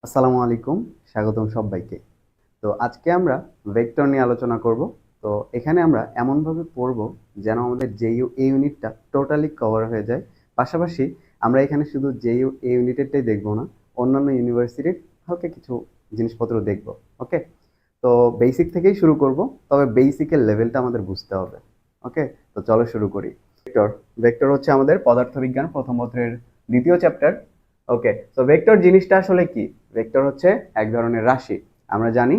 আসসালামু আলাইকুম, স্বাগতম সবাইকে। তো আজকে আমরা ভেক্টর নিয়ে আলোচনা করব। তো এখানে আমরা এমনভাবে পড়ব যেন আমাদের জেইউ এই ইউনিটটা টোটালি কভার হয়ে যায়। পাশাপাশি আমরা এখানে শুধু জেইউ এই ইউনিটেরটাই দেখব না, অন্যান্য ইউনিভার্সিটির হালকা কিছু জিনিসপত্র দেখব। ওকে, তো বেসিক থেকেই শুরু করব, তবে বেসিকের লেভেলটা আমাদের বুঝতে হবে। ওকে, তো চলো শুরু করি। ভেক্টর ভেক্টর হচ্ছে আমাদের পদার্থবিজ্ঞান প্রথম পত্রের দ্বিতীয় চ্যাপ্টার। ওকে, তো ভেক্টর জিনিসটা আসলে কি? ভেক্টর হচ্ছে এক ধরনের রাশি। আমরা জানি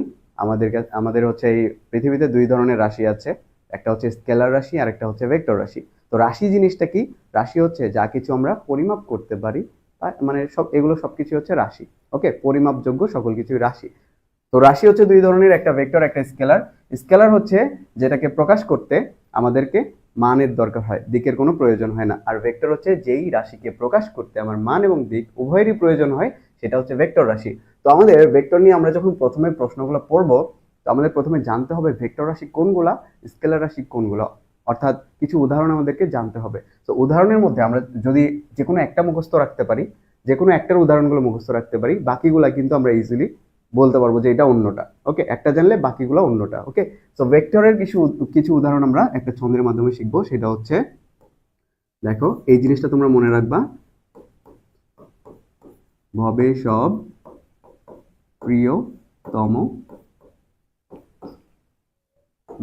আমাদের হচ্ছে এই পৃথিবীতে দুই ধরনের রাশি আছে, একটা হচ্ছে স্কেলার রাশি আর একটা হচ্ছে ভেক্টর রাশি। তো রাশি জিনিসটা কি? রাশি হচ্ছে যা কিছু আমরা পরিমাপ করতে পারি, মানে এগুলো সবকিছু হচ্ছে রাশি। ওকে, পরিমাপযোগ্য সকল কিছুই রাশি। তো রাশি হচ্ছে দুই ধরনের, একটা ভেক্টর একটা স্কেলার। স্কেলার হচ্ছে যেটাকে প্রকাশ করতে আমাদেরকে মানের দরকার হয়, দিকের কোনো প্রয়োজন হয় না। আর ভেক্টর হচ্ছে যেই রাশিকে প্রকাশ করতে আমার মান এবং দিক উভয়েরই প্রয়োজন হয়, সেটা হচ্ছে ভেক্টর রাশি। তো আমাদের ভেক্টর নিয়ে আমরা যখন প্রথমে প্রশ্নগুলো পড়বো, তো আমাদের প্রথমে জানতে হবে ভেক্টর রাশি কোনগুলা, স্কেলার রাশি কোনগুলো, অর্থাৎ কিছু উদাহরণ আমাদেরকে জানতে হবে। তো উদাহরণের মধ্যে আমরা যদি যে কোনো একটা মুখস্থ রাখতে পারি, যে কোনো একটার উদাহরণগুলো মুখস্থ রাখতে পারি, বাকিগুলা কিন্তু আমরা ইজিলি বলতে পারবো যে এটা অন্যটা। ওকে, একটা জানলে বাকিগুলো অন্যটা। ওকে, তো ভেক্টরের কিছু কিছু উদাহরণ আমরা একটা ছন্দের মাধ্যমে শিখবো। সেটা হচ্ছে, দেখো এই জিনিসটা তোমরা মনে রাখবা, ভবে সব প্রিয়তম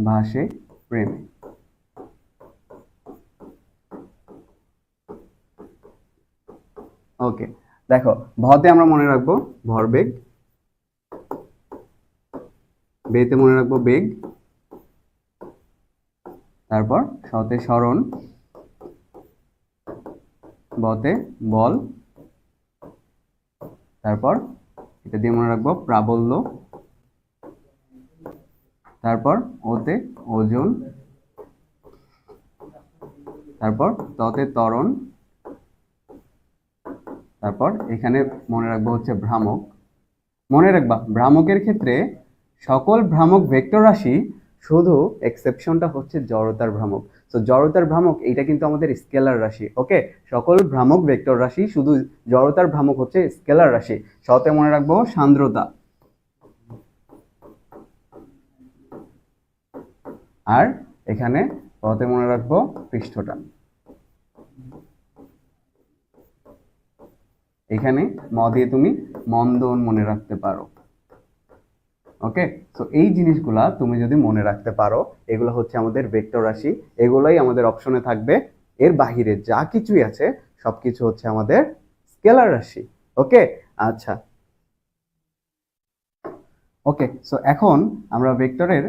ভাসে প্রেমে। ওকে, দেখো ভতে আমরা মনে রাখবো ভরবেগ, বেতে মনে রাখবো বেগ, তারপর সতে সরণ, বতে বল, তারপর এটা দিয়ে মনে রাখবো প্রাবল্য, তারপর ওতে ওজন, তারপর ততে ত্বরণ, তারপর এখানে মনে রাখবো হচ্ছে ভ্রামক। মনে রাখবা ভ্রামকের ক্ষেত্রে সকল ভ্রামক ভেক্টর রাশি, শুধু এক্সেপশনটা হচ্ছে জড়তার ভ্রামক। তো জড়তার ভ্রামক এইটা কিন্তু আমাদের স্কেলার রাশি। ওকে, সকল ভ্রামক ভেক্টর রাশি, শুধু জড়তার ভ্রামক হচ্ছে স্কেলার রাশি। সতে মনে রাখবো সান্দ্রতা, আর এখানে পথে মনে রাখবো পৃষ্ঠটান। এখানে ম দিয়ে তুমি মন্দন মনে রাখতে পারো। ওকে, তো এই জিনিসগুলা তুমি যদি মনে রাখতে পারো, এগুলো হচ্ছে আমাদের ভেক্টর রাশি, এগুলাই আমাদের অপশনে থাকবে। এর বাহিরে যা কিছুই আছে সবকিছু হচ্ছে আমাদের স্কেলার রাশি। ওকে, আচ্ছা। ওকে, সো এখন আমরা ভেক্টরের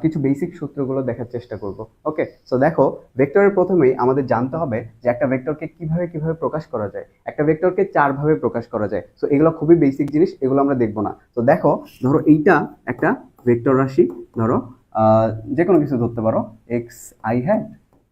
কিছু বেসিক সূত্রগুলো দেখার চেষ্টা করব। ওকে, সো দেখো ভেক্টরের প্রথমেই আমাদের জানতে হবে যে একটা ভেক্টরকে কিভাবে কিভাবে প্রকাশ করা যায়। একটা ভেক্টরকে চার ভাবে প্রকাশ করা যায়। সো এগুলো খুবই বেসিক জিনিস, এগুলো আমরা দেখবো না। তো দেখো, ধরো এইটা একটা ভেক্টর রাশি, ধরো যে কোনো কিছু ধরতে পারো, এক্স আই হ্যাট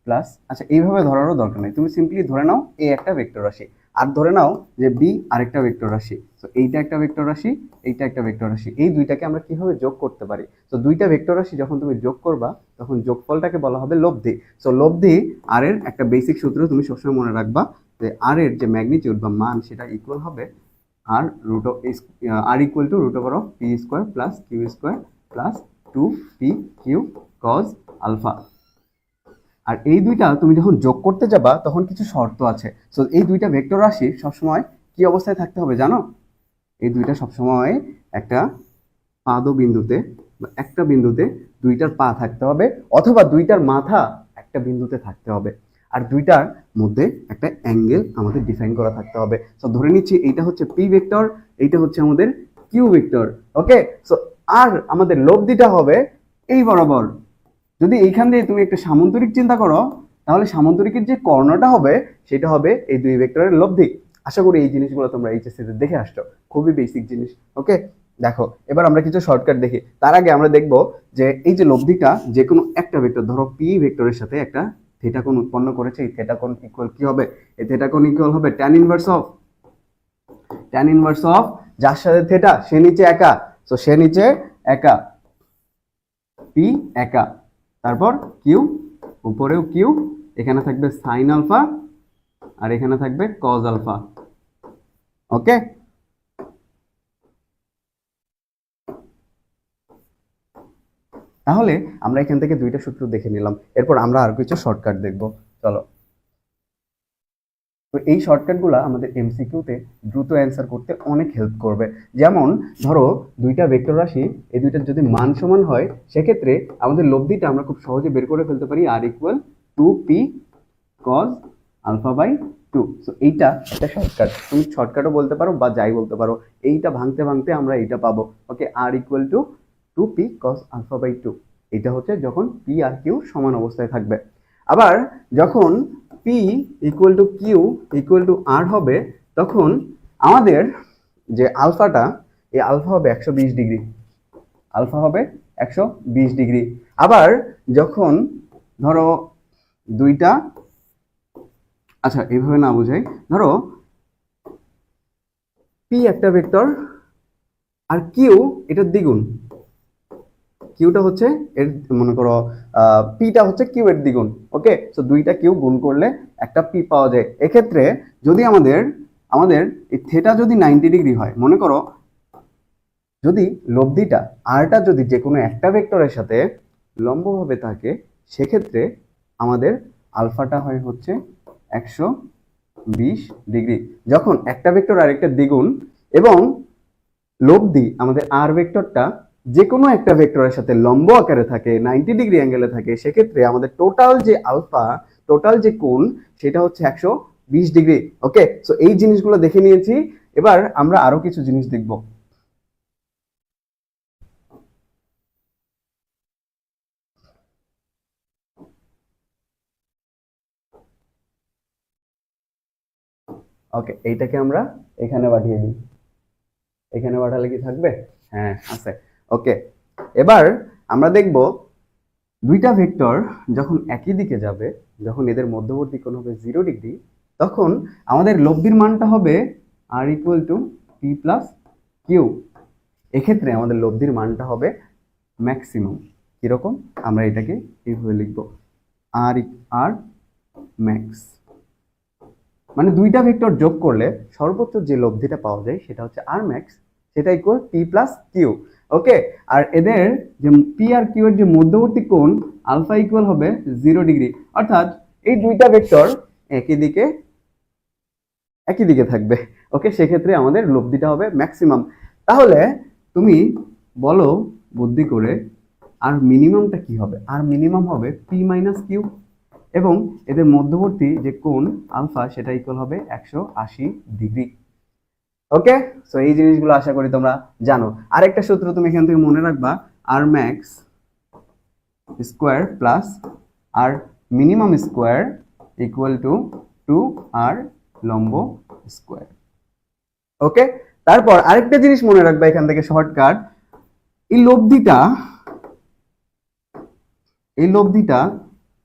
প্লাস, আচ্ছা এইভাবে ধরারও দরকার নেই, তুমি সিম্পলি ধরে নাও এ একটা ভেক্টর রাশি, আর ধরে নাও যে বি আরেকটা ভেক্টর রাশি। তো এইটা একটা ভেক্টর রাশি, এইটা একটা ভেক্টর রাশি। এই দুইটাকে আমরা কিভাবে যোগ করতে পারি? তো দুইটা ভেক্টর রাশি যখন তুমি যোগ করবা, তখন যোগফলটাকে বলা হবে লব্ধি। সো লব্ধি আর এর একটা বেসিক সূত্র তুমি সবসময় মনে রাখবা, যে আর এর যে ম্যাগনিটিউড বা মান, সেটা ইকুয়াল হবে আর root of R equal to root over of P square plus Q square plus 2p Q cos alpha. আর এই দুইটা তুমি যখন যোগ করতে যাবা, তখন কিছু শর্ত আছে। সো এই দুইটা ভেক্টর রাশি সবসময় কি অবস্থায় থাকতে হবে জানো? এই দুইটা সবসময় একটা পাদ বিন্দুতে বা একটা বিন্দুতে দুইটার পা থাকতে হবে, অথবা দুইটার মাথা একটা বিন্দুতে থাকতে হবে, আর দুইটার মধ্যে একটা অ্যাঙ্গেল আমাদের ডিফাইন করা থাকতে হবে। সো ধরে নিচ্ছি এইটা হচ্ছে পি ভেক্টর, এইটা হচ্ছে আমাদের কিউ ভেক্টর। ওকে, সো আর আমাদের লব্ধিটা হবে এই বরাবর। যদি এইখান দিয়ে তুমি একটা সামান্তরিক চিন্তা করো, তাহলে সামান্তরিকের যে কর্ণটা হবে, সেটা হবে এই দুই ভেক্টরের লব্ধি। আশা করি এই জিনিসগুলো তোমরা এইচএসসি তে দেখে আসছো, খুবই বেসিক জিনিস। ওকে, দেখো এবার আমরা কিছু শর্টকাট দেখি। তার আগে আমরা দেখব যে এই যে লব্ধিটা যে কোনো একটা ভেক্টর, ধরো পি ভেক্টরের সাথে একটা থিটা কোণ উৎপন্ন করেছে, এই থিটা কোণ ইকুয়াল কি হবে? এই থিটা কোণ ইকুয়াল হবে tan ইনভার্স অফ যার সাথে থিটা সে নিচে একা, সো সে নিচে একা, পি একা, তারপর কিউ, উপরেও কিউ, এখানে থাকবে সাইন আলফা আর এখানে থাকবে কজ আলফা। ওকে, তাহলে আমরা এখান থেকে দুইটা সূত্র দেখে নিলাম, এরপর আমরা আর কিছু শর্টকাট দেখব। চলো, তো এই শর্টকাটগুলো আমাদের এমসিকিউতে দ্রুত অ্যান্সার করতে অনেক হেল্প করবে। যেমন ধরো দুইটা ভেক্টর রাশি, এই দুইটার যদি মান সমান হয় সেক্ষেত্রে আমাদের লব্ধিটা আমরা খুব সহজে বের করে ফেলতে পারি R equal 2p cos alpha by 2। So এইটা একটা শর্টকাট, তুমি শর্টকাটও বলতে পারো বা যাই বলতে পারো। এইটা ভাঙতে ভাঙতে আমরা এইটা পাবো। Okay, R equal to 2p cos alpha by 2। এটা হচ্ছে যখন p আর q সমান অবস্থায় থাকবে। আবার যখন p equal to Q equal to R হবে, তখন আমাদের যে আলফাটা, এই আলফা হবে 120 ডিগ্রি, আলফা হবে 120 ডিগ্রি। আবার যখন ধরো দুইটা, আচ্ছা এইভাবে না বুঝাই, ধরো পি একটা ভেক্টর আর কিউ এটার দ্বিগুণ, কিউটা হচ্ছে এর, মনে করো পিটা হচ্ছে কিউ এর দ্বিগুণ। ওকে, সো দুইটা কিউ গুণ করলে একটা পি পাওয়া যায়। এক্ষেত্রে যদি আমাদের আমাদের এই থেটা যদি 90 ডিগ্রি হয়, মনে করো যদি লব্ধিটা আরটা যদি যে কোনো একটা ভেক্টরের সাথে লম্বভাবে থাকে, সেক্ষেত্রে আমাদের আলফাটা হয় হচ্ছে 120 ডিগ্রি। যখন একটা ভেক্টর আরেকটা দ্বিগুণ এবং লব্ধি আমাদের আর ভেক্টরটা যে কোনো একটা ভেক্টরের সাথে লম্ব আকারে থাকে, 90 ডিগ্রি অ্যাঙ্গেলে থাকে, সেক্ষেত্রে আমাদের টোটাল যে আলফা, টোটাল যে কোণ, সেটা হচ্ছে 120 ডিগ্রি। ওকে, সো এই জিনিসগুলো দেখে নিয়েছি। এবার আমরা আরো কিছু জিনিস দেখব। ওকে, এইটাকে আমরা এখানে পাঠিয়ে দিই। এখানে পাঠালে কি থাকবে? হ্যাঁ, আছে। ওকে, এবার আমরা দেখব দুইটা ভেক্টর যখন একই দিকে যাবে, যখন এদের মধ্যবর্তী কোণ হবে 0 ডিগ্রি, তখন আমাদের লব্ধির মানটা হবে R equal to P plus Q. এক্ষেত্রে আমাদের লব্ধির মানটা হবে ম্যাক্সিমাম। কিরকম? আমরা এটাকে এইভাবে লিখব, আর আর ম্যাক্স, মানে দুইটা ভেক্টর যোগ করলে সর্বোচ্চ যে লব্ধিটা পাওয়া যায় সেটা হচ্ছে আর ম্যাক্স, সেটা ইকুয়াল পি প্লাস কিউ। ওকে, আর এদের যে পি আর কিউ এর যে মধ্যবর্তী কোণ আলফা ইকুয়াল হবে 0 ডিগ্রি, অর্থাৎ এই দুইটা ভেক্টর একই দিকে থাকবে। ওকে, সেক্ষেত্রে আমাদের লব্ধিটা হবে ম্যাক্সিমাম। তাহলে তুমি বলো বুদ্ধি করে, আর মিনিমামটা কি হবে? আর মিনিমাম হবে পি মাইনাস কিউ, এবং এদের মধ্যবর্তী যে কোণ আলফা সেটা ইকুয়াল হবে 180 ডিগ্রি। ওকে, সো এই জিনিসগুলো আশা করি তোমরা জানো। আরেকটা সূত্র তুমি এখান থেকে মনে রাখবা, R max square plus R minimum square equal to 2 R লম্ব স্কোয়ার। ওকে, তারপর আরেকটা জিনিস মনে রাখবা এখান থেকে শর্টকাট, এই লব্ধিটা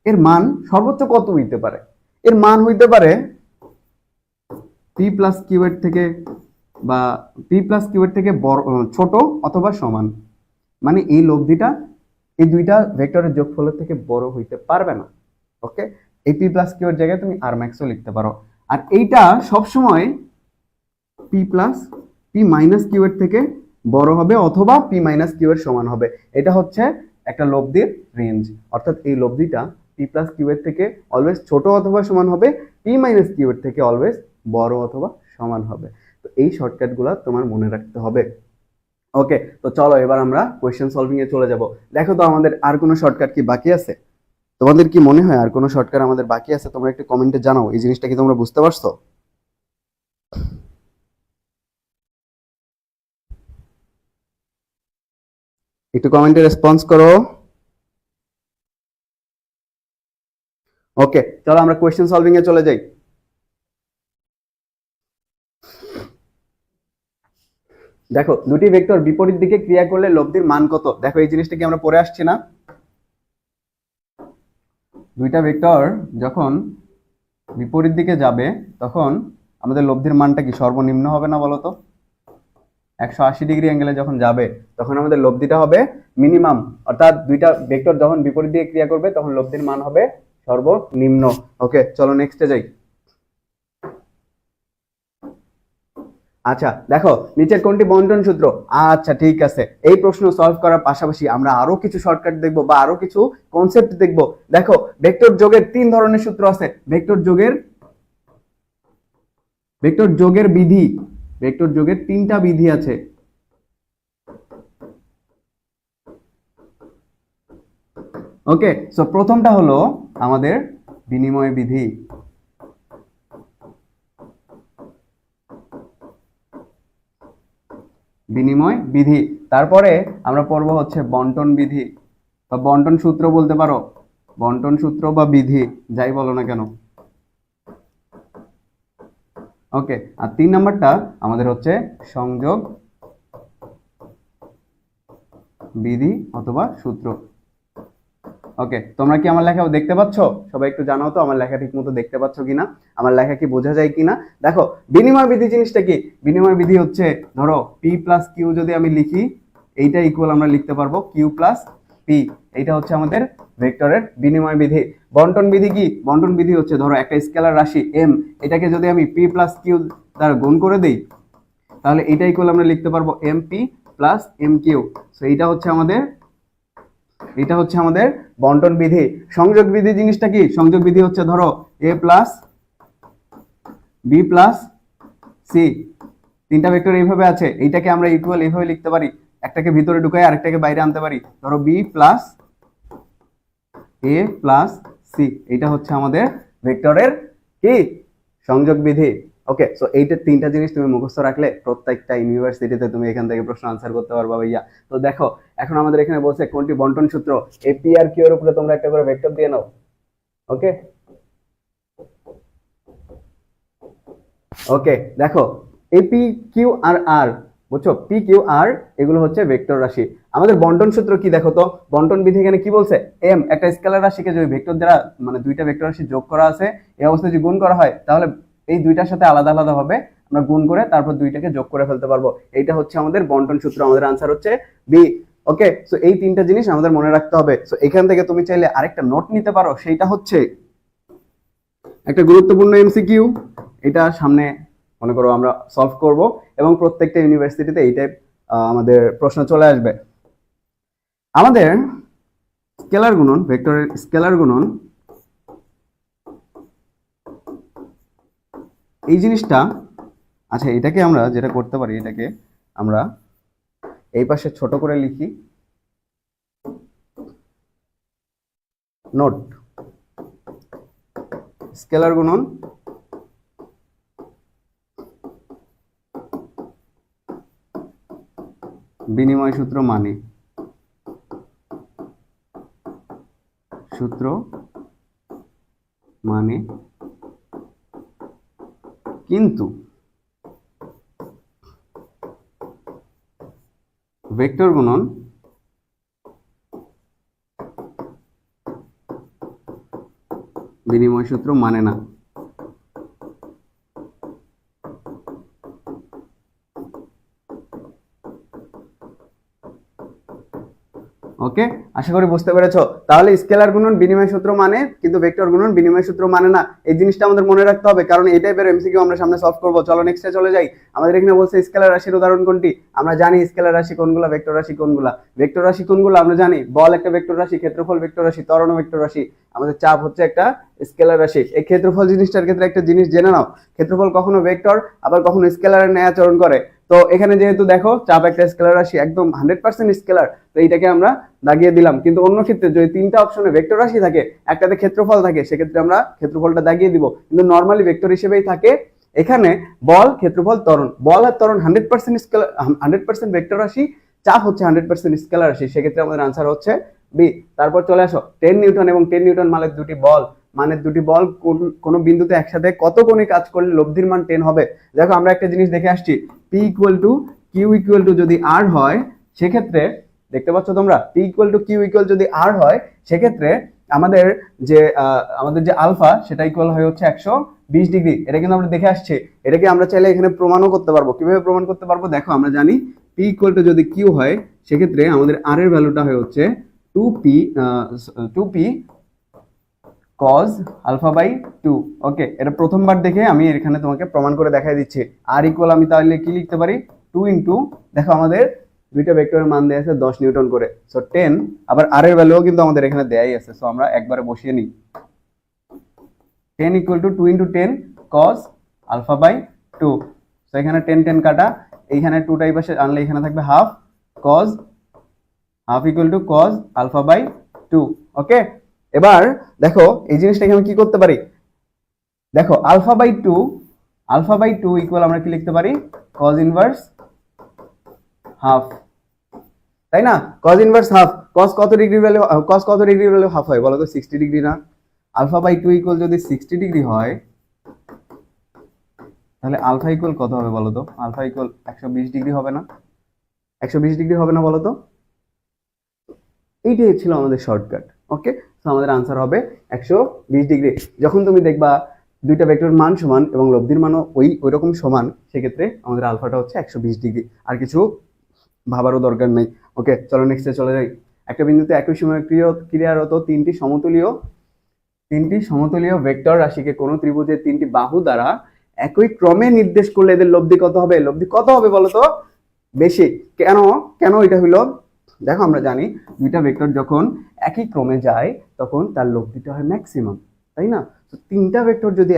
এর মান সর্বোচ্চ কত হইতে পারে? এর মান হইতে পারে পি প্লাস কিউ এর থেকে, বা পি প্লাস কিউ এর থেকে বড়, ছোট অথবা সমান। মানে এই লব্ধিটা এই দুইটা ভেক্টরের যোগফলের থেকে বড় হইতে পারবে না। ওকে, এই পি প্লাস কিউ এর জায়গায় তুমি আর ম্যাক্সও লিখতে পারো। আর এইটা সবসময় পি মাইনাস কিউ এর থেকে বড় হবে অথবা পি মাইনাস কিউ এর সমান হবে। এটা হচ্ছে একটা লব্ধির রেঞ্জ, অর্থাৎ এই লব্ধিটা পি প্লাস কিউ এর থেকে অলওয়েজ ছোট অথবা সমান হবে, পি মাইনাস কিউ এর থেকে অলওয়েজ বড় অথবা সমান হবে। তো এই শর্টকাটগুলো তোমার মনে রাখতে হবে। ওকে, তো চলো এবার আমরা কোয়েশ্চেন সলভিং এ চলে যাব। দেখো তো আমাদের আর কোনো শর্টকাট কি বাকি আছে? তোমাদের কি মনে হয় আর কোনো শর্টকাট আমাদের বাকি আছে? তোমরা একটু কমেন্টে জানাও, এই জিনিসটা কি তোমরা বুঝতে পারছো? একটু কমেন্টে রেসপন্স করো। ওকে, চলো আমরা কোয়েশ্চেন সলভিং এ চলে যাই। দেখো দুটি ভেক্টর বিপরীত দিকে ক্রিয়া করলে লব্ধির মান কত? দেখো এই জিনিসটা কি আমরা পড়ে আসছি না? দুইটা ভেক্টর যখন বিপরীত দিকে যাবে তখন আমাদের লব্ধির মানটা কি সর্বনিম্ন হবে না বলো তো? 180 ডিগ্রি অ্যাঙ্গেলে যখন যাবে তখন আমাদের লব্ধিটা হবে মিনিমাম, অর্থাৎ দুইটা ভেক্টর যখন বিপরীত দিকে ক্রিয়া করবে তখন লব্ধির মান হবে সর্বনিম্ন। ওকে, চলো নেক্সটে যাই। আচ্ছা দেখো নিচের কোনটি বন্টন সূত্র। আচ্ছা ঠিক আছে, এই প্রশ্ন সলভ করার পাশাপাশি আমরা আরো কিছু শর্টকাট দেখবো বা আরো কিছু কনসেপ্ট দেখবো। দেখো ভেক্টর যোগের 3 ধরনের সূত্র আছে। ভেক্টর যোগের বিধি, ভেক্টর যোগের 3টা বিধি আছে। ওকে, সো প্রথমটা হলো আমাদের বিনিময় বিধি। বিনিময় বিধি, তারপরে আমরা পড়বো হচ্ছে বন্টন বিধি বা বন্টন সূত্র বলতে পারো, বন্টন সূত্র বা বিধি যাই বলো না কেন। ওকে, আর 3 নাম্বারটা আমাদের হচ্ছে সংযোগ বিধি অথবা সূত্র। ওকে, তোমরা কি আমার লেখা দেখতে পাচ্ছ? সবাই একটু জানাও তো আমার লেখা ঠিক মতো দেখতে পাচ্ছ কিনা, আমার লেখা কি বোঝা যায় কিনা। দেখো বিনিময় বিধি জিনিসটা কি? বিনিময় বিধি হচ্ছে ধরো পি প্লাস কিউ যদি আমি লিখি, এইটা ইকুয়াল আমরা লিখতে পারবো কিউ প্লাস পি। এইটা হচ্ছে আমাদের ভেক্টরের বিনিময় বিধি। বন্টন বিধি কি? বন্টন বিধি হচ্ছে ধরো একটা স্কেলার রাশি এম, এটাকে যদি আমি পি প্লাস কিউ দ্বারা গুণ করে দিই, তাহলে এটা ইকুয়াল আমরা লিখতে পারবো M P plus M Q. So এটা হচ্ছে আমাদের বন্টন বিধি। সংযোগ বিধি জিনিসটা কি? সংযোগ বিধি হচ্ছে ধরো এ প্লাস বি প্লাস সি, 3টা ভেক্টর এইভাবে আছে, এইটাকে আমরা ইকুয়াল এইভাবে লিখতে পারি, একটাকে ভিতরে ঢুকাই আরেকটাকে বাইরে আনতে পারি। ধরো বি প্লাস এ প্লাস সি, এটা হচ্ছে আমাদের ভেক্টরের কি? সংযোগ বিধি। ওকে, সো এইটা 3টা জিনিস তুমি মুখস্থ রাখলে প্রত্যেকটা ইউনিভার্সিটিতে তুমি এখান থেকে প্রশ্ন আনসার করতে পারবা ভাইয়া। তো দেখো এখন আমাদের এখানে বলছে কোনটি বন্টন সূত্র। এপি আর কিউ এর উপরে তোমরা একটা করে ভেক্টর দিয়ে নাও। ওকে ওকে, দেখো এপি কিউ আর আর, বুঝছো, পি কিউ আর এগুলো হচ্ছে ভেক্টর রাশি। আমাদের বন্টন সূত্র কি দেখো তো? বন্টন বিধি এখানে কি বলছে? এম একটা স্কেলার রাশিকে যদি ভেক্টর দ্বারা মানে 2টা ভেক্টর রাশি যোগ করা আছে, এই অবস্থায় যদি গুণ করা হয়, তাহলে এই 2টার সাথে আলাদা আলাদা ভাবে আমরা গুণ করে তারপর 2টাকে যোগ করে ফেলতে পারবো। এইটা হচ্ছে আমাদের বন্টন সূত্র। আমাদের আনসার হচ্ছে বি। ওকে, সো এই 3টা জিনিস আমাদের মনে রাখতে হবে। সো এখান থেকে তুমি চাইলে আরেকটা নোট নিতে পারো, সেইটা হচ্ছে একটা গুরুত্বপূর্ণ এমসিকিউ। এটা সামনে মনে করো আমরা সলভ করব এবং প্রত্যেকটা ইউনিভার্সিটিতে এই টাইপ আমাদের প্রশ্ন চলে আসবে। আমাদের স্কেলার গুণন, ভেক্টরের স্কেলার গুণন, এই জিনিসটা, আচ্ছা এটাকে আমরা যেটা করতে পারি, এটাকে আমরা এই পাশে ছোট করে লিখি, নোট স্কেলার গুণন বিনিময় সূত্র মানে, সূত্র মানে কিন্তু ভেক্টর গুণন বিনিময় সূত্র মানে না। ওকে, আশা করি বুঝতে পেরেছো। তাহলে স্কেলার গুণন বিনিময় সূত্র মানে কিন্তু ভেক্টর গুণন বিনিময় সূত্র মানে না, এই জিনিসটা আমাদের মনে রাখতে হবে, কারণ এই টাইপের এমসিকিউ আমরা সামনে সলভ করব। চলো নেক্সটে চলে যাই। আমাদের এখানে বলছে স্কেলার রাশির উদাহরণ কোনটি? আমরা জানি স্কেলার রাশি কোনগুলা, ভেক্টর রাশি কোনগুলা। ভেক্টর রাশি কোনগুলা আমরা জানি, বল একটা ভেক্টর রাশি, ক্ষেত্রফল ভেক্টর রাশি, ত্বরণ ভেক্টর রাশি, আমাদের চাপ হচ্ছে একটা স্কেলার রাশি। এই ক্ষেত্রফল জিনিসটার ক্ষেত্রে একটা জিনিস জেনে নাও, ক্ষেত্রফল কখনো ভেক্টর আবার কখনো স্কেলারের ন্যায় আচরণ করে। তো এখানে যেহেতু দেখো চাপ একটা স্কেলার রাশি, একদম 100% স্কেলার, তো এইটাকে আমরা দাগিয়ে দিলাম। কিন্তু অন্য ক্ষেত্রে যদি 3টা অপশনে ভেক্টর রাশি থাকে, একটাতে ক্ষেত্রফল থাকে, সেক্ষেত্রে আমরা ক্ষেত্রফলটা দাগিয়ে দিব। কিন্তু নর্মালি ভেক্টর হিসেবেই থাকে। এখানে বল, ক্ষেত্রফল, ত্বরণ, বল আর ত্বরণ 100% স্কেলার, 100% ভেক্টর রাশি, চাপ হচ্ছে 100% স্কেলার রাশি, সেক্ষেত্রে আমাদের আনসার হচ্ছে বি। তারপর চলে আসো 10 নিউটন এবং 10 নিউটন মানের দুটি বল, কোন বিন্দুতে একসাথে কত কোণে কাজ করলে লব্ধির মান 10 হবে। দেখো আমরা একটা জিনিস দেখে আসছি, P equal to Q equal two যদি আর হয়, সেক্ষেত্রে দেখতে পাচ্ছ তোমরা, P equal to Q equal যদি আর হয়, সেক্ষেত্রে আমাদের যে আলফা সেটা ইকুয়াল হয় হচ্ছে 120 ডিগ্রি। এটা কিন্তু আমরা দেখে আসছি। এটাকে আমরা চাইলে এখানে প্রমাণও করতে পারবো। কিভাবে প্রমাণ করতে পারবো? দেখো আমরা জানি পি ইকুয়াল টু যদি কিউ হয়, সেক্ষেত্রে আমাদের আর এর ভ্যালুটা হয় হচ্ছে 2p কজ আলফা বাই 2। ওকে, এটা প্রথমবার দেখে আমি এখানে তোমাকে প্রমাণ করে দেখাই দিচ্ছি। আর ইকুয়াল আমি তাহলে কি লিখতে পারি, 2 ইন্টু, দেখো আমাদের দুইটা ভেক্টরের মান দেয়া আছে 10 নিউটন করে, সো 10, আবার আর এর ভ্যালুও কিন্তু আমাদের এখানে দেয়াই আছে, সো আমরা একবারে বসিয়ে নিই। 10 equal to 2 into 10 cos alpha by 2। So এখানে 10 10 কাটা, এইখানে 2 টাই পাশে আনলে এখানে থাকবে half, cause half equal to cos alpha by 2। ওকে, এবার দেখো এই জিনিসটাকে আমি কি করতে পারি, দেখো আলফা বাই 2 ইকুয়াল আমরা কি লিখতে পারি, কজ ইনভার্স হাফ, তাই না? কজ ইনভার্স হাফ, কজ কত ডিগ্রি ভ্যালু, কজ কত ডিগ্রি ভ্যালু হাফ হয় বলো তো, 60 ডিগ্রি না? আলফা বাই 2 ইকুয়াল যদি 60 ডিগ্রি হয়, তাহলে আলফা ইকুয়াল কত হবে বলো তো? আলফা ইকুয়াল 120 ডিগ্রি হবে না? 120 ডিগ্রি হবে না বলো তো? এইটাই ছিল আমাদের শর্টকাট। ওকে, তো আমাদের আনসার হবে 120 ডিগ্রি। যখন তুমি দেখবা দুইটা ভেক্টর মান সমান এবং লব্ধির মানও ওই রকম সমান, সেক্ষেত্রে আমাদের আলফাটা হচ্ছে 120 ডিগ্রি, আর কিছু ভাবারও দরকার নেই। ওকে, চলো নেক্সটে চলে যাই। একটা বিন্দুতে একই সময়ে ক্রিয়ারত তিনটি সমতুলীয় ভেক্টর রাশিকে কোনো ত্রিভুজের তিনটি বাহু দ্বারা একই ক্রমে নির্দেশ করলে এদের লব্ধি কত হবে? লব্ধি কত হবে বলো তো? বেশি। কেন এটা হলো, দেখো আমরা জানি দুইটা ভেক্টর যখন একই ক্রমে যায় তখন তার লব্ধিটা হয় ম্যাক্সিমাম, তাই না? তো তিনটা ভেক্টর যদি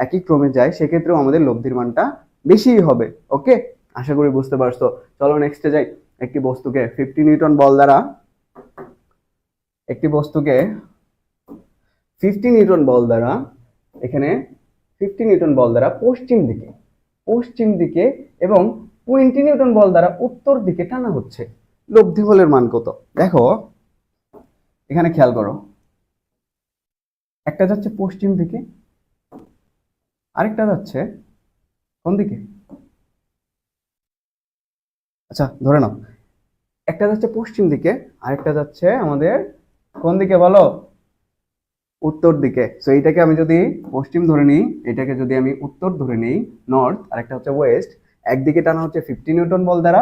একই ক্রমে যায়, সেক্ষেত্রেও আমাদের লব্ধির মানটা বেশিই হবে। ওকে, আশা করি বুঝতে পারছো। চলো নেক্সটে যাই। একটি বস্তুকে 50 নিউটন বল দ্বারা এখানে 50 নিউটন বল দ্বারা পশ্চিম দিকে এবং 20 নিউটন বল দ্বারা উত্তর দিকে টানা হচ্ছে। লব্ধি বলের মান কত? দেখো এখানে খেয়াল করো, একটা যাচ্ছে পশ্চিম দিকে, আরেকটা যাচ্ছে কোন দিকে? আচ্ছা ধরে নাও, একটা যাচ্ছে পশ্চিম দিকে, আরেকটা যাচ্ছে আমাদের কোন দিকে বলো? উত্তর দিকে। সো এইটাকে আমি যদি পশ্চিম ধরে নিই, এটাকে যদি আমি উত্তর ধরে নিই, নর্থ, আরেকটা হচ্ছে ওয়েস্ট, একদিকে টানা হচ্ছে 50 নিউটন বল দ্বারা,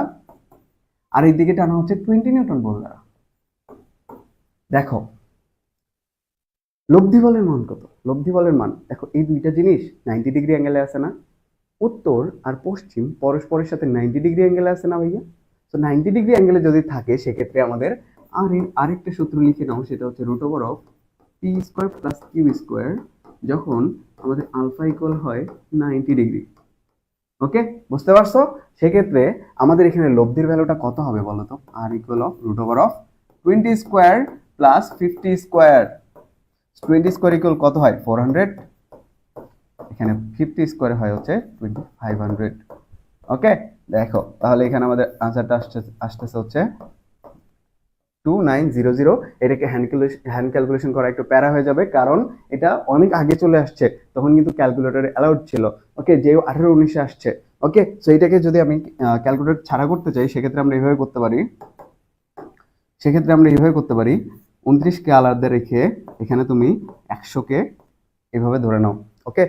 আর এই দিকে টানা হচ্ছে 20 নিউটন বল দ্বারা। দেখো লব্ধি বলের মান কত? লব্ধি বলের মান দেখো, এই দুইটা জিনিস 90 ডিগ্রি অ্যাঙ্গেলে আছে না? উত্তর আর পশ্চিম পরস্পরের সাথে 90 ডিগ্রি অ্যাঙ্গেলে আছে না ভাইয়া? তো 90 ডিগ্রি অ্যাঙ্গেলে যদি থাকে, সেক্ষেত্রে আমাদের আরেকটা সূত্র লিখে নাও, সেটা হচ্ছে √of P square plus Q square, যখন আমাদের আলফা ইকুয়াল হয় 90 ডিগ্রি। ওকে, বুঝতে পারছো? সেক্ষেত্রে আমাদের এখানে লব্ধির ভ্যালুটা কত হবে বলো তো? আর ইকুয়াল অফ √অফ 20 square plus 50 square. 20 square equal কত হয়? 400। এখানে 50 স্কোয়ার হয় হচ্ছে 2500। ওকে, দেখো তাহলে এখানে আমাদের আনসারটা আসতেছে হচ্ছে 2900। এটাকে হ্যান্ড ক্যালকুলেশন করা একটু প্যারা হয়ে যাবে, কারণ এটা অনেক আগে চলে আসছে, তখন কিন্তু ক্যালকুলেটরে অ্যালাউড ছিল। ওকে, যে 18-19-এ আসছে। ওকে, সো এটাকে যদি আমি ক্যালকুলেটর ছাড়া করতে চাই, সেক্ষেত্রে আমরা এইভাবে করতে পারি। 29কে আলাদা রেখে এখানে তুমি 100কে এভাবে ধরে নাও। ওকে,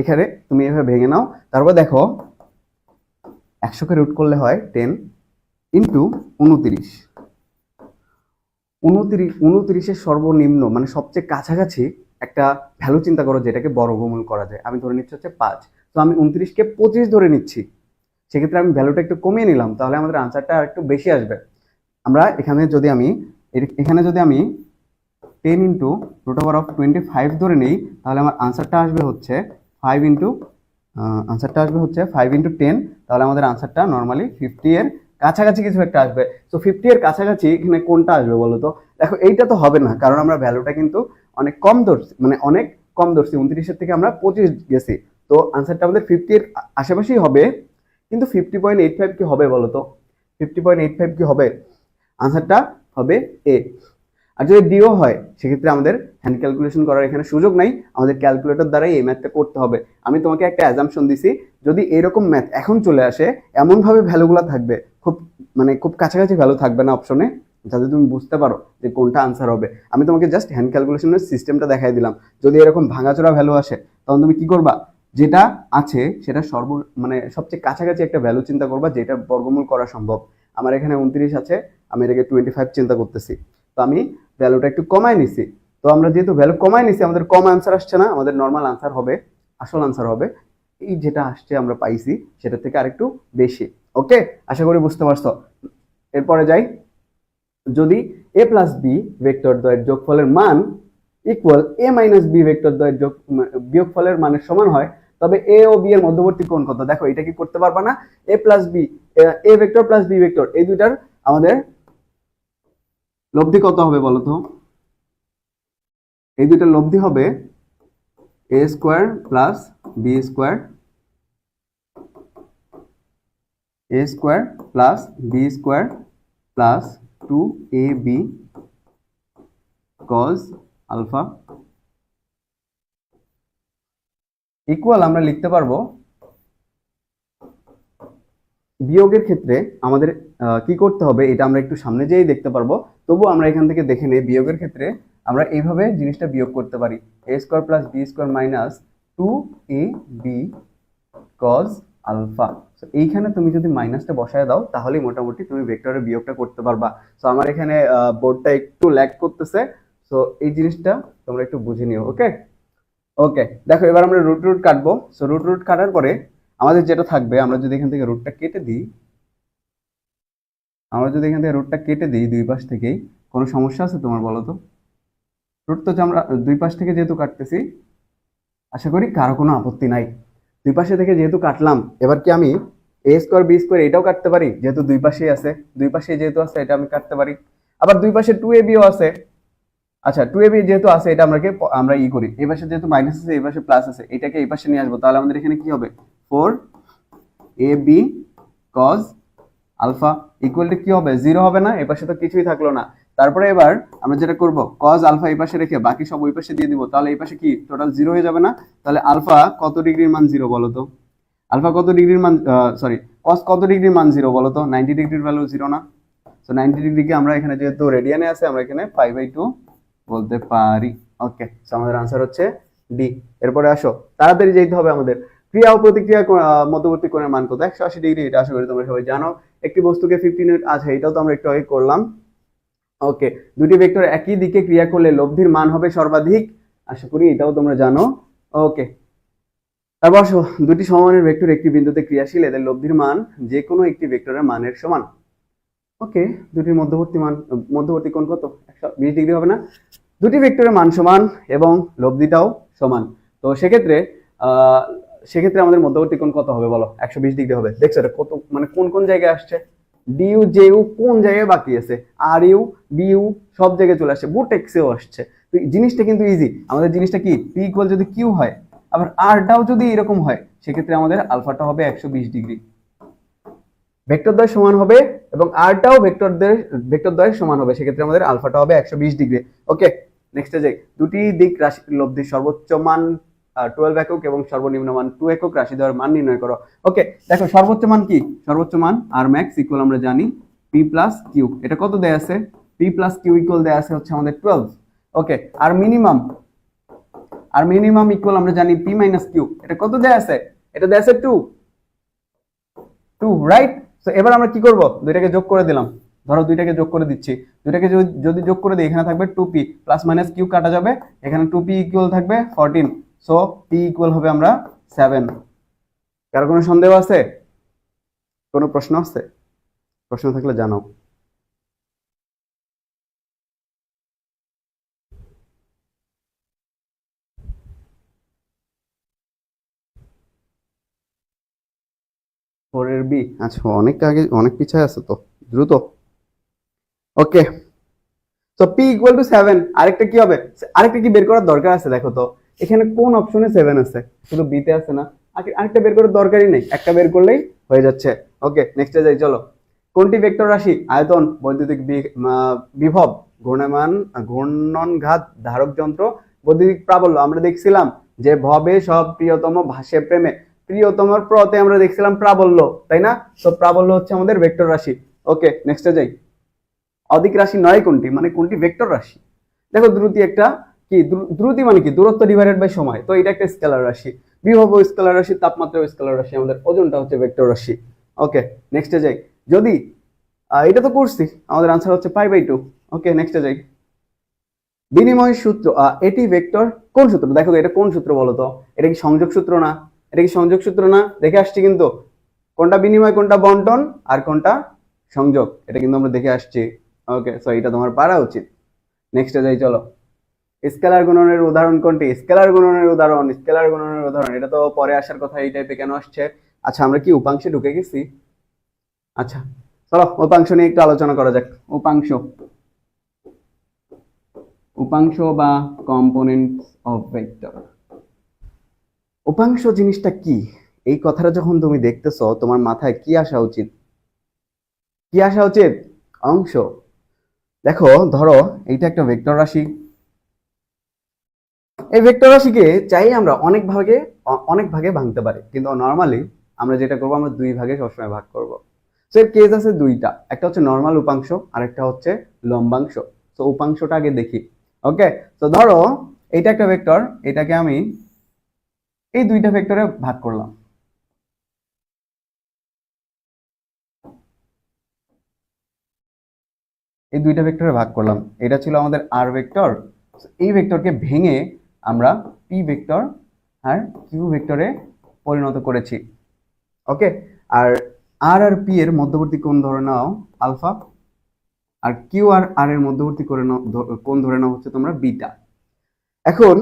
এখানে তুমি এভাবে ভেঙে নাও, তারপর দেখো 100কে রুট করলে হয় 10 ইন্টু 29। 29-এর সর্বনিম্ন মানে সবচেয়ে কাছাকাছি একটা ভ্যালু চিন্তা করো, যেটাকে বর্গমূল করা যায়। আমি ধরে নিচ্ছি হচ্ছে 5, তো আমি 29কে 25 ধরে নিচ্ছি, সেক্ষেত্রে আমি ভ্যালুটা একটু কমিয়ে নিলাম, তাহলে আমাদের আনসারটা আর একটু বেশি আসবে। আমরা এখানে যদি আমি 10 ইন্টু √অফ 25 ধরে নিই, তাহলে আমার আনসারটা আসবে হচ্ছে 5 ইন্টু 10, তাহলে আমাদের আনসারটা নর্মালি 50 এর কাছাকাছি কিছু একটা আসবে। তো 50 এর কাছাকাছি এখানে কোনটা আসবে বলো তো? দেখো এইটা তো হবে না, কারণ আমরা ভ্যালুটা কিন্তু অনেক কম ধরছি, 29-এর থেকে আমরা 25 গেছি, তো আনসারটা আমাদের 50 এর আশেপাশেই হবে। কিন্তু 50.85 কি হবে বলো তো? 50.85 কি হবে? আনসারটা হবে এ। আর যদি ডিও হয়, সেক্ষেত্রে আমাদের হ্যান্ড ক্যালকুলেশন করার এখানে সুযোগ নাই, আমাদের ক্যালকুলেটর দ্বারাই এই ম্যাথটা করতে হবে। আমি তোমাকে একটা অ্যাজাম্পশন দিছি, যদি এরকম ম্যাথ এখন চলে আসে, এমনভাবে ভ্যালুগুলো থাকবে, খুব কাছাকাছি ভ্যালু থাকবে না অপশনে, যাতে তুমি বুঝতে পারো যে কোনটা আনসার হবে। আমি তোমাকে জাস্ট হ্যান্ড ক্যালকুলেশনের সিস্টেমটা দেখাই দিলাম। যদি এরকম ভাঙাচোরা ভ্যালু আসে, তখন তুমি কি করবা? যেটা আছে সেটা সবচেয়ে কাছাকাছি একটা ভ্যালু চিন্তা করবা, যেটা বর্গমূল করা সম্ভব। আমার এখানে 29 আছে, আমি এটাকে 25 চিন্তা করতেছি, তো আমি ভ্যালুটা একটু কমায় নিছি, তো আমরা যেহেতু ভ্যালু কমাই নিছি, আমাদের কম আনসার আসছে না, আমাদের নর্মাল আনসার হবে, আসল আনসার হবে এই যেটা আসছে আমরা পাইছি সেটা থেকে আরেকটু বেশি। ওকে, আশা করি বুঝতে পারছো। এরপরে যাই, যদি a প্লাস বি ভেক্টর দ্বয়ের যোগফলের মান equal a minus B vector দ্বয়ের বিয়োগফলের মানের সমান হয়, তবে a ও b এর মধ্যবর্তী কোণ কত? দেখো এটা কি করতে পারবা না, a plus B, a vector plus B vector, এই দুইটার আমাদের লব্ধি কত হবে বলো তো? এই দুইটার লব্ধি হবে a square plus B square, a square plus B square plus 2ab cos alpha equal আমরা লিখতে পারবো, বিয়োগের ক্ষেত্রে আমাদের কি করতে হবে এটা আমরা একটু সামনে যেয়েই দেখতে পারবো, তবু আমরা এখান থেকে দেখে নেই। বিয়োগের ক্ষেত্রে আমরা এইভাবে জিনিসটা বিয়োগ করতে পারি, a square plus B square minus 2ab cos alpha. এইখানে তুমি যদি মাইনাসটা বসায় দাও তাহলেই মোটামুটি তুমি ভেক্টরের বিয়োগটা করতে পারবা। সো আমার এখানে বোর্ডটা একটু ল্যাগ করতেছে, সো এই জিনিসটা তোমরা একটু বুঝে নিও। ওকে ওকে, দেখো এবার আমরা রুট রুট কাটবো। সো রুট রুট কাটার পরে আমাদের যেটা থাকবে, আমরা যদি এখান থেকে রুটটা কেটে দিই, দুই পাশ থেকেই, কোনো সমস্যা আছে তোমার বলো তো? রুট তো আমরা দুই পাশ থেকে যেহেতু কাটতেছি, আশা করি কারো কোনো আপত্তি নাই। দুই পাশে থেকে যেহেতু কাটলাম, এবার কি আমি a স্কোয়ার বি স্কোয়ার এটাও কাটতে পারি? যেহেতু দুই পাশেই আছে, দুই পাশে যেহেতু আছে এটা আমি কাটতে পারি। আবার দুই পাশে 2ab ও আছে, আচ্ছা 2ab যেহেতু আছে এটা আমরা করি, এই পাশে যেহেতু মাইনাস আছে এই পাশে প্লাস আছে, এটাকে এই পাশে নিয়ে আসবো, তাহলে আমাদের এখানে কি হবে 4ab cos alpha equal two কি হবে? 0 হবে না, এই পাশে তো কিছুই থাকলো না। তারপরে এবার আমরা যেটা করব, cos আলফা এই পাশে রেখে বাকি সব ওই পাশে দিয়ে দিব, তাহলে এই পাশে কি টোটাল 0 হয়ে যাবে না? তাহলে আলফা কত ডিগ্রির মান 0 বলো তো? আলফা কত ডিগ্রির মান, সরি cos কত ডিগ্রির মান 0 বলো তো? 90 ডিগ্রির ভ্যালু 0 না? সো 90 ডিগ্রিকে আমরা এখানে যেহেতু রেডিয়ানে আছে, আমরা এখানে π/2 বলতে পারি। ওকে, সো আমাদের आंसर হচ্ছে ডি। এরপরে আসো, তাড়াতাড়ি যেতে হবে আমাদের। ক্রিয়া ও প্রতিক্রিয়া মধ্যবর্তী কোণের মান কত? 180 ডিগ্রি। এটা আশা করি তোমরা সবাই জানো। একটি বস্তুকে 15 ইউনিট, আচ্ছা এটাও তো আমরা একটু আগে করলাম। ওকে, দুটি ভেক্টর একই দিকে ক্রিয়া করলে লব্ধির মান হবে সর্বাধিক। আশা করি এটাও তোমরা জানো। ওকে, তারপর আসো, দুটি সমমানের ভেক্টর একটি বিন্দুতে ক্রিয়াশীল, এদের লব্ধির মান যে কোনো একটি ভেক্টরের মানের সমান। ওকে, দুটির মধ্যবর্তী কোণ কত? 120 ডিগ্রি হবে না? দুটি ভেক্টরের মান সমান এবং লব্ধিটাও সমান, তো সেক্ষেত্রে আমাদের মধ্যবর্তী কোণ কত হবে বলো? 120 ডিগ্রি হবে। দেখছো এটা কত, মানে কোন কোন জায়গায় আসছে, ডিইউ জেইউ কোন জায়গায় বাকি আছে, আর ইউ বিইউ সব জায়গায় চলে আসছে, বুটেক্সেও আসছে। তো জিনিসটা কিন্তু ইজি। আমাদের জিনিসটা কি, পি ইকুয়াল যদি কিউ হয়, আবার আরটাও যদি এরকম হয়, সেক্ষেত্রে আমাদের আলফাটা হবে 120 ডিগ্রি। ভেক্টর দ্বয় সমান হবে এবং আরটাও ভেক্টর দ্বয়ের সমান হবে, সেক্ষেত্রে আমাদের আলফাটা হবে 120 ডিগ্রি। ওকে, নেক্সটে যাই। দুটি দিক রাশি লব্ধির সর্বোচ্চ মান 12 একক এবং সর্বনিম্ন মান 2 একক রাশি দ্বয়ের মান নির্ণয় করো। ওকে, দেখো সর্বোচ্চ মান কি? সর্বোচ্চ মান আর ম্যাক্স ইকুয়াল আমরা জানি পি প্লাস কিউ। এটা কত দেয়া আছে? পি প্লাস কিউ ইকুয়াল দেয়া আছে হচ্ছে আমাদের 12। ওকে, আর মিনিমাম ইকুয়াল আমরা জানি পি মাইনাস কিউ। এটা কত দেয়া আছে? এটা দেয়া আছে 2, রাইট? তো এবার আমরা কি করব, দুইটাকে যোগ করে দিলাম। ধরো দুইটাকে যোগ করে দিচ্ছি, দুইটাকে যদি যোগ করে দিই, এখানে থাকবে 2p প্লাস মাইনাস কিউ কাটা যাবে, এখানে 2p ইকুয়াল থাকবে 14। সো p ইকুয়াল হবে আমরা 7। কারো কোনো সন্দেহ আছে? কোনো প্রশ্ন আছে? প্রশ্ন থাকলে জানাও। ফোরের বি, আচ্ছা অনেক আগে, অনেক পিছায় আছে তো, দ্রুত। ওকে, তো p ইকুয়াল টু 7। আরেকটা কি হবে? আরেকটা কি বের করার দরকার আছে? দেখো তো এখানে কোন অপশনে 7 আছে, শুধু b তে আছে না? আরেকটা বের করার দরকারই নেই, একটা বের করলেই হয়ে যাচ্ছে। ওকে, নেক্সটে যাই, চলো। কোনটি ভেক্টর রাশি? আয়তন, বৈদ্যুতিক বিভব, ঘূর্ণনঘাত, ধারক যন্ত্র, বৈদ্যুতিক প্রাবল্য। আমরা দেখছিলাম যে ভবে সব প্রিয়তম ভাসে প্রেমে, প্রিয়তমর প্রতে আমরা দেখছিলাম প্রাবল্য, তাই না? তো প্রাবল্য হচ্ছে আমাদের ভেক্টর রাশি। ওকে, নেক্সটে যাই। অদিক রাশি নয় কোনটি, মানে কোনটি ভেক্টর রাশি? দেখো দ্রুতি একটা কি, দ্রুতি মানে কি? দূরত্ব ডিভাইডেড বাই সময়, তো এটা একটা স্কেলার রাশি। বিভব স্কেলার রাশি, তাপমাত্রা স্কেলার রাশি, আমাদের ওজনটা হচ্ছে ভেক্টর রাশি। ওকে, নেক্সটে যাই। যদি এটা তো করছি, আমাদের আনসার হচ্ছে π/2। ওকে, নেক্সটে যাই। বিনিময় সূত্র, এটি ভেক্টর কোন সূত্র? দেখো তো এটা কোন সূত্র বলো তো? এটা কি সংযোগ সূত্র না? এটা কি সংযোগ সূত্র না? দেখে আসছি কিন্তু কোনটা বিনিময়, কোনটা বন্টন, আর কোনটা সংযোগ, এটা কিন্তু আমরা দেখে আসছি। ওকে, সো এটা তোমার পারা উচিত। নেক্সটে যাই, চলো। স্কেলার গুণনের উদাহরণ কোনটি? স্কেলার গুণনের উদাহরণ, স্কেলার গুণনের উদাহরণ, এটা তো পরে আসার কথা, এই টাইপে কেন আসছে? আচ্ছা, আমরা কি উপাংশে ঢুকে গেছি? আচ্ছা, চলো উপাংশ নিয়ে একটু আলোচনা করা যাক। উপাংশ, উপাংশ বা কম্পোনেন্টস অফ ভেক্টর। উপাংশ জিনিসটা কি? এই কথাটা যখন তুমি দেখতেছো, তোমার মাথায় কি আসা উচিত? কি আসা উচিত? অংশ। দেখো, ধরো এইটা একটা ভেক্টর রাশি। এই ভেক্টর রাশিকে চাই আমরা অনেক ভাগে ভাঙতে পারি, কিন্তু নর্মালি আমরা যেটা করবো, আমরা দুই ভাগে সবসময় ভাগ করব। তো এর কেস আছে দুইটা, একটা হচ্ছে নর্মাল উপাংশ আর একটা হচ্ছে লম্বাংশ। তো উপাংশটা আগে দেখি। ওকে, তো ধরো এইটা একটা ভেক্টর, এটাকে আমি এই দুইটা ভেক্টরে ভাগ করলাম। এই দুইটা ভেক্টরে ভাগ করলাম, এটা ছিল আমাদের আর ভেক্টর। এই ভেক্টরকে ভেঙে আমরা পি ভেক্টর আর কিউ ভেক্টরে পরিণত করেছি। ওকে, আর আর আর পি এর মধ্যবর্তী কোণ ধরে নাও আলফা, আর কিউ আর আর এর মধ্যবর্তী কোণ ধরে নাও হচ্ছে তোমরা বিটা। এখন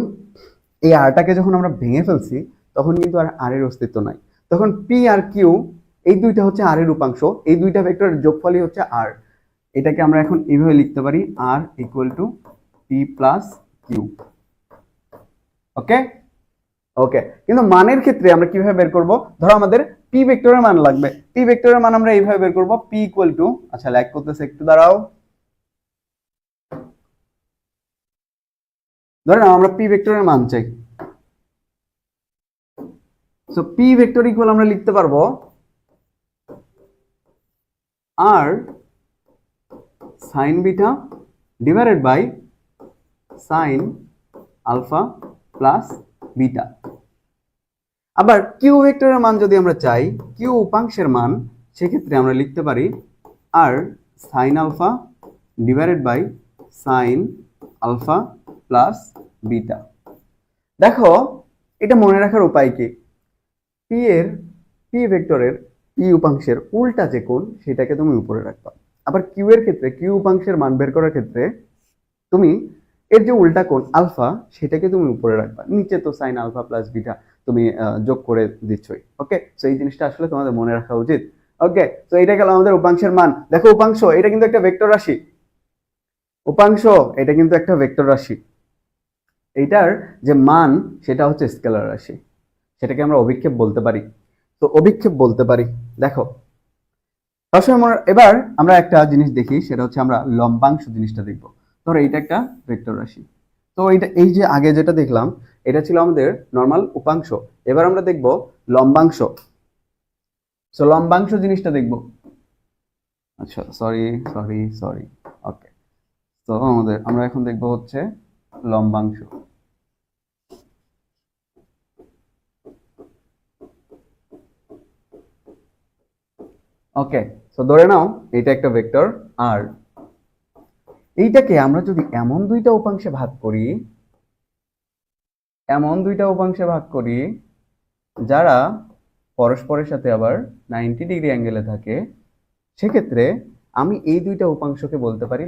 এই আরটাকে যখন আমরা ভেঙে ফেলছি, তখন কিন্তু আর আর এর অস্তিত্ব নাই। তখন পি আর কিউ এই দুইটা হচ্ছে আর এর উপাংশ, এই দুইটা ভেক্টরের যোগফলই হচ্ছে আর। এটাকে আমরা এখন এইভাবে লিখতে পারি, R equal to P plus Q. Okay, okay, কিন্তু মানের ক্ষেত্রে আমরা কিভাবে বের করব? ধরো আমাদের পি ভেক্টরের মান লাগবে, পি ভেক্টরের মান আমরা এইভাবে বের করব, পি ইকুয়াল টু, আচ্ছা ল্যাগ করতেছে একটু, দাঁড়াও। ধরে নাও আমরা পি ভেক্টরের মান চাই, সো পি ভেক্টর ইকুয়াল আমরা লিখতে পারবো R sine beta divided by sine alpha plus beta. আবার কিউ ভেক্টরের মান যদি আমরা চাই, কিউ উপাংশের মান, সেক্ষেত্রে আমরা লিখতে পারি R sine alpha divided by sine alpha plus beta. দেখো, এটা মনে রাখার উপায় কি? পি ভেক্টরের পি উপাংশের উল্টা যে কোণ, সেটাকে তুমি উপরে রাখবা। আবার কিউ এর ক্ষেত্রে, কিউ উপাংশের মান বের করার ক্ষেত্রে তুমি এর যে উল্টা কোণ আলফা, সেটাকে তুমি উপরে রাখবা। নিচে তো সাইন আলফা প্লাস বিটা তুমি যোগ করে দিচ্ছই। ওকে, তো এই জিনিসটা আসলে তোমাদের মনে রাখা উচিত। ওকে, তো এটা গেল আমাদের উপাংশের মান। দেখো, উপাংশ এটা কিন্তু একটা ভেক্টর রাশি, উপাংশ এটা কিন্তু একটা ভেক্টর রাশি। এইটার যে মান, সেটা হচ্ছে স্কেলার রাশি, সেটাকে আমরা অভিক্ষেপ বলতে পারি। তো অভিক্ষেপ বলতে পারি। দেখো, সবসময় এবার আমরা একটা জিনিস দেখি, সেটা হচ্ছে আমরা লম্বাংশ জিনিসটা দেখবো। ধরো এইটা একটা ভেক্টর রাশি, তো এইটা, এই যে আগে যেটা দেখলাম, এটা ছিল আমাদের নর্মাল উপাংশ। এবার আমরা দেখব লম্বাংশ। সো লম্বাংশ জিনিসটা দেখব। আচ্ছা, সরি সরি সরি, ওকে, তো আমরা এখন দেখব হচ্ছে লম্বাংশ। ওকে, তো ধরে নাও এটা একটা ভেক্টর আর এইটাকে আমরা যদি এমন দুইটা উপাংশে ভাগ করি, যারা পরস্পরের সাথে আবার 90 ডিগ্রি অ্যাঙ্গেলে থাকে, সেক্ষেত্রে আমি এই দুইটা উপাংশকে বলতে পারি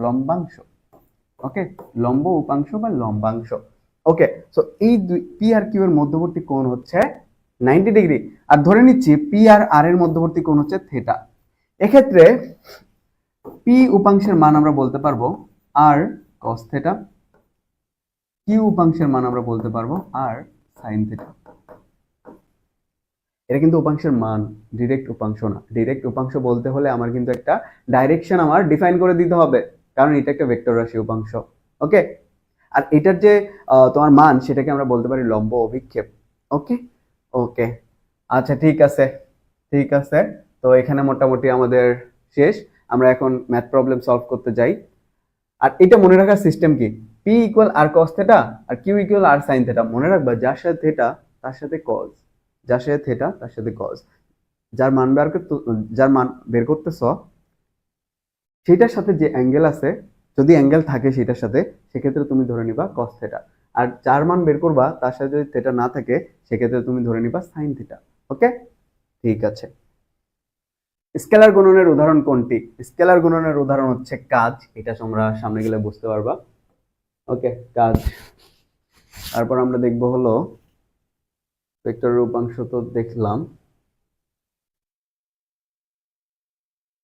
লম্বাংশ। ওকে, লম্ব উপাংশ বা লম্বাংশ। ওকে, সো এই দুই পি আর কিউ এর মধ্যবর্তী কোণ হচ্ছে 90 ডিগ্রি, আর ধরে নিচ্ছি পি আর আর এর মধ্যবর্তী কোণ হচ্ছে থিটা। এক্ষেত্রে পি উপাংশের মান আমরা বলতে পারবো আর কস থিটা, কিউ উপাংশের মান আমরা বলতে পারবো আর সাইন থিটা। এটা কিন্তু উপাংশের মান, ডিরেক্ট উপাংশ না। ডিরেক্ট উপাংশ বলতে হলে আমার কিন্তু একটা ডাইরেকশন আমার ডিফাইন করে দিতে হবে, কারণ এটা একটা ভেক্টর রাশি উপাংশ। ওকে, আর এটার যে তোমার মান, সেটাকে আমরা বলতে পারি লম্ব অভিক্ষেপ। ওকে, ওকে, আচ্ছা ঠিক আছে, ঠিক আছে। তো এখানে মোটামুটি আমাদের শেষ। আমরা এখন ম্যাথ প্রবলেম সলভ করতে যাই। আর এটা মনে রাখার সিস্টেম কি? পি ইকুয়াল আর কস থেটা আর কিউ ইকুয়াল আর সাইন থেটা। মনে রাখবা, যার সাথে থেটা তার সাথে কজ, যার সাথে থেটা তার সাথে কজ। যার মান বের করতেছ, সেটার সাথে যে অ্যাঙ্গেল আছে, যদি অ্যাঙ্গেল থাকে সেটার সাথে, সেক্ষেত্রে তুমি ধরে নিবা কস থিটা। আর যার মান বের করবা তার সাথে যদি থিটা না থাকে, সেক্ষেত্রে তুমি ধরে নিবা সাইন থিটা। ওকে, ঠিক আছে। স্কেলার গুণনের উদাহরণ কোনটি? স্কেলার গুণনের উদাহরণ হচ্ছে কাজ। এটা তোমরা সামনে গেলে বুঝতে পারবা। ওকে, কাজ। তারপর আমরা দেখব হলো ভেক্টরের উপাংশ তো দেখলাম।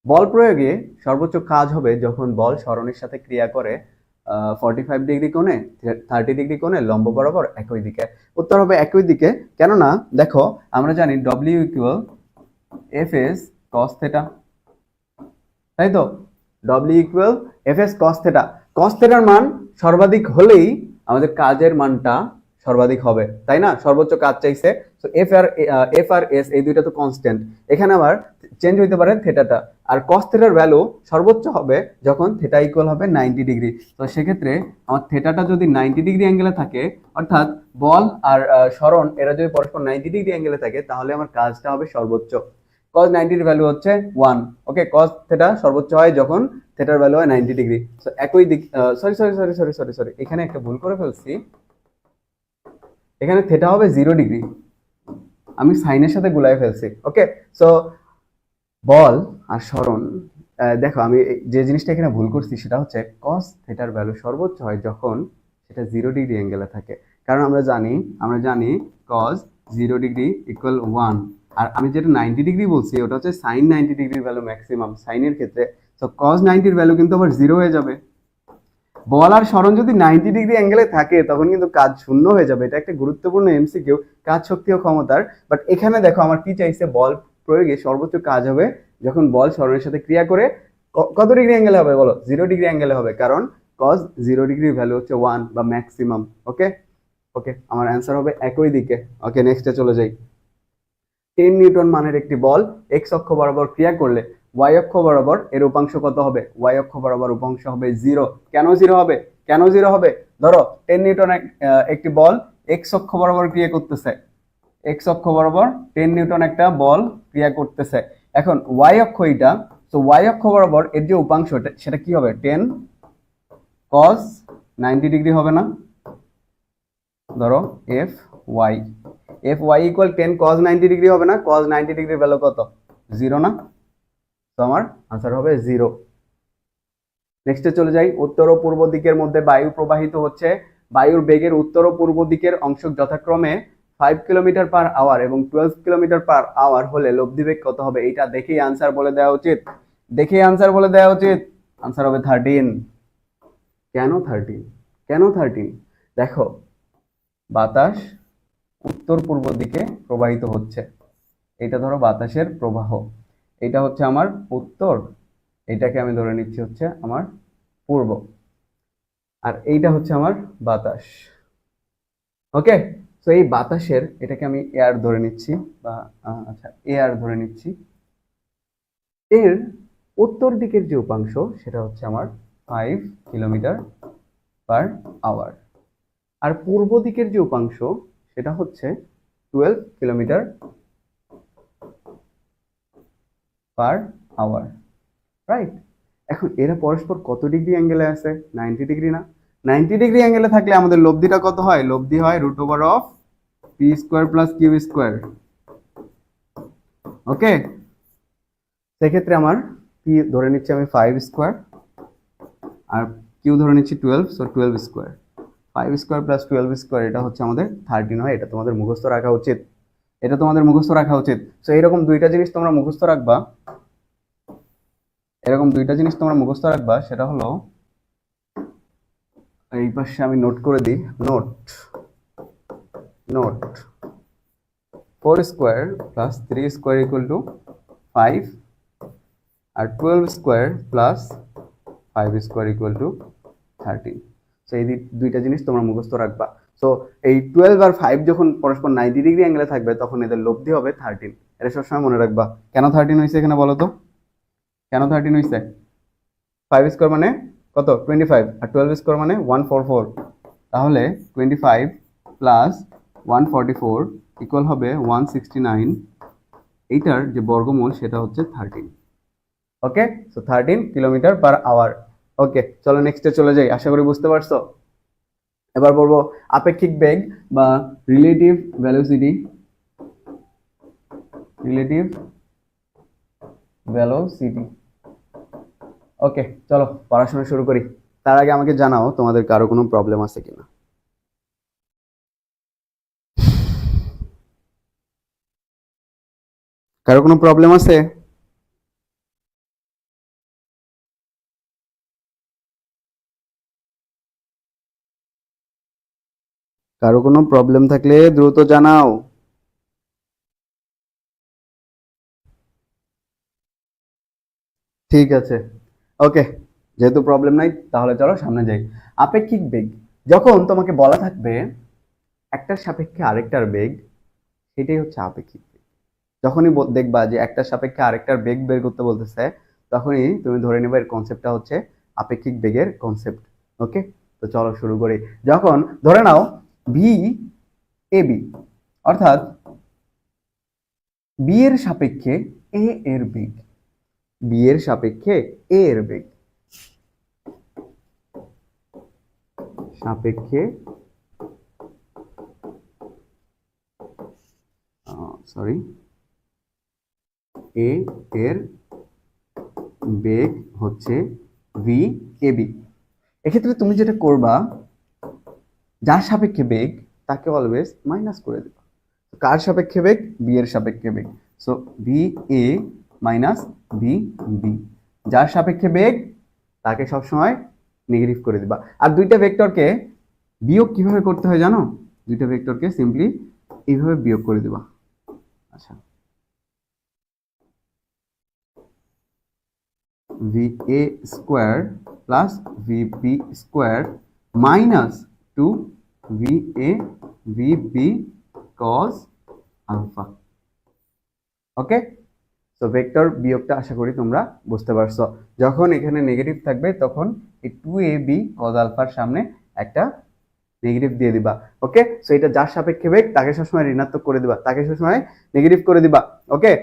বল প্রয়োগে সর্বোচ্চ কাজ হবে যখন বল সরণের সাথে ক্রিয়া করে 45 ডিগ্রি কোণে, 30 ডিগ্রি কোণে লম্ব বরাবর একই দিকে। উত্তর হবে একই দিকে, কেননা দেখো আমরা জানি W equal F S cos theta, তাই তো? W equal F S cos theta. Cos থিটার মান সর্বাধিক হলেই আমাদের কাজের মানটা সর্বাধিক হবে, তাই না? সর্বোচ্চ কাজ চাইছে, তো এফ আর এস এই দুইটা তো কনস্ট্যান্ট, এখানে আবার চেঞ্জ হইতে পারে থিটাটা। আর কস থিটার ভ্যালু সর্বোচ্চ হবে যখন থিটা ইকুয়াল হবে 90 ডিগ্রি। তো সেক্ষেত্রে আমার থিটাটা যদি 90 ডিগ্রি অ্যাঙ্গেলে থাকে, অর্থাৎ বল আর সরণ এরা যদি পরস্পর 90 ডিগ্রি অ্যাঙ্গেলে থাকে, তাহলে আমার কাজটা হবে সর্বোচ্চ। cos 90 এর ভ্যালু হচ্ছে 1। ওকে, cos থিটা সর্বোচ্চ হয় যখন থিটার ভ্যালু হয় 90 ডিগ্রি। সো একই দিক, সরি, এখানে একটা ভুল করে ফেলছি। এখানে থিটা হবে 0 ডিগ্রি, আমি সাইনের সাথে গুলাই ফেলছি। ওকে, সো বল আর সরণ, দেখো আমি যে জিনিসটা এখানে ভুল করছি সেটা হচ্ছে cos থিটার ভ্যালু সর্বোচ্চ হয় যখন সেটা 0 ডিগ্রি অ্যাঙ্গেলে থাকে। কারণ আমরা জানি cos 0 ডিগ্রি ইকুয়াল 1। আর আমি যেটা 90 ডিগ্রি বলছি ওটা হচ্ছে sin 90 ডিগ্রির ভ্যালু ম্যাক্সিমাম সাইনের ক্ষেত্রে। তো cos 90 এর ভ্যালু কিন্তু আবার 0 হয়ে যাবে। বল আর সরণ যদি 90 ডিগ্রি অ্যাঙ্গেলে থাকে তখন কিন্তু কাজ শূন্য হয়ে যাবে। এটা একটা গুরুত্বপূর্ণ এমসিকিউ, কাজ শক্তি ও ক্ষমতার। বাট এখানে দেখো আমার কি চাইছে, বল প্রয়োগে সর্বোচ্চ কাজ হবে যখন বল সরণের সাথে ক্রিয়া করে কত ডিগ্রি অ্যাঙ্গেলে হবে বলো? 0 ডিগ্রি অ্যাঙ্গেলে হবে, কারণ cos 0 ডিগ্রির ভ্যালু হচ্ছে 1 বা ম্যাক্সিমাম। ওকে, আমার অ্যান্সার হবে একই দিকে। ওকে, নেক্সটে চলে যাই। 10 নিউটন মানের একটি বল এক্স অক্ষ বরাবর ক্রিয়া করলে ওয়াই অক্ষ বরাবর এর উপাংশ কত হবে? ওয়াই অক্ষ বরাবর উপাংশ হবে 0। কেন 0 হবে? ধরো 10 নিউটন একটি বল এক্স অক্ষ বরাবর ক্রিয়া করতেছে, এক্স অক্ষ বরাবর 10 নিউটন একটা বল ক্রিয়া করতেছে। এখন ওয়াই অক্ষ এটা, তো ওয়াই অক্ষ বরাবর এর যে উপাংশ সেটা কি হবে? 10 cos 90 ডিগ্রি হবে না? ধরো F Y equal 10 cos 90 degree হবে না? cos 90 ডিগ্রির ভ্যালু কত? 0 না? তো আমার আনসার হবে 0। নেক্সটে চলে যাই। উত্তর ও পূর্ব দিকের মধ্যে বায়ু প্রবাহিত হচ্ছে, বায়ুর বেগের উত্তর ও পূর্ব দিকের অংশ যথাক্রমে 5 কিলোমিটার পার আওয়ার এবং 12 কিলোমিটার পার আওয়ার হলে লব্ধি বেগ কত হবে? এটা দেখেই আনসার বলে দেওয়া উচিত, আনসার হবে 13। কেন 13? দেখো, বাতাস উত্তর পূর্ব দিকে প্রবাহিত হচ্ছে, এটা ধরো বাতাসের প্রবাহ, এটা হচ্ছে আমার উত্তর, এটাকে আমি ধরে নিচ্ছি হচ্ছে আমার পূর্ব, আর এইটা হচ্ছে আমার বাতাস। ওকে, তো এই বাতাসের, এটাকে আমি এয়ার ধরে নিচ্ছি, বা আচ্ছা এয়ার ধরে নিচ্ছি, এর উত্তর দিকের যে উপাংশ সেটা হচ্ছে আমার 5 কিলোমিটার পার আওয়ার, আর পূর্ব দিকের যে উপাংশ সেটা হচ্ছে 12 কিলোমিটার পার আওয়ার, রাইট? এখন এরা পরস্পর কত ডিগ্রি অ্যাঙ্গেলে আছে? 90 ডিগ্রি না? 90 ডিগ্রি অ্যাঙ্গেলে থাকলে আমাদের লব্ধিটা কত হয়? লব্ধি হয় √of P square plus Q square. Okay, সেক্ষেত্রে আমার পি ধরে নিচ্ছি আমি 5 স্কোয়ার, আর কিউ ধরে নিচ্ছি 12, so 12 square. 5 square plus 12 square, এটা হচ্ছে আমাদের 13 হয়। এটা তোমাদের মুখস্থ রাখা উচিত। সো এরকম দুইটা জিনিস তোমরা মুখস্থ রাখবা, সেটা হলো, এই পাশে আমি নোট করে দিই, note 4 square plus 3 square equal to 5, আর 12 square plus 5 square equal to 13। So এই দুইটা জিনিস তোমরা মুখস্থ রাখবা। সো এই 12 আর 5 যখন পরস্পর 90 ডিগ্রি অ্যাঙ্গেলে থাকবে তখন এদের লব্ধি হবে 13। এটা সবসময় মনে রাখবা। কেন 13 হয়েছে এখানে বলো তো? কেন 13 হয়েছে? 5 স্কোয়ার মানে কত? 25, আর 12 স্কোয়ার মানে 144। তাহলে 25 প্লাস 144 ইকুয়াল হবে 169। এইটার যে বর্গমূল সেটা হচ্ছে 13। ওকে, সো 13 কিলোমিটার পার আওয়ার। ওকে, চলো নেক্সটে চলে যাই। আশা করি বুঝতে পারছো। এবার বলবো আপেক্ষিক বেগ বা relative velocity. Relative velocity. Okay, চলো পড়াশোনা শুরু করি। তার আগে আমাকে জানাও তোমাদের কারো কোনো প্রবলেম আছে কিনা। কারো কোনো প্রবলেম আছে? কারো কোনো প্রবলেম থাকলে দ্রুত জানাও। ঠিক আছে, ওকে, যেহেতু প্রবলেম নাই তাহলে চলো সামনে যাই। আপেক্ষিক বেগ, যখন তোমাকে বলা থাকবে একটার সাপেক্ষে আরেকটার বেগ, সেটাই হচ্ছে আপেক্ষিক বেগ। যখনই দেখবা যে একটার সাপেক্ষে আরেকটার বেগ বের করতে বলতেছে, তখনই তুমি ধরে নেবে এর কনসেপ্টটা হচ্ছে আপেক্ষিক বেগের কনসেপ্ট। ওকে, তো চলো শুরু করি। যখন ধরে নাও ভি এ বি, অর্থাৎ বি এর সাপেক্ষে এ এর বেগ, বি এর সাপেক্ষে এ এর বেগ, সাপেক্ষে সরি এ এর বেগ হচ্ছে ভি এ বি। এক্ষেত্রে তুমি যেটা করবা, যার সাপেক্ষে বেগ তাকে অলওয়েজ মাইনাস করে দেবা। কার সাপেক্ষে বেগ? বি এর সাপেক্ষে বেগ। So V A minus V B, যার সাপেক্ষে বেগ তাকে সবসময় নেগেটিভ করে দিবা। আর দুইটা ভেক্টরকে বিয়োগ কিভাবে করতে হয় জানো? দুইটা ভেক্টরকে সিম্পলি এইভাবে বিয়োগ করে দিবা। আচ্ছা, V A square plus V B square minus two V A V B cos alpha. Okay, তো ভেক্টর বিয়োগটা আশা করি তোমরা বুঝতে পারছো। যখন এখানে নেগেটিভ থাকবে তখন এই টু এ বি কজ আলফার সামনে একটা নেগেটিভ দিয়ে দিবা। ওকে, সো এটা যার সাপেক্ষে বেগ তাকে সবসময় ঋণাত্মক করে দিবা, তাকে সবসময় নেগেটিভ করে দিবা। ওকে,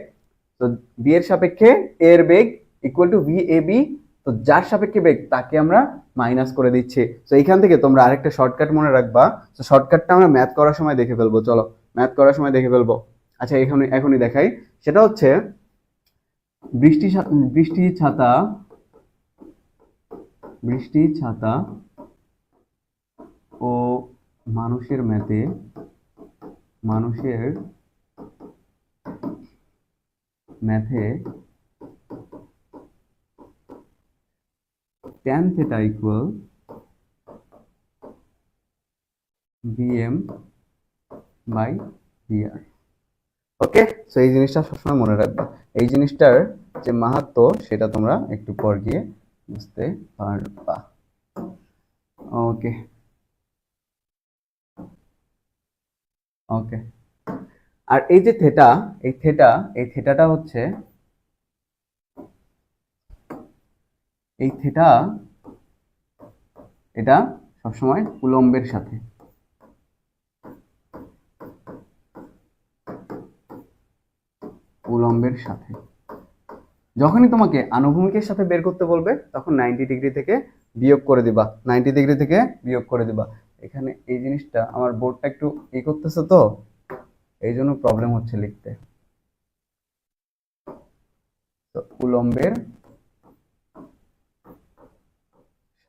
তো বি এর সাপেক্ষে এ এর বেগ equal to V A B, তো যার সাপেক্ষে বেগ তাকে আমরা মাইনাস করে দিচ্ছি। তো এইখান থেকে তোমরা আরেকটা শর্টকাট মনে রাখবা। তো শর্টকাটটা আমরা ম্যাথ করার সময় দেখে ফেলবো। চলো ম্যাথ করার সময় দেখে ফেলবো। আচ্ছা, এখনই দেখাই। সেটা হচ্ছে বৃষ্টি ছাতা, বৃষ্টি ছাতা ও মানুষের ম্যাথে, মানুষের ম্যাথে tan theta equal vm by vr। Okay, so এই জিনিসটা সবসময় মনে রাখবা। এই জিনিসটার যে মাহাত্ম্য সেটা তোমরা একটু পর গিয়ে বুঝতে পারবা। ওকে ওকে, আর এই যে থেটা, এই থেটাটা হচ্ছে, এই থেটা এটা সবসময় উলম্বের সাথে, উলম্বের সাথে। যখনই তোমাকে আনুভূমিকের সাথে বের করতে বলবে তখন 90 ডিগ্রি থেকে বিয়োগ করে দিবা, 90 ডিগ্রি থেকে বিয়োগ করে দিবা। এখানে এই জিনিসটা আমার বোর্ডটা একটু করতেছে, তো এই জন্য প্রবলেম হচ্ছে লিখতে। তো উলম্বের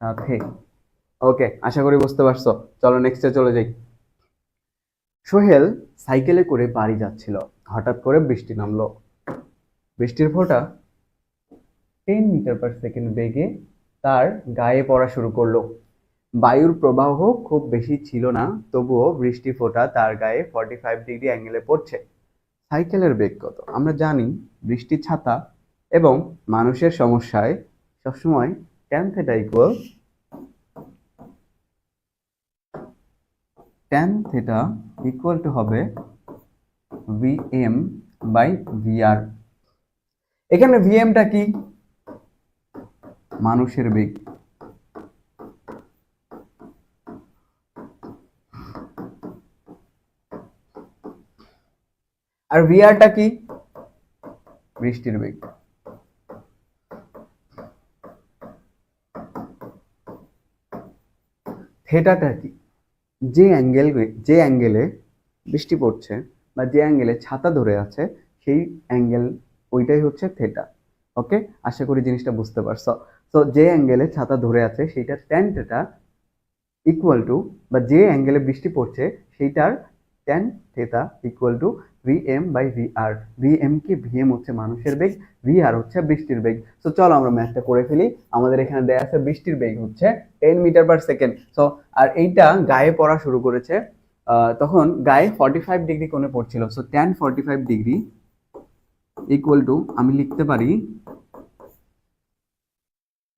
সাথে। ওকে, আশা করি বুঝতে পারছো। চলো নেক্সটে চলে যাই। সোহেল সাইকেলে করে বাড়ি যাচ্ছিল, হঠাৎ করে বৃষ্টি নামলো। বৃষ্টির ফোঁটা 10 মিটার পার সেকেন্ড বেগে তার গায়ে পড়া শুরু করলো। বায়ুর প্রবাহ খুব বেশি ছিল না, তবুও বৃষ্টি ফোঁটা তার গায়ে 45 ডিগ্রি অ্যাঙ্গেলে পড়ছে। সাইকেলের বেগ কত? আমরা জানি বৃষ্টির ছাতা এবং মানুষের সমস্যায় সবসময় tan theta equal tan theta equal to হবে vm বাই vr। এখানে vmটা কি? মানুষের বেগ। আর vrটা কি? বৃষ্টির বেগ। থেটাটা কি? যে অ্যাঙ্গেলে বৃষ্টি পড়ছে বা যে অ্যাঙ্গেলে ছাতা ধরে আছে সেই অ্যাঙ্গেল, ওইটাই হচ্ছে থেটা। ওকে, আশা করি জিনিসটা বুঝতে পারছো। তো যে অ্যাঙ্গেলে ছাতা ধরে আছে সেইটা ট্যান থেটা ইকুয়াল টু, বা যে অ্যাঙ্গেলে বৃষ্টি পড়ছে সেইটার tan theta equal to V M by V R. V M কি? ভি এম হচ্ছে মানুষের বেগ, ভি আর হচ্ছে বৃষ্টির বেগ। তো চলো আমরা ম্যাথটা করে ফেলি। আমাদের এখানে দেয়া আছে বৃষ্টির বেগ হচ্ছে 10 মিটার পার সেকেন্ড। সো আর এইটা গায়ে পড়া শুরু করেছে তখন গায়ে 45 ডিগ্রি কোণে পড়ছিল। So tan 45 degree equal to, আমি লিখতে পারি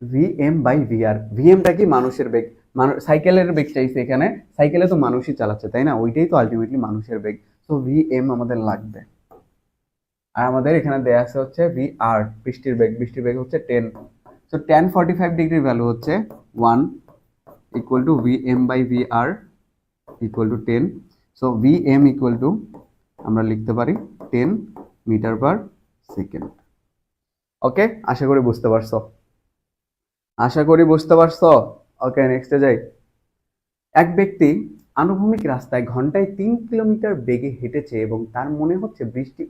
V M by V R. V এমটা কি? মানুষের বেগ। সাইকেলের বেগ চাইছে এখানে, সাইকেলে তো মানুষই চালাচ্ছে তাই না, ওইটাই তো আলটিমেটলি মানুষের বেগ। সো ভি এম আমাদের লাগবে। আর আমাদের এখানে দেয়া আছে হচ্ছে ভি আর, বৃষ্টির বেগ। বৃষ্টির বেগ হচ্ছে 10। সো ট্যান 45 ডিগ্রির ভ্যালু হচ্ছে 1 equal to V M by V R equal to 10। So V M equal to আমরা লিখতে পারি 10 মিটার পার সেকেন্ড। ওকে, আশা করি বুঝতে পারছো। আশা করি বুঝতে পারছো। ওকে, নেক্সটে যাই। এক ব্যক্তি আনুভূমিক রাস্তায় ঘন্টায় 3 কিলোমিটার বেগে হেঁটেছে এবং তার মনে হচ্ছে বৃষ্টি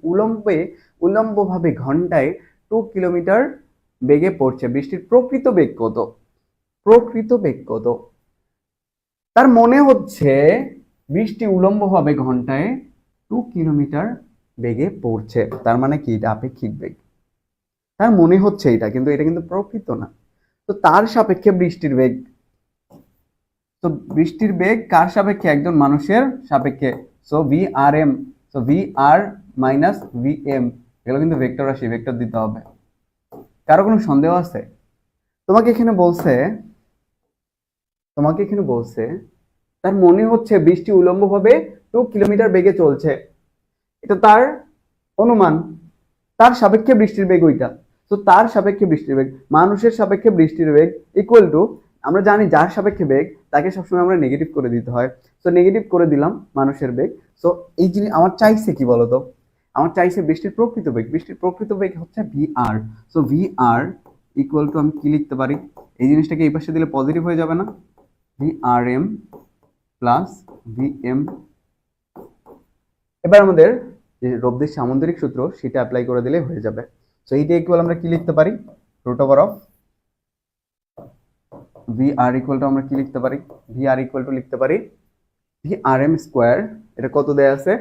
উল্লম্বভাবে ঘন্টায় 2 কিলোমিটার বেগে পড়ছে। বৃষ্টির প্রকৃত বেগ কত? প্রকৃত বেগ কত? তার মনে হচ্ছে বৃষ্টি উল্লম্বভাবে ঘন্টায় 2 কিলোমিটার বেগে পড়ছে। তার মানে কি? এটা আপেক্ষিক বেগ। তার মনে হচ্ছে এটা, কিন্তু এটা কিন্তু প্রকৃত না। তো তার সাপেক্ষে বৃষ্টির বেগ, তো বৃষ্টির বেগ কার সাপেক্ষে? একজন মানুষের সাপেক্ষে। So V R M, so V R minus V M, এগুলো কিন্তু ভেক্টর রাশি, ভেক্টর দিতে হবে। কারো কোনো সন্দেহ আছে? তোমাকে এখানে বলছে, তার মনে হচ্ছে বৃষ্টি উল্লম্বভাবে 2 কিলোমিটার বেগে চলছে। এটা তার অনুমান, তার সাপেক্ষে বৃষ্টির বেগ ওইটা। তো তার সাপেক্ষে বৃষ্টির বেগ, মানুষের সাপেক্ষে বৃষ্টির বেগ ইকুয়াল টু, আমরা জানি যার সাপেক্ষে বেগ তাকে সবসময় আমরা নেগেটিভ করে দিতে হয়। তো নেগেটিভ করে দিলাম মানুষের বেগ। তো এই জিনিস আমার চাইছে কি বলতো? আমার চাইছে বৃষ্টির প্রকৃত বেগ। বৃষ্টির প্রকৃত বেগ হচ্ছে V R. So V R equal to, আমি কি লিখতে পারি? এই জিনিসটাকে এই পাশে দিলে পজিটিভ হয়ে যাবে না? V R M plus V M. এবার আমাদের যে রবদের সামুদ্রিক সূত্র সেটা অ্যাপ্লাই করে দিলে হয়ে যাবে। সো এইটা ইকুয়াল আমরা কি লিখতে পারি? Root over of V R equal to আমরা কি লিখতে পারি? ভি আর ইকুয়াল টু লিখতে পারি ভি আর এম স্কোয়ার। এটা কত দেয়া আছে?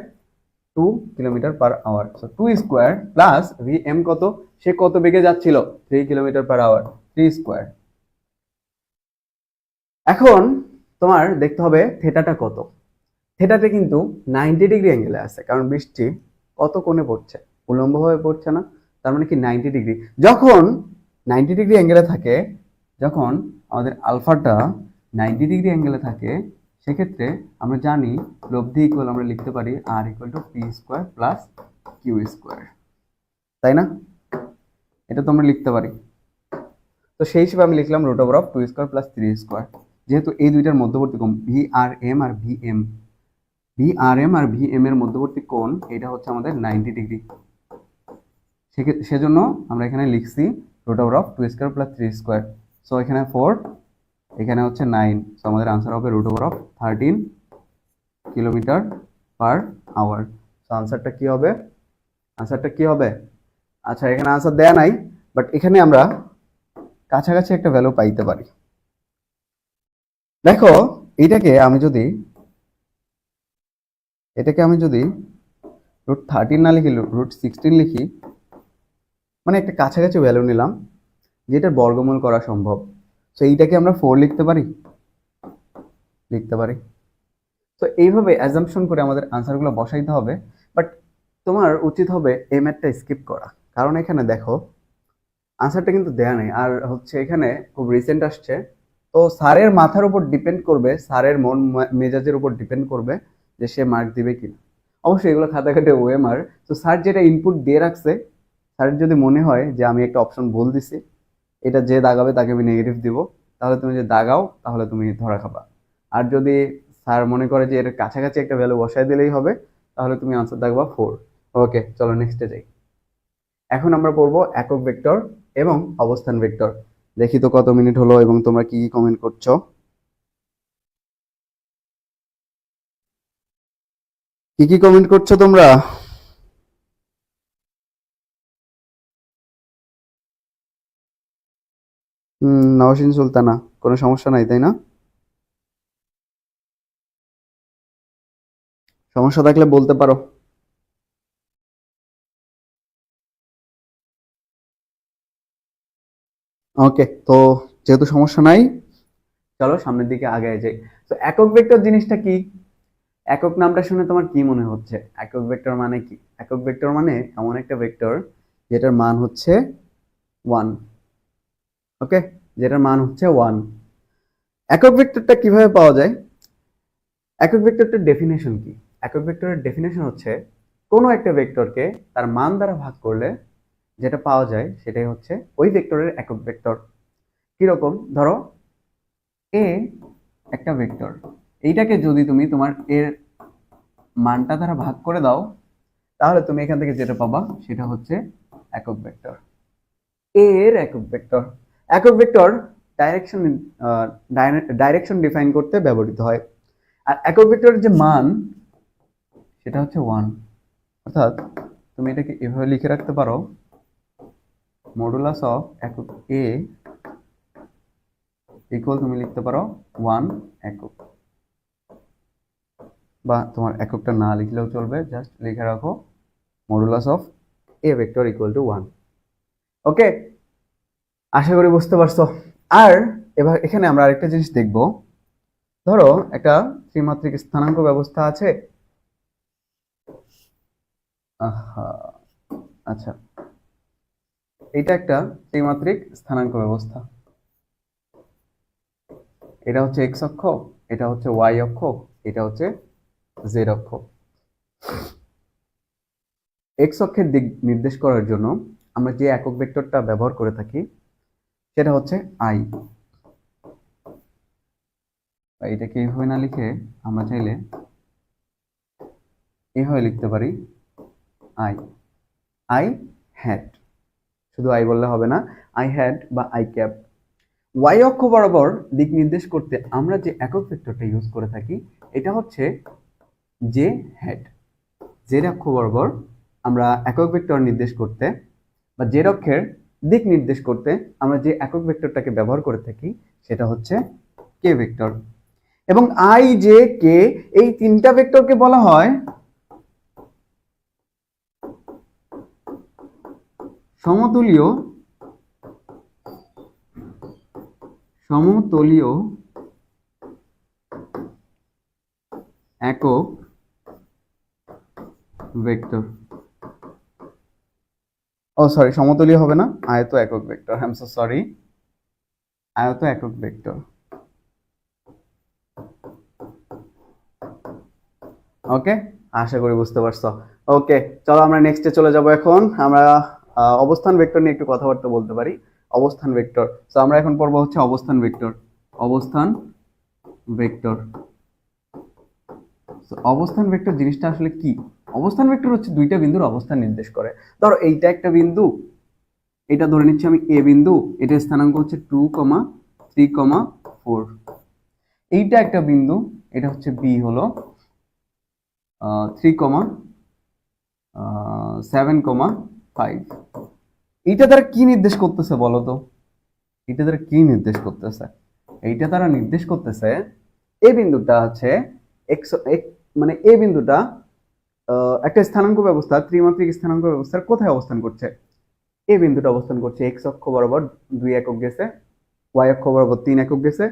2 kilometre per hour. So 2 square plus V M কত? সে কত বেগে যাচ্ছিল? 3 কিলোমিটার পার আওয়ার, 3 স্কোয়ার। এখন তোমার দেখতে হবে থেটাটা কত। থেটাতে কিন্তু 90 ডিগ্রি অ্যাঙ্গেলে আছে, কারণ বৃষ্টি কত কোণে পড়ছে? উল্লম্বভাবে পড়ছে না? তার মানে কি 90 ডিগ্রি। যখন 90 ডিগ্রি অ্যাঙ্গেলে থাকে, যখন আমাদের আলফাটা 90 ডিগ্রি অ্যাঙ্গেলে থাকে, সেক্ষেত্রে আমরা জানি লব্ধি ইকুয়াল আমরা লিখতে পারি R equal to P square plus Q square, তাই না? এটা তো আমরা লিখতে পারি। তো সেই হিসেবে আমি লিখলাম root over of 2 square plus 3 square. যেহেতু এই দুইটার মধ্যবর্তী কোণ ভি আর এম আর V M, V R M আর ভি এম এর মধ্যবর্তী কোণ এটা হচ্ছে আমাদের 90 ডিগ্রি। সেজন্য আমরা এখানে লিখছি root over of 2 square plus 3 square. So এখানে 4, এখানে হচ্ছে 9। সো আমাদের আনসার হবে root over of 13 kilometre per hour. So আনসারটা কি হবে? আনসারটা কি হবে? আচ্ছা, এখানে আনসার দেয়া নাই, বাট এখানে আমরা কাছাকাছি একটা ভ্যালু পাইতে পারি। দেখো, এটাকে আমি যদি রুট 13 না লিখি, রুট 16 লিখি, মানে একটা কাছাকাছি ভ্যালু নিলাম যেটার বর্গমূল করা সম্ভব। তো এইটাকে আমরা 4 লিখতে পারি, লিখতে পারি। তো এইভাবে অ্যাজাম্পশন করে আমাদের আনসারগুলো বসাইতে হবে। বাট তোমার উচিত হবে এই ম্যাথটা স্কিপ করা, কারণ এখানে দেখো আনসারটা কিন্তু দেয়া নেই। আর হচ্ছে এখানে খুব রিসেন্ট আসছে, তো স্যারের মাথার উপর ডিপেন্ড করবে, স্যারের মন মেজাজের উপর ডিপেন্ড করবে যে সে মার্ক দিবে কিনা। অবশ্যই এগুলো খাতা খাটে ওএমআর। তো স্যার যেটা ইনপুট দিয়ে রাখছে, স্যারের যদি মনে হয় যে আমি একটা অপশন ভুল দিছি, এটা যে দাগাবে তাকে আমি নেগেটিভ দিব, তাহলে তুমি যে দাগাও তাহলে তুমি ধরা খাবা। আর যদি স্যার মনে করে যে এর কাছাকাছি একটা ভ্যালু বসায় দিলেই হবে, তাহলে তুমি আনসার দাগবা 4। ওকে, চলো নেক্সটে যাই। এখন আমরা পড়বো একক ভেক্টর এবং অবস্থান ভেক্টর। দেখি তো কত মিনিট হলো এবং তোমরা কি কি কমেন্ট করছো। কি কি কমেন্ট করছো তোমরা? নওশিন সুলতানা, কোনো সমস্যা নাই তাই না? সমস্যা থাকলে বলতে পারো। ওকে, তো যেহেতু সমস্যা নাই, চলো সামনের দিকে আগায় যাই। তো একক ভেক্টর জিনিসটা কি? একক নামটা শুনে তোমার কি মনে হচ্ছে? একক ভেক্টর মানে কি? একক ভেক্টর মানে এমন একটা ভেক্টর যেটার মান হচ্ছে 1। ওকে, যেটার মান হচ্ছে 1। একক ভেক্টরটা কিভাবে পাওয়া যায়? একক ভেক্টরটার ডেফিনেশন কি? একক ভেক্টরের ডেফিনেশন হচ্ছে কোনো একটা ভেক্টরকে তার মান দ্বারা ভাগ করলে যেটা পাওয়া যায় সেটাই হচ্ছে ওই ভেক্টরের একক ভেক্টর। কিরকম? ধরো এ একটা ভেক্টর, এইটাকে যদি তুমি তোমার এর মানটা দ্বারা ভাগ করে দাও, তাহলে তুমি এখান থেকে যেটা পাবা সেটা হচ্ছে একক ভেক্টর। এ এর একক ভেক্টর। একক ভেক্টর ডাইরেকশন ডাইরেকশন ডিফাইন করতে ব্যবহৃত হয়। আর একক ভেক্টরের যে মান সেটা হচ্ছে 1। অর্থাৎ তুমি এটাকে এভাবে লিখে রাখতে পারো, মডুলাস অফ একক এ ইকুয়াল, তুমি লিখতে পারো 1 একক, বা তোমার এককটা না লিখলেও চলবে, জাস্ট লিখে রাখো modulus of A vector equal to 1। ওকে, আশা করি বুঝতে পারছো। আর এবার এখানে আমরা আরেকটা জিনিস দেখব। ধরো একটা ত্রিমাত্রিক স্থানাঙ্ক ব্যবস্থা আছে। আহা, আচ্ছা, এটা একটা ত্রিমাত্রিক স্থানাঙ্ক ব্যবস্থা। এটা হচ্ছে এক্স অক্ষ, এটা হচ্ছে ওয়াই অক্ষ, এটা হচ্ছে জেড অক্ষ। এক্স অক্ষের দিক নির্দেশ করার জন্য আমরা যে একক ভেক্টরটা ব্যবহার করে থাকি সেটা হচ্ছে আই। এটাকে এইভাবে না লিখে আমরা চাইলে এইভাবে লিখতে পারি, আই আই হ্যাড। শুধু আই বললে হবে না, আই হ্যাড বা আই ক্যাপ। ওয়াই অক্ষ বরাবর দিক নির্দেশ করতে আমরা যে একক ভেক্টরটা ইউজ করে থাকি এটা হচ্ছে জে হ্যাড। জেড অক্ষ বরাবর আমরা একক ভেক্টর নির্দেশ করতে বা জেড অক্ষের দিক নির্দেশ করতে আমরা যে একক ভেক্টরটাকে ব্যবহার করে থাকি সেটা হচ্ছে কে ভেক্টর। এবং আই, জে, কে এই তিনটা ভেক্টরকে বলা হয় সমতলীয় সমতলীয় একক ভেক্টর। ও সরি, সমতলীয় হবে না, আয়ত একক vector. I am so sorry, আয়ত একক ভেক্টর। ওকে, আশা করি বুঝতে পারছো। ওকে, চলো আমরা নেক্সটে চলে যাব। এখন আমরা অবস্থান ভেক্টর নিয়ে একটু কথাবার্তা বলতে পারি। অবস্থান ভেক্টর, তো আমরা এখন পড়বো হচ্ছে অবস্থান ভেক্টর। অবস্থান ভেক্টর, অবস্থান ভেক্টর জিনিসটা আসলে কি? অবস্থান ভেক্টর হচ্ছে দুইটা বিন্দুর অবস্থান নির্দেশ করে। ধরো এইটা একটা বিন্দু, এটা ধরে নিচ্ছি আমি এ বিন্দু, এটার স্থানাঙ্ক হচ্ছে 2,3,4। এইটা একটা বিন্দু, এটা হচ্ছে বি হলো 3,7,5। এইটা দ্বারা কি নির্দেশ করতেছে বলো তো? এটা দ্বারা কি নির্দেশ করতেছে? এইটা দ্বারা নির্দেশ করতেছে এই বিন্দুটা হচ্ছে এক্স, মানে এই বিন্দুটা একটা স্থানাঙ্ক ব্যবস্থা, ত্রিমাত্রিক স্থানাঙ্ক ব্যবস্থার কোথায় অবস্থান করছে? এই বিন্দুটা অবস্থান করছে এক্স অক্ষ বরাবর 2 একক গেছে, ওয়াই অক্ষ বরাবর 3 একক গেছে,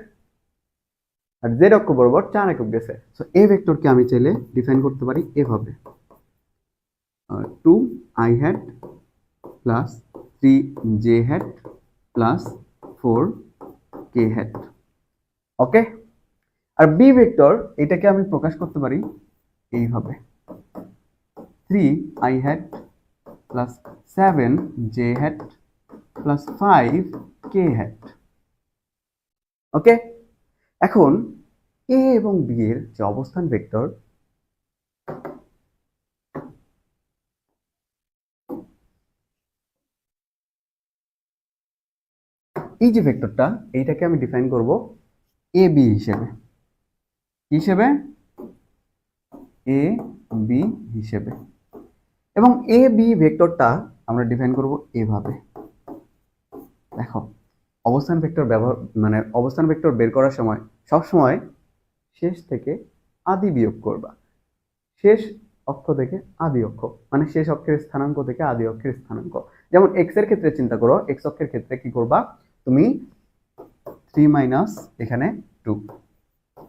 আর জেড অক্ষ বরাবর 4 একক গেছে। সো এই ভেক্টরকে আমি চাইলে ডিফাইন করতে পারি এভাবে, 2i hat plus 3j hat plus 4k hat. Okay, আর বি ভেক্টর এটাকে আমি প্রকাশ করতে পারি এইভাবে, 3i hat plus 7j hat plus 5k hat. Okay, এখন এ এবং বি এর যে অবস্থান ভেক্টর, এই যে ভেক্টরটা, এইটাকে আমি ডিফাইন করব এ বি হিসেবে। হিসেবে এ বি হিসেবে। এবং এ বি ভেক্টরটা আমরা ডিফাইন করব এভাবে। দেখো, অবস্থান ভেক্টর ব্যবহার মানে অবস্থান ভেক্টর বের করার সময় সব সময় শেষ থেকে আদি বিয়োগ করবা। শেষ অক্ষ থেকে আদি অক্ষ, মানে শেষ অক্ষের স্থানাঙ্ক থেকে আদি অক্ষের স্থানাঙ্ক। যেমন এক্স এর ক্ষেত্রে চিন্তা করো, এক্স অক্ষের ক্ষেত্রে কি করবা তুমি, 3 মাইনাস এখানে 2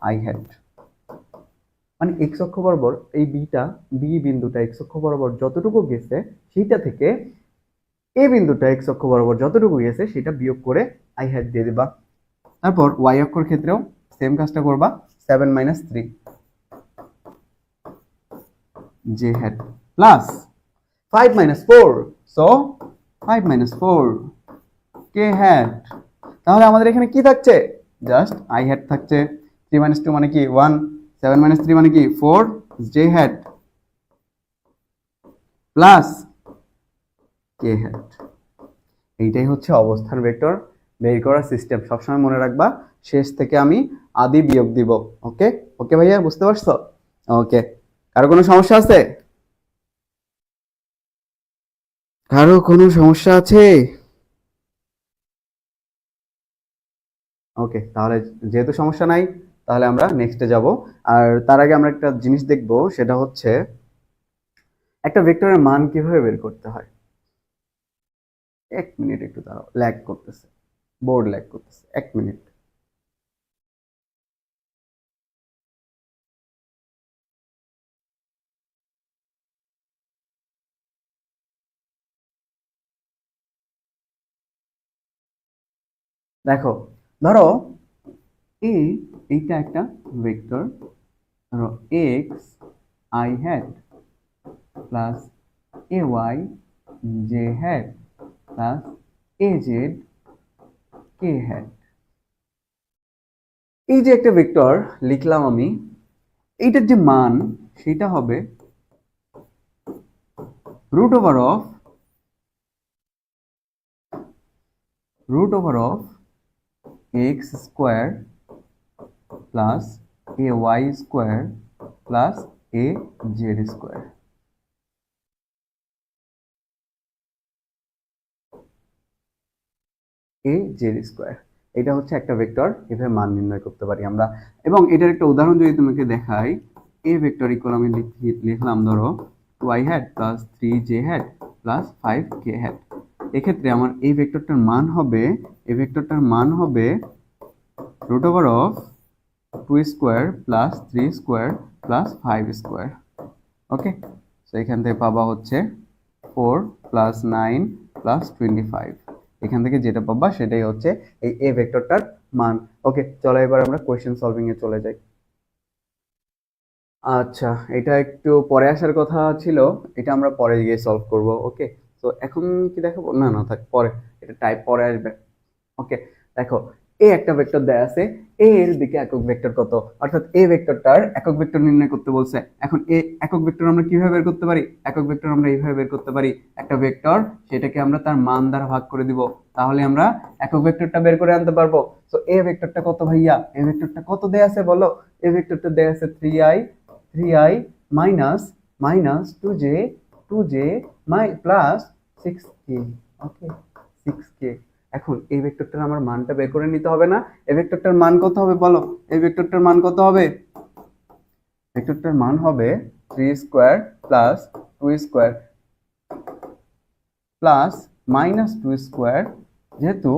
আই হ্যাড, মানে এক্স অক্ষ বরাবর এই বি বিন্দুটা এক্স অক্ষ বরাবর যতটুকু গেছে সেইটা থেকে এ বিন্দুটা এক্স অক্ষ বরাবর যতটুকু গেছে সেটা বিয়োগ করে আই হ্যাড দিয়ে দিবা। তারপর ওয়াই অক্ষর ক্ষেত্রেও সেম কাজটা করবা, 7 minus 3 J hat plus 5 minus 4, so 5 minus 4 K had. তাহলে আমাদের এখানে কি থাকছে, জাস্ট আই হ্যাড থাকছে। 3 মাইনাস 2 মানে কি 1, 7 মাইনাস 3 মানে কি 4 J hat plus K had. এইটাই হচ্ছে অবস্থান ভেক্টর বের করার সিস্টেম। সবসময় মনে রাখবা শেষ থেকে আমি আদি বিয়োগ দিব। ওকে ওকে ভাইয়া, বুঝতে পারছো? ওকে, কারো কোনো সমস্যা আছে? কারো কোনো সমস্যা আছে? ওকে, তাহলে যেহেতু সমস্যা নাই তাহলে আমরা নেক্সটে যাব। আর তার আগে আমরা একটা জিনিস দেখব, সেটা হচ্ছে একটা ভেক্টরের মান কিভাবে বের করতে হয়। 1 মিনিট একটু দাঁড়াও, ল্যাগ করতেছে, বোর্ড ল্যাগ করতেছে, 1 মিনিট। দেখো, ধরো এইটা একটা ভেক্টর, ধরো X I hat plus A Y J hat plus A Z K hat. এই যে একটা ভেক্টর লিখলাম আমি, এইটার যে মান সেটা হবে root over of X square plus A Y square plus A Z square. A Z square, এটা হচ্ছে একটা ভেক্টর, এভাবে মান নির্ণয় করতে পারি আমরা। এবং এটার একটা উদাহরণ যদি তোমাকে দেখাই, এ ভেক্টর ইকুয়াল আমি লিখলাম ধরো 2i hat plus 3j hat plus 5k hat. এক্ষেত্রে আমার এই ভেক্টরটার মান হবে root over of 2 square plus 3 square plus 5 square. Okay, তো এখান থেকে পাবা হচ্ছে 4 প্লাস 9 প্লাস 25। এখান থেকে যেটা পাবা সেটাই হচ্ছে এই এ ভেক্টরটার মান। ওকে, চলো এবার আমরা কোয়েশ্চেন সলভিং এ চলে যাই। আচ্ছা, এটা একটু পরে আসার কথা ছিল, এটা আমরা পরে গিয়ে সলভ করব। ওকে, তো এখন কি দেখাবো, না না থাক, পরে, এটা টাইপ পরে আসবে। ওকে, দেখো, এ একটা ভেক্টর দেয়া আছে, এ এর দিকে একক ভেক্টর কত, অর্থাৎ এ ভেক্টরটার একক ভেক্টর নির্ণয় করতে বলছে। এখন এ একক ভেক্টর আমরা কিভাবে বের করতে পারি, একক ভেক্টর আমরা এইভাবে বের করতে পারি, একটা ভেক্টর সেটাকে আমরা তার মান দ্বারা ভাগ করে দিব, তাহলে আমরা একক ভেক্টরটা বের করে আনতে পারবো। তো এ ভেক্টরটা কত ভাইয়া, এ ভেক্টরটা কত দেয়া আছে বলো? এ ভেক্টরটা দেয়া আছে 3i minus minus 2j plus 6k। ওকে, 6k। এখন এই ভেক্টরটার আমার মানটা বের করে নিতে হবে না? এই ভেক্টরটার মান কত হবে বলো? এই ভেক্টরটার মান কত হবে? ভেক্টরটার মান হবে 3 square plus 2 square plus minus 2 square, যেহেতু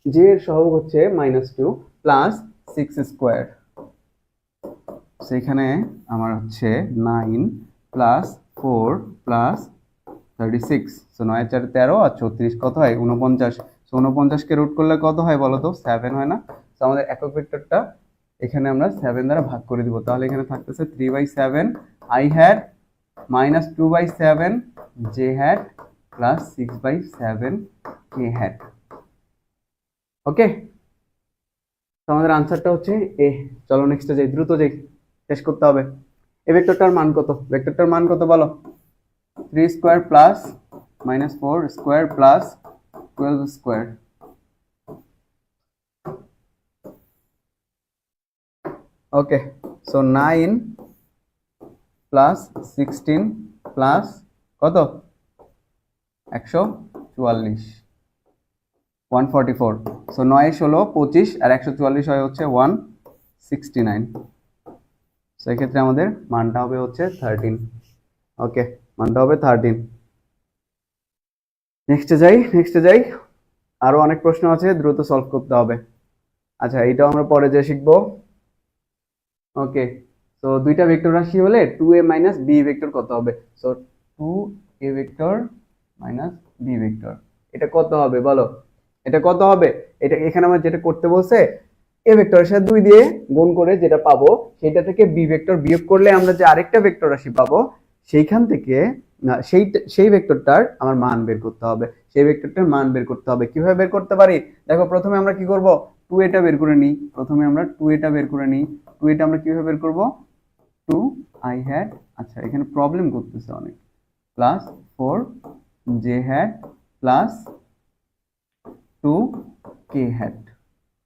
জে এর সহগ হচ্ছে -2 প্লাস 6 স্কোয়ার। সেখানে আমার হচ্ছে 9 প্লাস 4 প্লাস 36, সো 9 4 13 আর 34 কত হয় 49। সো 49 কে রুট করলে কত হয় বলো তো, 7 হয় না? তো আমাদের একক ভেক্টরটা এখানে আমরা 7 দ্বারা ভাগ করে দিব, তাহলে এখানে থাকতেছে 3/7 I hat minus 2/7 J hat plus 6/7 K hat. Okay, তো আমাদের আনসারটা হচ্ছে এ। চলো নেক্সটে যাই, দ্রুত যাই, শেষ করতে হবে। এই ভেক্টরটার মান কত, ভেক্টরটার মান কত বলো? 3 square plus -4 square plus 12 square. Okay, so 9 plus 16 plus কত 144 144। সো 9 16 25 আর 144 হয় হচ্ছে 169। সো এক্ষেত্রে আমাদের মানটা হবে হচ্ছে 13। ওকে, মানটা হবে 13। নেক্সটে যাই। আরো অনেক প্রশ্ন আছে, দ্রুত সলভ করতে হবে। আচ্ছা, এইটাও আমরা পরে যে শিখবো। ওকে, তো দুইটা ভেক্টর রাশি হলে 2a মাইনাস b ভেক্টর কত হবে? So 2a vector minus b vector, এটা কত হবে বলো? এটা কত হবে? এটা এখানে আমার যেটা করতে বলছে, a ভেক্টরের সাথে 2 দিয়ে গুণ করে যেটা পাবো সেটা থেকে b ভেক্টর বিয়োগ করলে আমরা যে আরেকটা ভেক্টর রাশি পাবো সেইখান থেকে সেই ভেক্টরটার আমার মান বের করতে হবে। সেই ভেক্টরটার মান বের করতে হবে। কিভাবে বের করতে পারি? দেখো, প্রথমে আমরা কি করব, 2a টা বের করে নিই। প্রথমে আমরা 2a টা বের করে নিই। 2a টা আমরা কিভাবে বের করব? 2i হ্যাড, আচ্ছা এখানে প্রবলেম করতেছে অনেক, plus 4j had plus 2k had.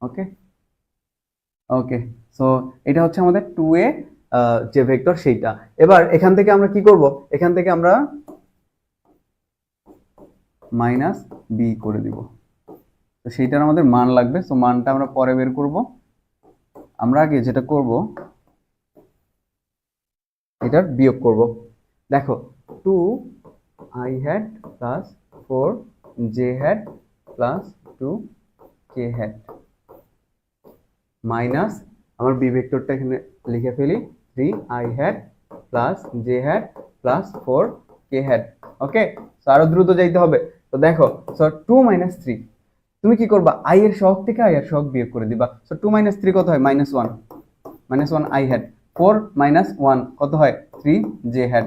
Okay okay, so এটা হচ্ছে আমাদের 2a যে ভেক্টর সেইটা। এবার এখান থেকে আমরা কি করব? এখান থেকে আমরা মাইনাস b করে দিব। তো সেইটার আমাদের মান লাগবে। সো মানটা আমরা পরে বের করব। আমরা আগে যেটা করব, এটার বিয়োগ করব। দেখো, 2i hat plus 4j had plus 2k had minus আমার b ভেক্টরটা এখানে লিখে ফেলি, 3i had plus j hat plus 4k had. Okay, so আরো দ্রুত যাইতে হবে। তো দেখো, সো 2 মাইনাস 3, তুমি কি করবা? i এর সহগ থেকে i এর সহগ বিয়োগ করে দিবা। সো 2 মাইনাস 3 কত হয়? -1, -1 i হ্যাড, 4 মাইনাস 1 কত হয়? 3j hat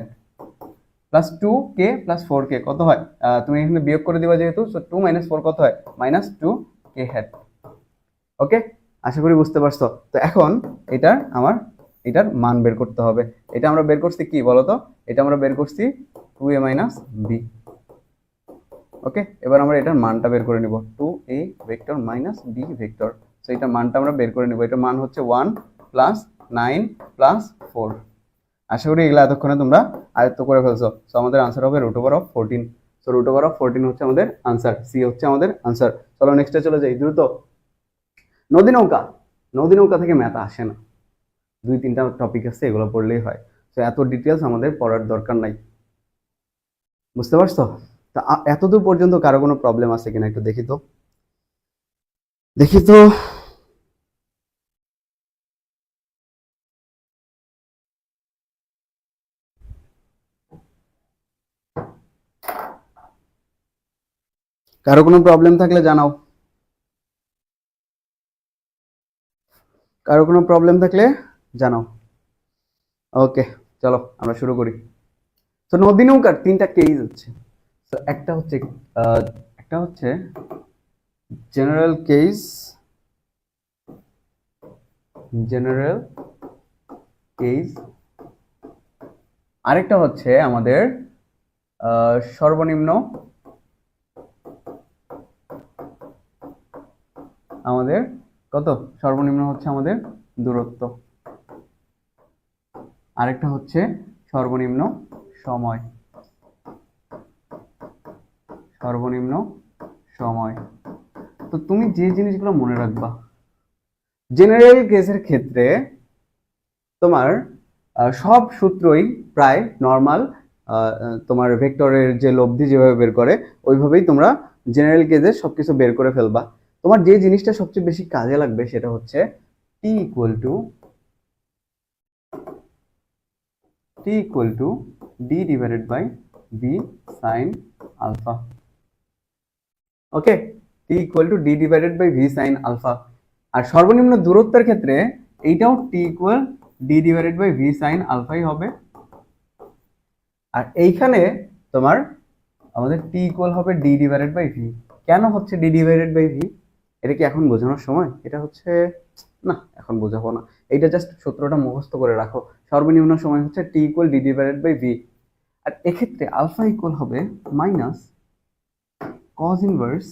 plus 2k plus 4k কত হয়? তুমি এখানে বিয়োগ করে দিবা যেহেতু, সো 2 মাইনাস 4 কত হয়? -2k had. ওকে, আশা করি বুঝতে পারছো। তো এখন এটার মান বের করতে হবে। এটা আমরা বের করছি কি বলতো? এটা আমরা বের করছি 2a মাইনাস b। ওকে, এবার আমরা এটার মানটা বের করে নিব, 2a vector minus b vector. So এটা মানটা আমরা বের করে নিব। এটার মান হচ্ছে 1 প্লাস 9 প্লাস 4। আশা করি এগুলো এতক্ষণে তোমরা আয়ত্ত করে ফেলছো। সো আমাদের আনসার হবে √14। সো √14 হচ্ছে আমাদের আনসার, সি হচ্ছে আমাদের আনসার। চলো নেক্সটে চলে যাই দ্রুত। নদী নৌকা থেকে ম্যাথ আসে না, 2-3টা টপিক আছে, এগুলো পড়লেই হয়। তো এত ডিটেলস আমাদের পড়ার দরকার নাই। বুঝতে পারছো? তা এতদূর পর্যন্ত কারো কোনো প্রবলেম আছে কিনা একটু দেখি তো। কারো কোনো প্রবলেম থাকলে জানাও। কারো কোনো প্রবলেম থাকলে জানাও। ওকে, চলো আমরা শুরু করি। তো নদী নৌকার 3টা কেস হচ্ছে। তো একটা হচ্ছে জেনারেল কেস, আরেকটা হচ্ছে আমাদের সর্বনিম্ন, আমাদের কত সর্বনিম্ন হচ্ছে আমাদের দূরত্ব, আরেকটা হচ্ছে সর্বনিম্ন সময়। তো তুমি যে জিনিসগুলো মনে রাখবা, জেনারেল কেসের ক্ষেত্রে তোমার সব সূত্রই প্রায় নর্মাল, তোমার ভেক্টরের যে লব্ধি যেভাবে বের করে ওইভাবেই তোমরা জেনারেল কেসে সবকিছু বের করে ফেলবা। তোমার যে জিনিসটা সবচেয়ে বেশি কাজে লাগবে সেটা হচ্ছে T equal to D divided by V sine alpha. Okay, T equal to D divided by V sine alpha. আর সর্বনিম্ন দূরত্বের ক্ষেত্রে এইটাও T equal D divided by V sine আলফাই হবে। আর এইখানে তোমার আমাদের টি ইকুয়াল হবে ডি ডিভাইডেড বাই ভি। কেন হচ্ছে ডি ডিভাইডেড বাই ভি? এটা কি এখন বোঝানোর সময়? এটা হচ্ছে না, এখন বোঝাবো না। এইটা জাস্ট সূত্রটা মুখস্থ করে রাখো। সর্বনিম্ন সময় হচ্ছে T equal D divided by V. আর এক্ষেত্রে আলফা ইকুয়াল হবে minus cos inverse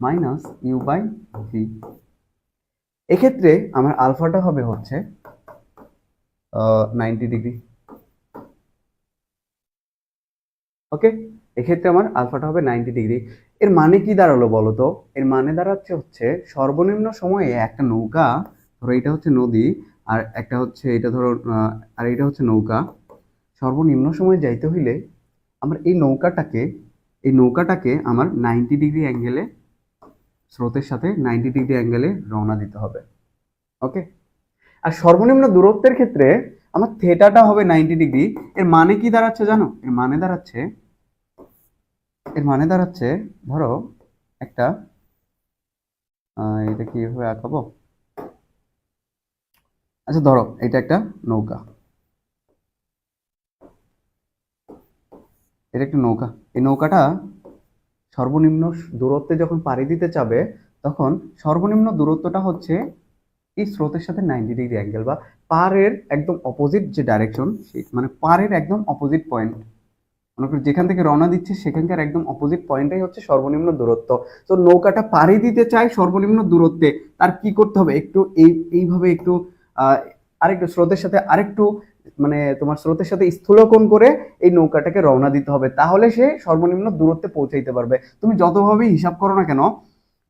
minus U by V. এক্ষেত্রে আমার আলফাটা হবে হচ্ছে 90 ডিগ্রি। ওকে, এক্ষেত্রে আমার আলফাটা হবে 90 ডিগ্রি। এর মানে কি দাঁড়ালো বলো তো? এর মানে দাঁড়াচ্ছে হচ্ছে সর্বনিম্ন সময়ে একটা নৌকা, ধরো এটা হচ্ছে নদী, আর একটা হচ্ছে এটা ধরো আর এটা হচ্ছে নৌকা। সর্বনিম্ন সময়ে যাইতে হইলে আমার এই নৌকাটাকে আমার 90 ডিগ্রি অ্যাঙ্গেলে, স্রোতের সাথে 90 ডিগ্রি অ্যাঙ্গেলে রওনা দিতে হবে। ওকে, আর সর্বনিম্ন দূরত্বের ক্ষেত্রে আমার থেটাটা হবে 90 ডিগ্রি। এর মানে কি দাঁড়াচ্ছে জানো? এর মানে দাঁড়াচ্ছে ধরো একটা এটা কিভাবে আঁকাবো? আচ্ছা, ধরো এটা একটা নৌকা, এই নৌকাটা সর্বনিম্ন দূরত্বে যখন পাড়ি দিতে চাবে, তখন সর্বনিম্ন দূরত্বটা হচ্ছে এই স্রোতের সাথে 90 ডিগ্রি অ্যাঙ্গেল, বা পাড়ের একদম অপোজিট যে ডাইরেকশন, মানে পাড়ের একদম অপোজিট পয়েন্ট, মনে করি যেখান থেকে রওনা দিচ্ছে সেখানকার একদম অপোজিট পয়েন্টটাই হচ্ছে সর্বনিম্ন দূরত্ব। তো নৌকাটা পাড়ি দিতে চায় সর্বনিম্ন দূরত্বে, তার কি করতে হবে? একটু এইভাবে একটু আহ আরেকটু স্রোতের সাথে আরেকটু, মানে তোমার স্রোতের সাথে স্থূলকোণ করে এই নৌকাটাকে রওনা দিতে হবে, তাহলে সে সর্বনিম্ন দূরত্বে পৌঁছাইতে পারবে। তুমি যতভাবেই হিসাব করো না কেন,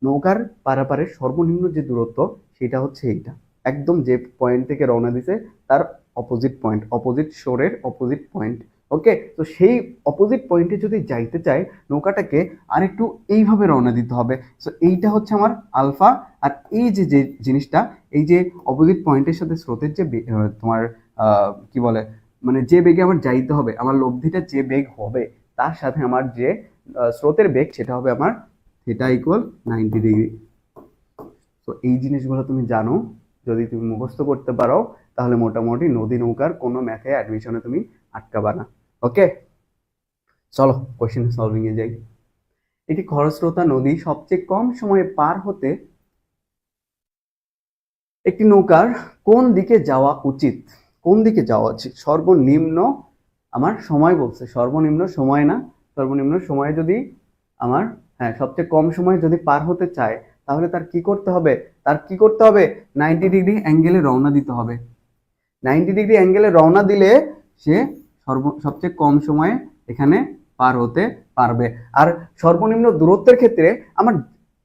নৌকার পারাপারের সর্বনিম্ন যে দূরত্ব সেটা হচ্ছে এইটা, একদম যে পয়েন্ট থেকে রওনা দিছে তার অপোজিট পয়েন্ট, অপোজিট শোরের অপোজিট পয়েন্ট। ওকে, তো সেই অপোজিট পয়েন্টে যদি যাইতে চাই, নৌকাটাকে আরেকটু এইভাবে রওনা দিতে হবে। সো এইটা হচ্ছে আমার আলফা। আর এই যে যে জিনিসটা, এই যে অপোজিট পয়েন্টের সাথে স্রোতের যে তোমার কি বলে, মানে যে বেগে আমার যাইতে হবে, আমার লব্ধিটা যে বেগ হবে তার সাথে আমার যে স্রোতের বেগ, সেটা হবে আমার থিটা ইকুয়াল 90 ডিগ্রি। তো এই জিনিসগুলো তুমি জানো, যদি তুমি মুখস্থ করতে পারো, তাহলে মোটামুটি নদী নৌকার কোনো ম্যাথে অ্যাডমিশনে তুমি আটকাবা না। ওকে, চলো কোশ্চেন সলভিং এ যাই। এটি খরস্রোতা নদী সবচেয়ে কম সময়ে পার হতে একটি নৌকার কোন দিকে যাওয়া উচিত? কোন দিকে যাওয়া উচিত সর্বনিম্ন, আমার সময় বলছে, সর্বনিম্ন সময় না, সর্বনিম্ন সময়ে যদি আমার, হ্যাঁ, সবচেয়ে কম সময় যদি পার হতে চায়, তাহলে তার কি করতে হবে? 90 ডিগ্রি অ্যাঙ্গেলে রওনা দিতে হবে। 90 ডিগ্রি অ্যাঙ্গেলে রওনা দিলে সে সবচেয়ে কম সময়ে এখানে পার হতে পারবে। আর সর্বনিম্ন দূরত্বের ক্ষেত্রে আমার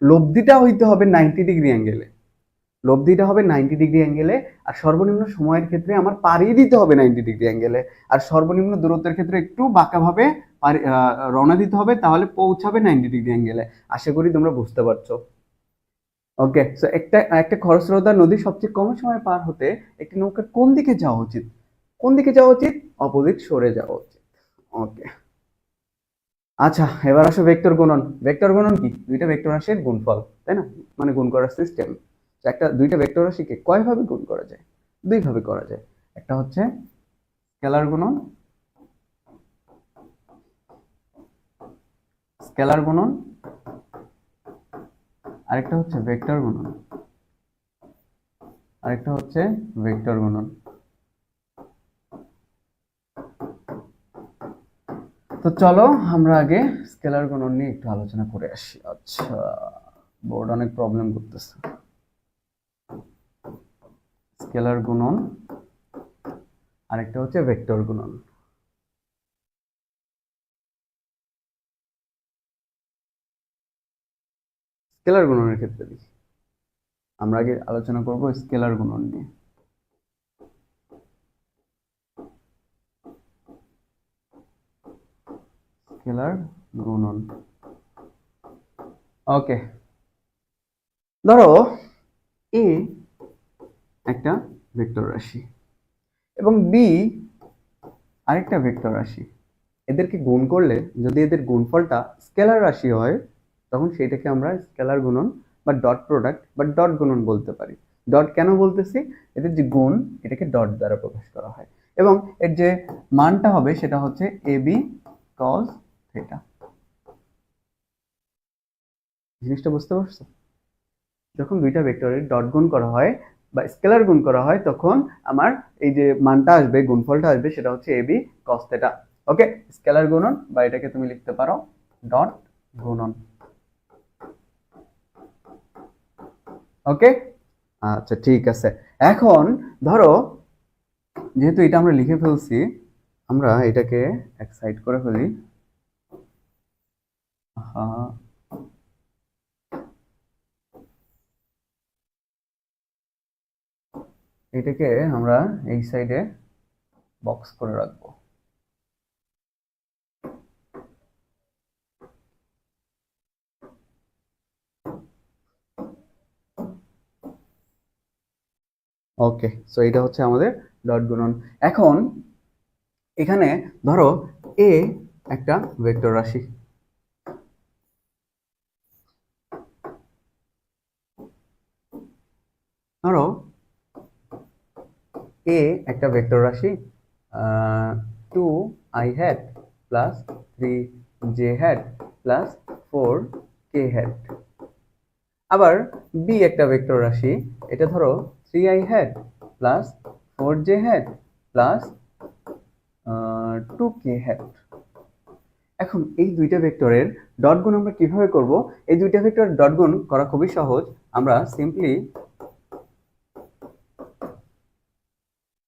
লব্ধিটা হইতে হবে 90 ডিগ্রি অ্যাঙ্গেলে, লব্ধিটা হবে 90 ডিগ্রি অ্যাঙ্গেলে। আর সর্বনিম্ন সময়ের ক্ষেত্রে আমার পাড়ি দিতে হবে 90 ডিগ্রি অ্যাঙ্গেলে। আর সর্বনিম্ন দূরত্বের ক্ষেত্রে একটু বাঁকাভাবে রওনা দিতে হবে, তাহলে পৌঁছাবে 90 ডিগ্রি অ্যাঙ্গেলে। আশা করি তোমরা বুঝতে পারছো। ওকে, সো একটা একটা খরস্রোতা নদী সবচেয়ে কম সময় পার হতে একটি নৌকার কোন দিকে যাওয়া উচিত? কোন দিকে যাওয়া উচিত? অপোজিট সরে যাওয়া উচিত। ওকে, আচ্ছা, এবার আসো ভেক্টর গুণন। ভেক্টর গুণন কি? দুইটা ভেক্টর রাশির গুণফল, তাই না? মানে গুণ করার সিস্টেম। দুইটা ভেক্টর রাশিকে কয়ভাবে গুণ করা যায়? দুই ভাবে করা যায়। একটা হচ্ছে স্কেলার গুণন, স্কেলার গুণন, আরেকটা হচ্ছে ভেক্টর গুণন, আরেকটা হচ্ছে ভেক্টর গুণন। তো চলো আমরা আগে স্কেলার গুণন নিয়ে একটু আলোচনা করে আসি। আচ্ছা, বোর্ড অনেক প্রবলেম করতেছে। স্কেলার গুণন, আরেকটা হচ্ছে ভেক্টর গুণন। স্কেলার গুণনের ক্ষেত্রে আমরা আগে আলোচনা করব স্কেলার গুণন নিয়ে। স্কেলার গুণন, ওকে, ধরো এ একটা ভেক্টর রাশি এবং বি আরেকটা ভেক্টর রাশি। এদেরকে গুণ করলে যদি এদের গুণফলটা স্কেলার রাশি হয়, তখন সেটাকে আমরা স্কেলার গুণন বা ডট প্রোডাক্ট বা ডট গুণন বলতে পারি। ডট কেন বলতেছি? এদের যে গুণ, এটাকে ডট দ্বারা প্রকাশ করা হয়, এবং এর যে মানটা হবে সেটা হচ্ছে এ বি কস থিটা। জিনিসটা বুঝতে পারছো? যখন দুইটা ভেক্টরের ডট গুণ করা হয় বা স্কেলার গুণ করা হয়, তখন আমার এই যে মানটা আসবে, গুণফলটা আসবে, সেটা হচ্ছে এ বি কস থিটা। ওকে, স্কেলার গুণন, বা এটাকে তুমি লিখতে পারো ডট গুণন। ওকে, আচ্ছা ঠিক আছে। এখন ধরো যেহেতু এটা আমরা লিখে ফেলছি, আমরা এটাকে এক সাইড করে ফেলি। এটাকে আমরা এই সাইডে বক্স করে রাখবো। ওকে, সো এটা হচ্ছে আমাদের ডট গুণন। এখন এখানে ধরো এ একটা ভেক্টর রাশি, ধরো এ একটা ভেক্টর রাশি 2i hat plus 3j hat plus 4k hat। আবার বি একটা ভেক্টর রাশি, এটা ধরো 3i hat plus 4j hat plus 2k hat। এখন এই দুইটা ভেক্টরের ডট গুণ আমরা কিভাবে করব? এই দুইটা ভেক্টরের ডট গুণ করা খুবই সহজ। আমরা সিম্পলি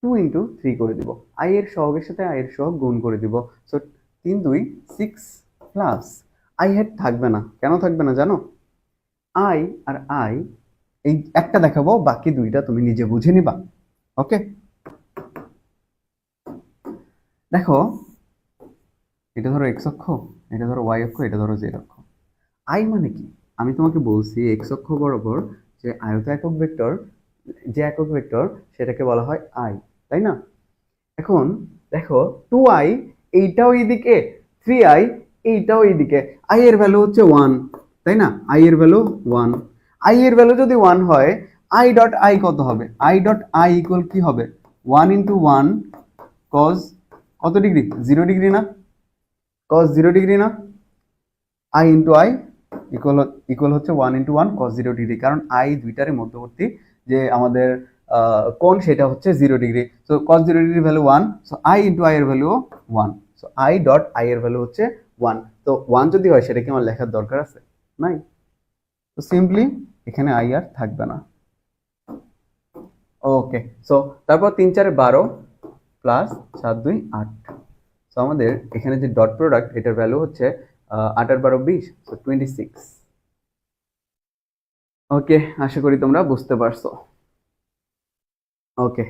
2 ইন্টু 3 করে দিব, আই এর সহগের সাথে আই এর সহগ গুণ করে দিব। সো 3 2 6 প্লাস আই হ্যাড থাকবে না। কেন থাকবে না জানো? আই আর আই এই একটা দেখাবো, বাকি দুইটা তুমি নিজে বুঝে নিবা। ওকে, দেখো এটা ধরো এক্স অক্ষ, এটা ধরো ওয়াই অক্ষ, এটা ধরো জেড অক্ষ। আই মানে কি? আমি তোমাকে বলছি এক্স অক্ষ বরাবর যে আয়ত একক ভেক্টর, যে একক ভেক্টর সেটাকে বলা হয় আই, তাই না? এখন দেখো 2i এইটাও এইদিকে, 3i এইটাও এইদিকে, i এর ভ্যালু হচ্ছে 1, তাই না? i এর ভ্যালু 1, i এর ভ্যালু যদি 1 হয়, i ডট i কত হবে? i ডট i ইকুয়াল কি হবে? 1 ইন্টু 1 cos কত ডিগ্রি? 0 ডিগ্রি না? cos 0 ডিগ্রি না? i ইন্টু i ইকুয়াল হচ্ছে 1 ইন্টু 1 cos 0 ডিগ্রি, কারণ i দুইটারই মধ্যবর্তী যে আমাদের কোণ সেটা হচ্ছে 0 degree. So cos 0 degree value 1, so i into i এর value 1, so i dot i এর ভ্যালু হচ্ছে 1। তো 1 যদি হয় সেটা কি আমার লেখার দরকার আছে? নাই। তো সিম্পলি এখানে i আর থাকবে না। ওকে, সো তারপর 3 4 12 প্লাস 7 2 8। সো আমাদের এখানে যে ডট প্রোডাক্ট এটার ভ্যালু হচ্ছে 8 আর 12 20, সো 26। ওকে, আশা করি তোমরা বুঝতে পারছো। ওকে,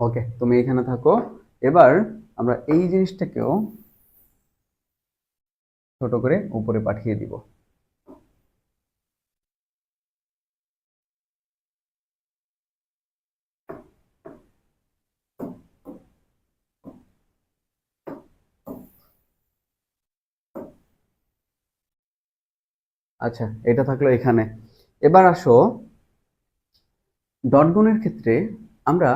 ওকে তুমি এখানে থাকো। এবার আমরা এই জিনিসটাকেও ছোট করে উপরে পাঠিয়ে দিব। আচ্ছা, এটা থাকলো এখানে। এবার আসো ডট গুণের ক্ষেত্রে আমরা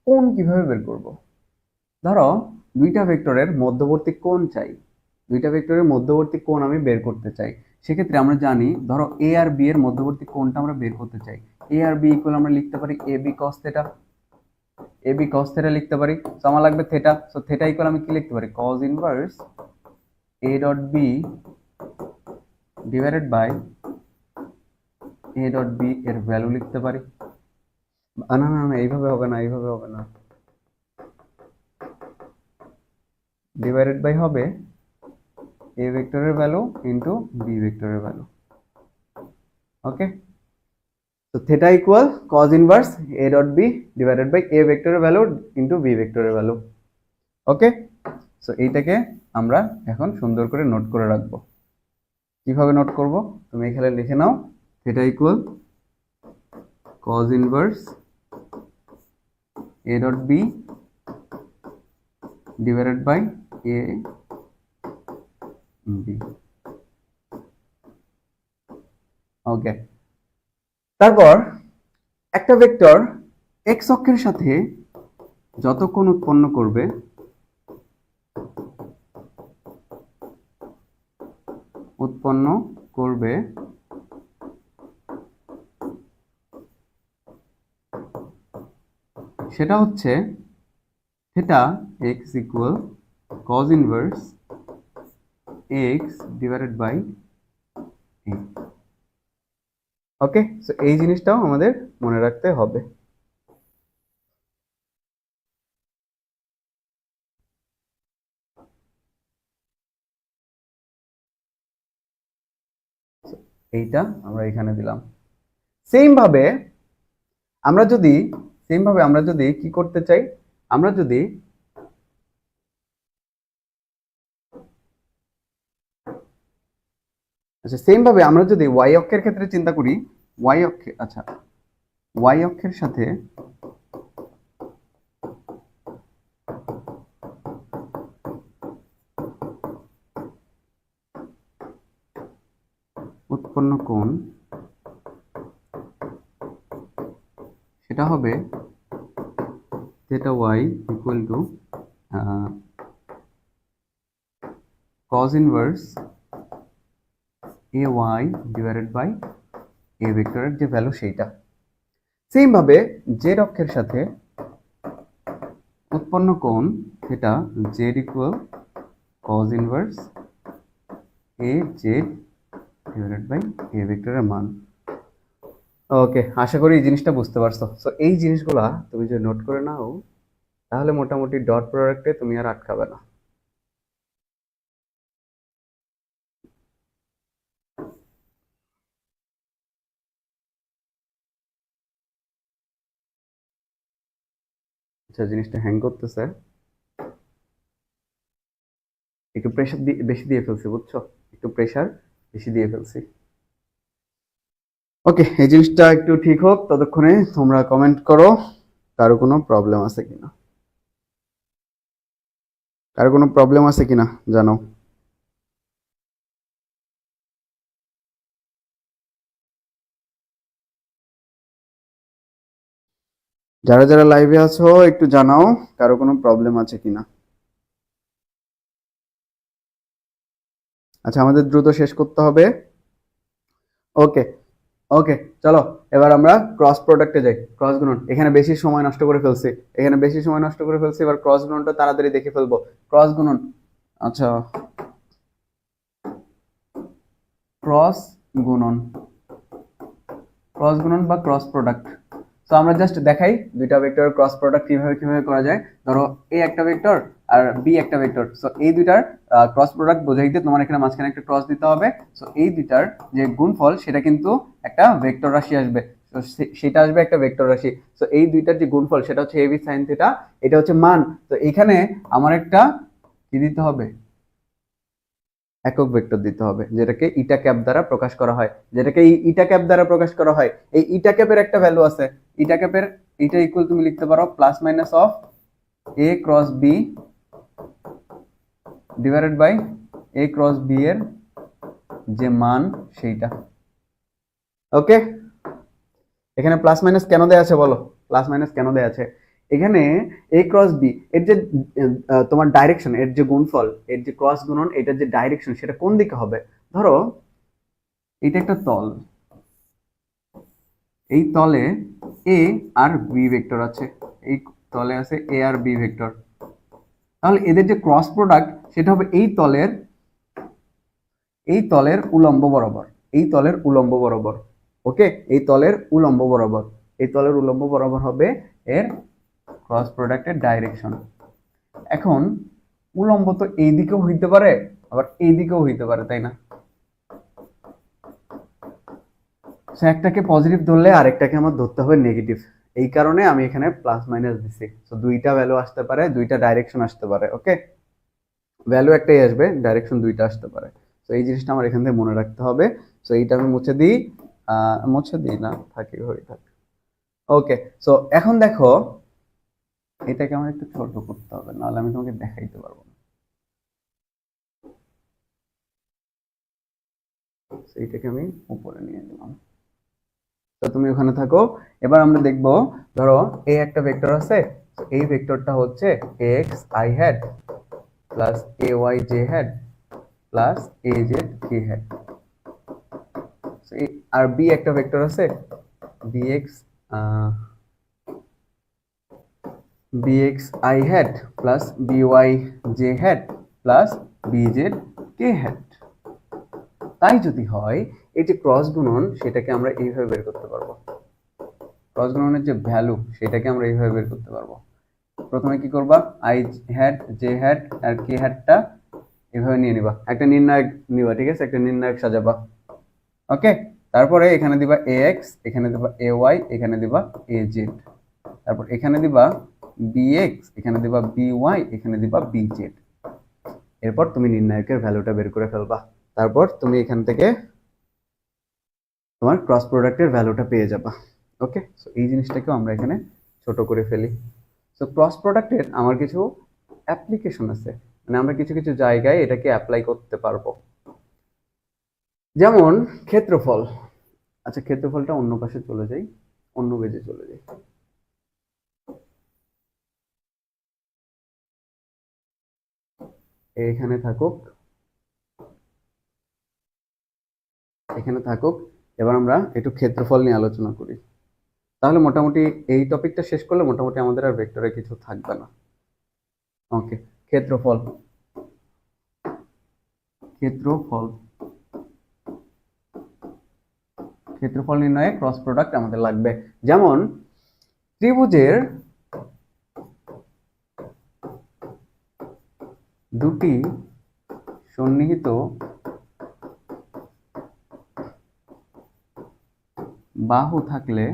কোণ কিভাবে বের করব? ধরো দুইটা ভেক্টরের মধ্যবর্তী কোণ চাই, দুইটা ভেক্টরের মধ্যবর্তী কোণ আমি বের করতে চাই। সেক্ষেত্রে আমরা জানি, ধরো এ আর বি এর মধ্যবর্তী কোণটা আমরা বের করতে চাই। এ আর বি ইকুয়াল আমরা লিখতে পারি এ বি কস থেটা, এ বি কস থেটা লিখতে পারি। সো আমার লাগবে থেটা, সো থেটা ইকুয়াল আমি কি লিখতে পারি? Cos inverse A dot B divided by A dot B এর ভ্যালু লিখতে পারি। না না না, এইভাবে হবে না, এইভাবে হবে না, ডিভাইডেড বাই হবে এ ভেক্টরের ভ্যালু ইনটু বি ভেক্টরের ভ্যালু। ওকে, তো theta equal cos inverse a dot b divided by a ভেক্টরের ভ্যালু ইনটু b ভেক্টরের ভ্যালু। ওকে, সো এইটাকে আমরা এখন সুন্দর করে নোট করে রাখবো। কিভাবে নোট করব? তুমি এখানে লিখে নাও, theta equal cos inverse a dot b divided by a b। Okay, তারপর একটা ভেক্টর x অক্ষের সাথে যত কোণ উৎপন্ন করবে সেটা হচ্ছে theta x equal cos inverse x divided by a। Okay, so এই জিনিসটাও আমাদের মনে রাখতে হবে। এইটা আমরা এখানে দিলাম। সেম ভাবে আমরা যদি কি করতে চাই, আমরা যদি আচ্ছা সেম ভাবে আমরা যদি y অক্ষের ক্ষেত্রে চিন্তা করি, y অক্ষে আচ্ছা y অক্ষের সাথে উৎপন্ন কোণ সেটা হবে theta y equal to cos inverse ay divided by a ভেক্টরের যে ভ্যালু সেইটা। সেম ভাবে z অক্ষের সাথে উৎপন্ন কোণ theta z equal cos inverse a z divided by a ভেক্টরের মান। ওকে, আশা করি এই জিনিসটা বুঝতে পারছো। সো এই জিনিসগুলা তুমি যদি নোট করে নাও তাহলে মোটামুটি ডট প্রোডাক্টে তুমি আর আটকাবে না। আচ্ছা, জিনিসটা হ্যাং করতেছে, একটু প্রেসার বেশি দিয়ে ফেলছি, বুঝছো? একটু প্রেসার বেশি দিয়ে ফেলছি। ওকে, এই জিনিসটা একটু ঠিক হোক, ততক্ষণে তোমরা কমেন্ট করো কারো কোনো প্রবলেম আছে কিনা, জানো। যারা যারা লাইভে আছো একটু জানাও কারো কোনো প্রবলেম আছে কিনা। আচ্ছা, আমাদের দ্রুত শেষ করতে হবে। ওকে ওকে, চলো এবার আমরা ক্রস প্রোডাক্টে যাই। ক্রস গুণন, এখানে বেশি সময় নষ্ট করে ফেলছি, এবার ক্রস গুণনটা তাড়াতাড়ি দেখে ফেলবো। ক্রস গুণন, আচ্ছা ক্রস গুণন বা ক্রস প্রোডাক্ট। তো আমরা জাস্ট দেখাই দুইটা ভেক্টরের ক্রস প্রোডাক্ট কিভাবে করা যায়। ধরো এ একটা ভেক্টর আর বি একটা ভেক্টর, সো এই দুইটার ক্রস প্রোডাক্ট বোঝাইতে তোমার এখানে মাঝখানে একটা ক্রস দিতে হবে। সো এই দুইটার যে গুণফল সেটা কিন্তু একটা ভেক্টর রাশি আসবে, সেটা আসবে একটা ভেক্টর রাশি। সো এই দুইটার যে গুণফল সেটা হচ্ছে এবি সাইন থিটা, এটা হচ্ছে মান। তো এখানে আমার একটা কি দিতে হবে, একক ভেক্টর দিতে হবে, যেটাকে ইটা ক্যাপ দ্বারা প্রকাশ করা হয়, এই ইটা ক্যাপের একটা ভ্যালু আছে, ইটা ক্যাপের ইটা ইকুয়াল তুমি লিখতে পারো plus minus of A cross B divided by A cross B এর যে মান সেইটা। ওকে, এখানে প্লাস মাইনাস কেন দেয়া আছে বলো, এখানে এ ক্রস বি এর যে তোমার ডাইরেকশন, এর যে গুণফল, এর যে ক্রস গুণন, এটার যে ডাইরেকশন সেটা কোন দিকে হবে। ধরো এটা একটা তল, এই তলে এ আর বি ভেক্টর আছে, এই তলে আছে এ আর বি ভেক্টর, তাহলে এদের যে ক্রস প্রোডাক্ট সেটা হবে এই তলের উলম্ব বরাবর, ওকে, এই তলের উলম্ব বরাবর হবে এর ক্রস প্রোডাক্টের ডাইরেকশন। এখন উলম্ব তো এই দিকেও হইতে পারে আবার এই দিকেও হইতে পারে, তাই না? একটাকে পজিটিভ ধরলে আরেকটাকে আমার ধরতে হবে নেগেটিভ, এই কারণে আমি এখানে প্লাস মাইনাস দিছি। তো দুইটা ভ্যালু আসতে পারে, দুইটা ডাইরেকশন আসতে পারে। ওকে, ভ্যালু একটাই আসবে, ডাইরেকশন দুইটা আসতে পারে। তো এই জিনিসটা আমার এখান থেকে মনে রাখতে হবে। তো এইটা আমি মুছে দিই না, থাকি হয়ে থাকে। ওকে, সো এখন দেখো এটাকে আমার একটু ছোট করতে হবে, নাহলে আমি তোমাকে দেখাইতে পারবো না। এইটাকে আমি উপরে নিয়ে গেলাম, তো তুমি ওখানে থাকো। এবার আমরা দেখবো, ধরো এ একটা ভেক্টর আছে, এই ভেক্টরটা হচ্ছে X I hat plus A Y J hat plus A Z K hat. আর বি একটা ভেক্টর আছে bx i hat plus by j hat plus B Z K hat. তাই যদি হয় এই যে ক্রস গুণন সেটাকে আমরা এইভাবে বের করতে পারবো, ক্রস গুণনের যে ভ্যালু সেটাকে আমরা এইভাবে বের করতে পারবো। প্রথমে কি করবা, আই হ্যাট জে হ্যাট আর কে হ্যাটটা এভাবে নিয়ে নিবা, একটা নির্ণায়ক নিবা, ঠিক আছে, একটা নির্ণায়ক সাজাবা। ওকে, তারপরে এখানে দিবা এ এক্স, এখানে দিবা এ ওয়াই, এখানে দিবা এ জেড, তারপর এখানে দিবা বি এক্স, এখানে দিবা বি ওয়াই, এখানে দিবা বি জেড। এরপর তুমি নির্ণায়কের ভ্যালুটা বের করে ফেলবা, তারপর তুমি এখান থেকে তোমার ক্রস প্রোডাক্টের ভ্যালুটা পেয়ে যাবা। ওকে, সো এই জিনিসটাকেও আমরা এখানে ছোট করে ফেলি। সো ক্রস প্রোডাক্টের আমার কিছু অ্যাপ্লিকেশন আছে, মানে আমরা কিছু কিছু জায়গায় এটাকে অ্যাপ্লাই করতে পারবো, যেমন ক্ষেত্রফল। আচ্ছা, ক্ষেত্রফলটা অন্য পাশে চলে যাই, অন্য পেজে চলে যাই। এখানে থাকুক, এখানে থাকুক। এবার আমরা একটু ক্ষেত্রফল নিয়ে আলোচনা করি, তাহলে মোটামুটি এই টপিকটা শেষ করলে মোটামুটি আমাদের আর ভেক্টরে কিছু থাকবে না। ওকে, ক্ষেত্রফল, ক্ষেত্রফল, ক্ষেত্রফল নির্ণয়ে ক্রস প্রোডাক্ট আমাদের লাগবে। যেমন ত্রিভুজের দুটি সন্নিহিত বাহু থাকলে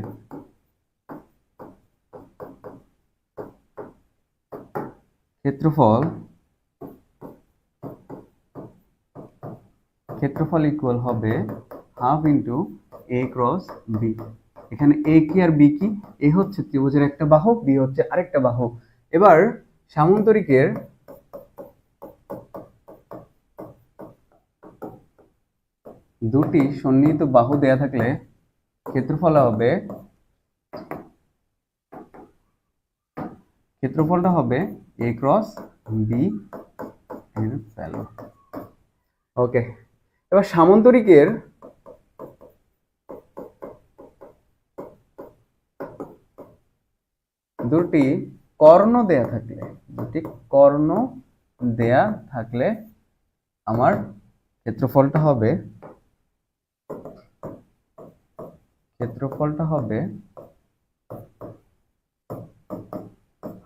ক্ষেত্রফল, ক্ষেত্রফল ইকুয়াল হবে হাফ ইন্টু এ ক্রস বি। এখানে এ কি আর বি কি? এ হচ্ছে ত্রিভুজের একটা বাহু, বি হচ্ছে আরেকটা বাহু। এবার সামান্তরিকের দুটি সন্নিহিত বাহু দেয়া থাকলে ক্ষেত্রফল হবে, ক্ষেত্রফলটা হবে এ ক্রস বি এর ভ্যালু। ওকে, এবার সামান্তরিকের দুটি কর্ণ দেয়া থাকলে, দুটি কর্ণ দেয়া থাকলে আমার ক্ষেত্রফলটা হবে, ক্ষেত্রফলটা হবে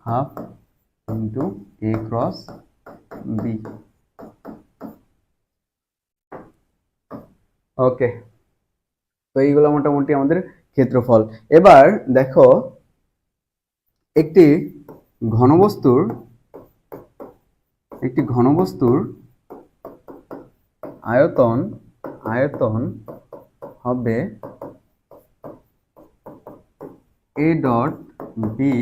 হাফ ইন্টু এ ক্রস বি। ওকে, তো এইগুলো মোটামুটি আমাদের ক্ষেত্রফল। এবার দেখো একটি ঘনবস্তুর, একটি ঘনবস্তুর আয়তন, আয়তন হবে A dot B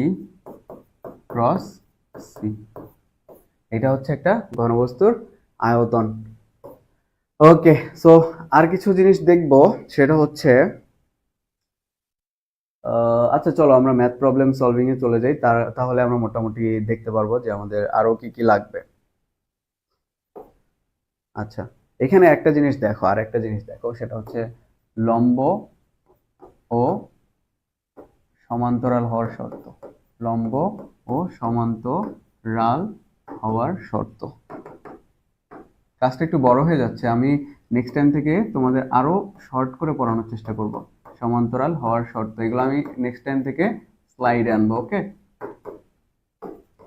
cross C. এটা হচ্ছে একটা ঘনবস্তুর আয়তন। ওকে, সো আর কিছু জিনিস দেখবো, সেটা হচ্ছে আচ্ছা চলো আমরা ম্যাথ প্রবলেম সলভিং এ চলে যাই, তাহলে আমরা মোটামুটি দেখতে পারবো যে আমাদের আরো কি কি লাগবে। আচ্ছা, এখানে একটা জিনিস দেখো, আর একটা জিনিস দেখো, সেটা হচ্ছে লম্ব ও সমান্তরাল হওয়ার শর্ত, লম্ব ও সমান্তরাল হওয়ার শর্ত। কাজটা একটু বড় হয়ে যাচ্ছে, আমি নেক্সট টাইম থেকে তোমাদের আরো শর্ট করে পড়ানোর চেষ্টা করব। সমান্তরাল হওয়ার শর্ত, এগুলো আমি নেক্সট টাইম থেকে স্লাইডে আনবো। ওকে,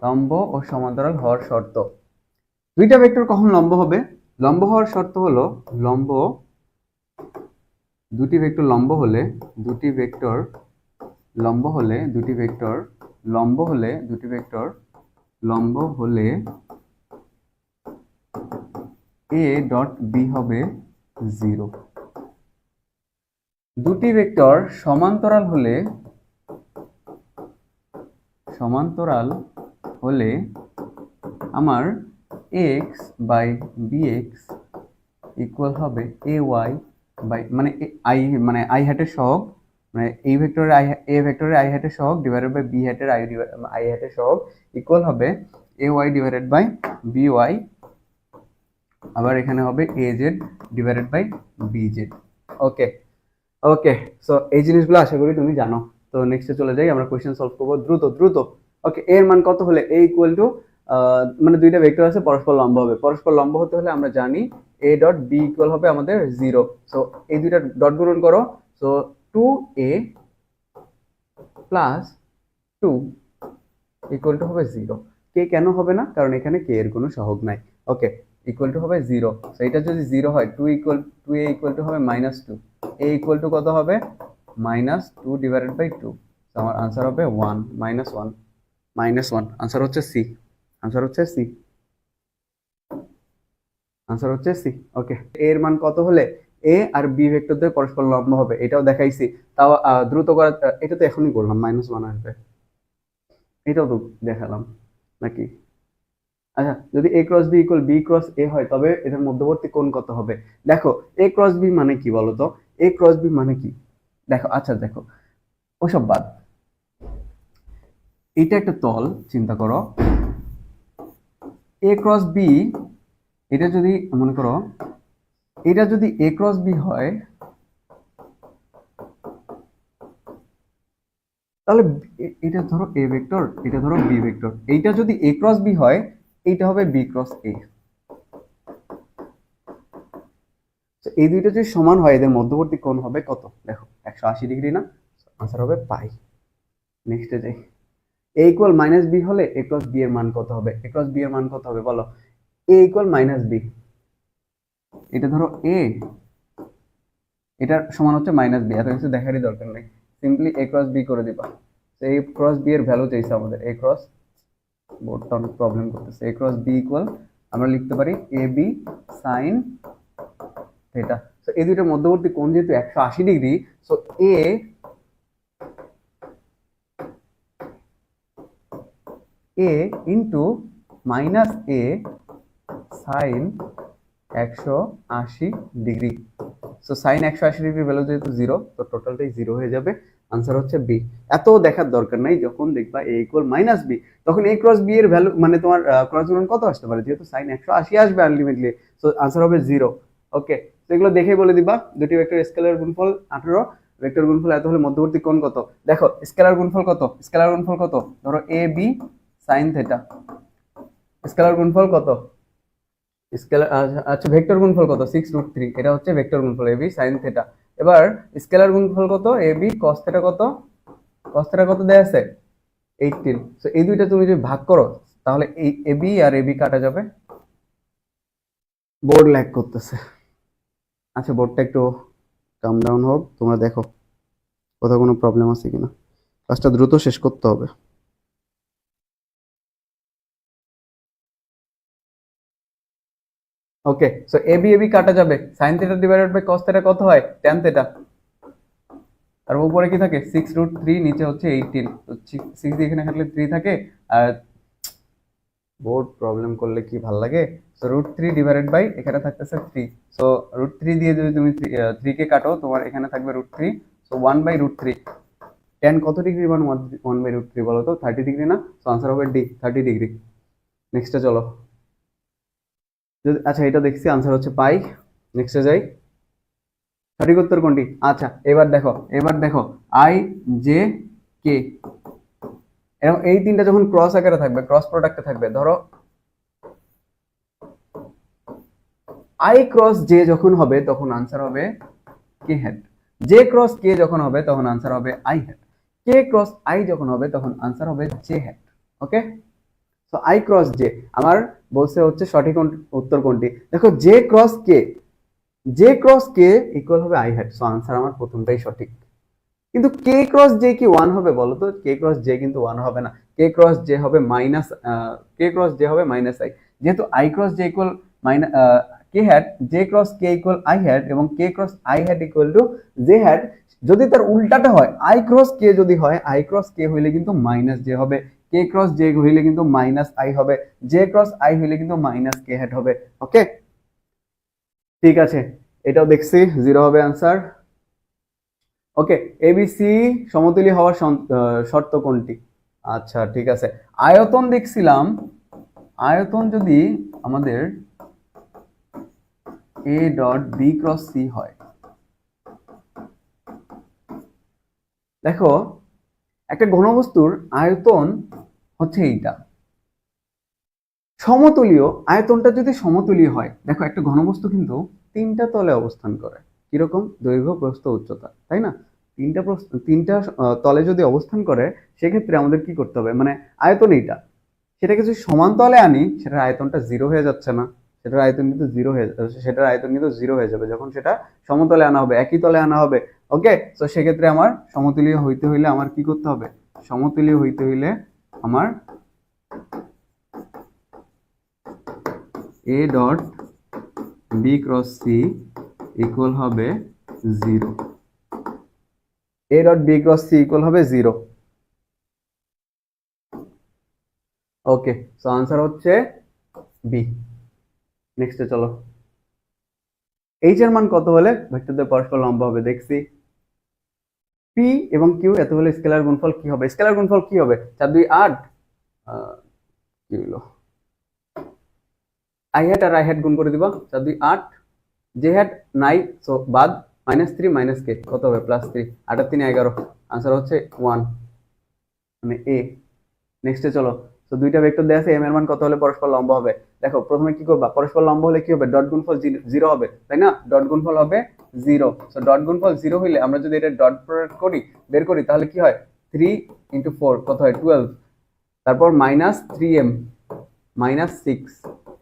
লম্ব ও সমান্তরাল হওয়ার শর্ত। দুইটা ভেক্টর কখন লম্ব হবে? লম্ব হওয়ার শর্ত হলো, লম্ব, দুটি ভেক্টর লম্ব হলে, দুটি ভেক্টর লম্ব হলে, দুটি ভেক্টর লম্ব হলে, দুটি ভেক্টর লম্ব হলে এ ডট বি হবে 0। দুটি ভেক্টর সমান্তরাল হলে, সমান্তরাল হলে আমার X by B X equal হবে এ ওয়াই বাই, মানে আই, মানে আই হ্যাটের সহগ, মানে এই ভেক্টরের আই, এ ভেক্টরের আই হ্যাটের সহগ ডিভাইডেড বাই বি হ্যাটের আই হ্যাটের সহগ ইকুয়াল হবে A Y divided by B Y, আবার এখানে হবে A Z divided by B Z. Okay, okay, so এই জিনিসগুলো আশা করি তুমি জানো। তো নেক্সটে চলে যাই, আমরা কোশ্চেন সলভ করবো দ্রুত দ্রুত। ওকে, এর মান কত হলে এ ইকুয়াল টু মানে দুইটা ভেক্টর আছে পরস্পর লম্ব হবে, পরস্পর লম্ব হতে হলে আমরা জানি a ডট b ইকুয়াল হবে আমাদের 0। সো এই দুইটা ডট গুণন করো, so 2a plus 2 equal to হবে 0। কে কেন হবে না, কারণ এখানে কে এর কোনো সহগ নাই। ওকে, ইকুয়াল টু হবে 0। সো এটা যদি 0 হয় 2a ইকুয়াল টু হবে -2, a ইকুয়াল টু কত হবে -2 ডিভাইডেড বাই 2। সো আমার আনসার হবে 1 -1 আনসার হচ্ছে সি, আনসার হচ্ছে সি, আনসার হচ্ছে সি। ওকে, এর মান কত হলে এ আর বি ভেক্টর দিয়ে পরস্পর লম্ব হবে, এটাও দেখাইছি। তাও দ্রুত করা, এটা তো এখনই করলাম, -1 আসবে, এটাও তো দেখালাম নাকি? আচ্ছা, যদি a cross B equal B cross A হয় তবে এদের মধ্যবর্তী কোণ কত হবে? দেখো a ক্রস বি মানে কি বলতো, a ক্রস বি মানে কি? দেখো, আচ্ছা দেখো, ওসব বাদ, এটা একটা তল চিন্তা করো, a ক্রস বি, এটা যদি মনে করো এটা যদি a ক্রস বি হয় তাহলে এটা ধরো a ভেক্টর, এটা ধরো b ভেক্টর, এইটা যদি a ক্রস বি হয় এইটা হবে b ক্রস a। এই দুইটা যদি সমান হয় এদের মধ্যবর্তী কোণ হবে কত? দেখো 180 ডিগ্রি না, আনসার হবে পাই। নেক্সটে যাই, a ইকুয়াল -b হলে a ক্রস b এর মান কত হবে? a ক্রস b এর মান কত হবে বলো? a ইকুয়াল -b, এটা ধরো a, এটার সমান হচ্ছে -b, এত কিছু দেখারই দরকার নেই, সিম্পলি a ক্রস b করে দিবা। তো a ক্রস b এর ভ্যালু চাইছে আমাদের, a ক্রস, বোর্ডটা অনেক প্রবলেম করতেছে, a ক্রস b ইকুয়াল আমরা লিখতে পারি ab sin থিটা। সো এই দুইটার মধ্যবর্তী কোণ যেহেতু 180 degree, so a into -a sine 180 degree. So sine 180 degree value যেহেতু 0, তো টোটালটাই 0 হয়ে যাবে, আনসার হচ্ছে বি। এত দেখার দরকার নাই, যখন দেখবা a ইকুয়াল -b তখন a ক্রস b এর ভ্যালু মানে তোমার ক্রস গুণন কত আসতে পারে, যেহেতু সাইন 180 আসবে আলটিমেটলি, সো আনসার হবে 0। ওকে, তো এগুলো দেখেই বলে দিবা, দুটি ভেক্টর স্কেলার গুণফল 18, ভেক্টর গুণফল এত হলে মধ্যবর্তী কোণ কত? দেখো স্কেলার গুণফল কত, স্কেলার গুণফল কত, ধরো a b sin theta, scalar গুণফল কত? স্কেলার, আচ্ছা ভেক্টর গুণফল কত? 6√3, এটা হচ্ছে ভেক্টর গুণফল ab sin থিটা। এবার স্কেলার গুণফল কত? ab cos থিটা কত? cos থিটা কত দেয়া আছে? 18। সো এই দুইটা তুমি যদি ভাগ করো তাহলে এই ab আর ab কাটা যাবে। বোর্ড ল্যাগ করতেছে, আচ্ছা বোর্ডটা একটু কাম ডাউন হোক, তোমরা দেখো কোথাও কোনো প্রবলেম আছে কিনা, কাজটা দ্রুত শেষ করতে হবে। ওকে, সো ab কাটা যাবে, sin theta divided by cos theta কত হয়? tan theta. আর উপরে কি থাকে? 6√3, নিচে হচ্ছে 18, তো 6 দিয়ে এখানে কাটলে 3 থাকে, আর বোর্ড প্রবলেম করলে কি ভাল লাগে, সো √3 ডিভাইডেড বাই এখানে থাকতেছে 3, সো √3 দিয়ে যদি তুমি 3 কে কাটো তোমার এখানে থাকবে √3, সো 1/√3। tan কত ডিগ্রি মান 1/√3 বলো তো? 30 ডিগ্রি না? সো আনসার হবে ডি, 30 ডিগ্রি। নেক্সটে চলো, আচ্ছা এটা দেখছি, আনসার হচ্ছে পাই। নেক্সটে যাই, সঠিক উত্তর কোনটি? আচ্ছা এবার দেখো আই জে কে, এবং এই তিনটা যখন ক্রস আকারে থাকবে, ক্রস প্রোডাক্টে থাকবে, ধরো আই ক্রস জে যখন হবে তখন আনসার হবে কে হেড, জে ক্রস কে যখন হবে তখন আনসার হবে I head, K cross I যখন হবে তখন আনসার হবে জে হেড। ওকে, তো আই ক্রস জে, আমার বলছে হচ্ছে সঠিক উত্তর কোনটি? দেখো জে ক্রস কে ইকুয়াল হবে আই হেড, সো আনসার আমার প্রথমটাই সঠিক। কিন্তু কে ক্রস জে কি 1 হবে বলো তো? কে ক্রস জে কিন্তু 1 হবে না, কে ক্রস জে হবে -আই, যেহেতু I cross J equal minus K hat, J cross K equal I hat এবং K cross I hat equal to J hat. যদি তার উল্টাটা হয়, আই ক্রস কে যদি হয়, আই ক্রস কে হইলে কিন্তু মাইনাস জে হবে, কে ক্রস জে হইলে কিন্তু মাইনাস আই হবে, জে ক্রস আই হইলে কিন্তু মাইনাস কে হ্যাট হবে। ওকে, ঠিক আছে, এটাও দেখছি 0 হবে আনসার। ওকে, এবিসি সমতুল্য হওয়ার শর্ত কোনটি? আচ্ছা ঠিক আছে, আয়তন দেখছিলাম, আয়তন যদি আমাদের A dot B cross C হয়, দেখো একটা ঘনবস্তুর আয়তন হচ্ছে এইটা, সমতলীয় আয়তনটা যদি সমতলীয় হয়, দেখো একটা ঘনবস্তু কিন্তু তিনটা তলে অবস্থান করে, কিরকম? দৈর্ঘ্য, প্রস্থ, উচ্চতা, তাই না? তিনটা তলে যদি অবস্থান করে, সেক্ষেত্রে আমাদের কি করতে হবে, মানে আয়তন এইটা, সেটাকে যদি সমান তলে আনি, সেটার আয়তনটা জিরো হয়ে যাচ্ছে না? সেটার আয়তন কিন্তু জিরো হয়ে যাবে যখন সেটা সমতলে আনা হবে, একই তলে আনা হবে। ওকে, তো সেক্ষেত্রে আমার সমতুলীয় হইতে হইলে আমার কি করতে হবে? সমতুলীয় হইতে হইলে আমার A dot B cross C equal হবে zero. A dot B cross C equal হবে জিরো। ওকে, সো আনসার হচ্ছে বি। নেক্সটে চলো। এইচ এর মান কত হলে ভেক্টরদের পরস্পর লম্ব হবে দেখছি। পি এবং কিউ এত হলে স্কেলার গুণফল কি হবে? স্কেলার গুণফল কি হবে? 4 2 8, কি হলো, আই হ্যাট আর আই হ্যাট গুণ করে দিবা, 4 2 8, জে হ্যাট নাই, সো বাদ, -3 - কে কত হবে? +3, 8 আর 3 11, আনসার হচ্ছে 1, মানে এ। নেক্সটে চলো। তো দুইটা ভেক্টর দেয়া আছে, এম এর মান কত হলে পরস্পর লম্ব হবে? দেখো প্রথমে কি করবা, পরস্পর লম্ব হলে কি হবে? ডট গুণফল জিরো হবে, তাই না? ডট গুণফল হবে জিরো। সো ডট গুণফল জিরো হইলে আমরা যদি এটা ডট প্রয়োগ করি, বের করি, তাহলে কি হয়? 3 × 4 কত হয়? 12, তারপর -3m -6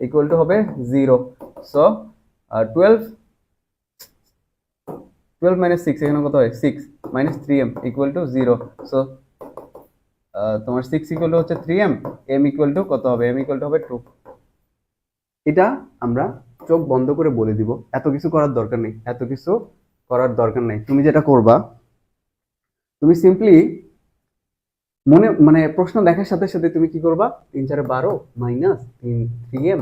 ইকুয়াল টু হবে 0। সো 12 - 6, এখানে কত হয়? 6 -3m ইকুয়াল টু 0। সো তোমার 6 ইকুয়াল টু হচ্ছে 3m, m ইকুয়াল টু কত হবে? m ইকুয়াল টু হবে 2। এটা আমরা চোখ বন্ধ করে বলে দিব, এত কিছু করার দরকার নেই, এত কিছু করার দরকার নেই। তুমি যেটা করবা, তুমি সিম্পলি মনে মানে প্রশ্ন দেখার সাথে সাথে তুমি কি করবা? 3 4 12 -3m,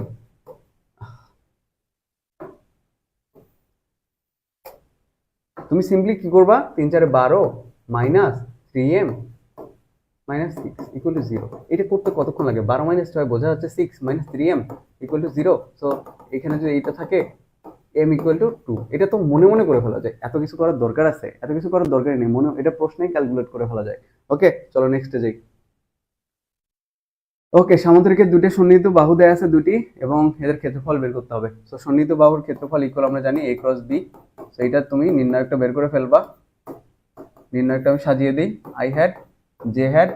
তুমি সিম্পলি কি করবা? 3 4 12 -3m -6 ইকুয়াল টু 0। এটা করতে কতক্ষণ লাগে? 12 - 6 বোঝা যাচ্ছে 6 -3m ইকুয়াল টু 0। সো এখানে যদি এইটা থাকে m ইকুয়াল টু 2, এটা তো মনে মনে করে ফেলা যায়, এত কিছু করার দরকার আছে? এত কিছু করার দরকারই নেই, মনে এটা প্রশ্নেই ক্যালকুলেট করে ফেলা যায়। ওকে, চলো নেক্সটে যাই। ওকে, সামুদ্রিকের দুটি সন্নিহিত বাহু দেয়া আছে দুটি, এবং এদের ক্ষেত্রফল বের করতে হবে। সো সন্নিহিত বাহুর ক্ষেত্রফল ইকুয়াল আমরা জানি a ক্রস b। সো এটা তুমি নির্ণায়কটা বের করে ফেলবা। নির্ণায়কটা আমি সাজিয়ে দিই, I hat, J hat,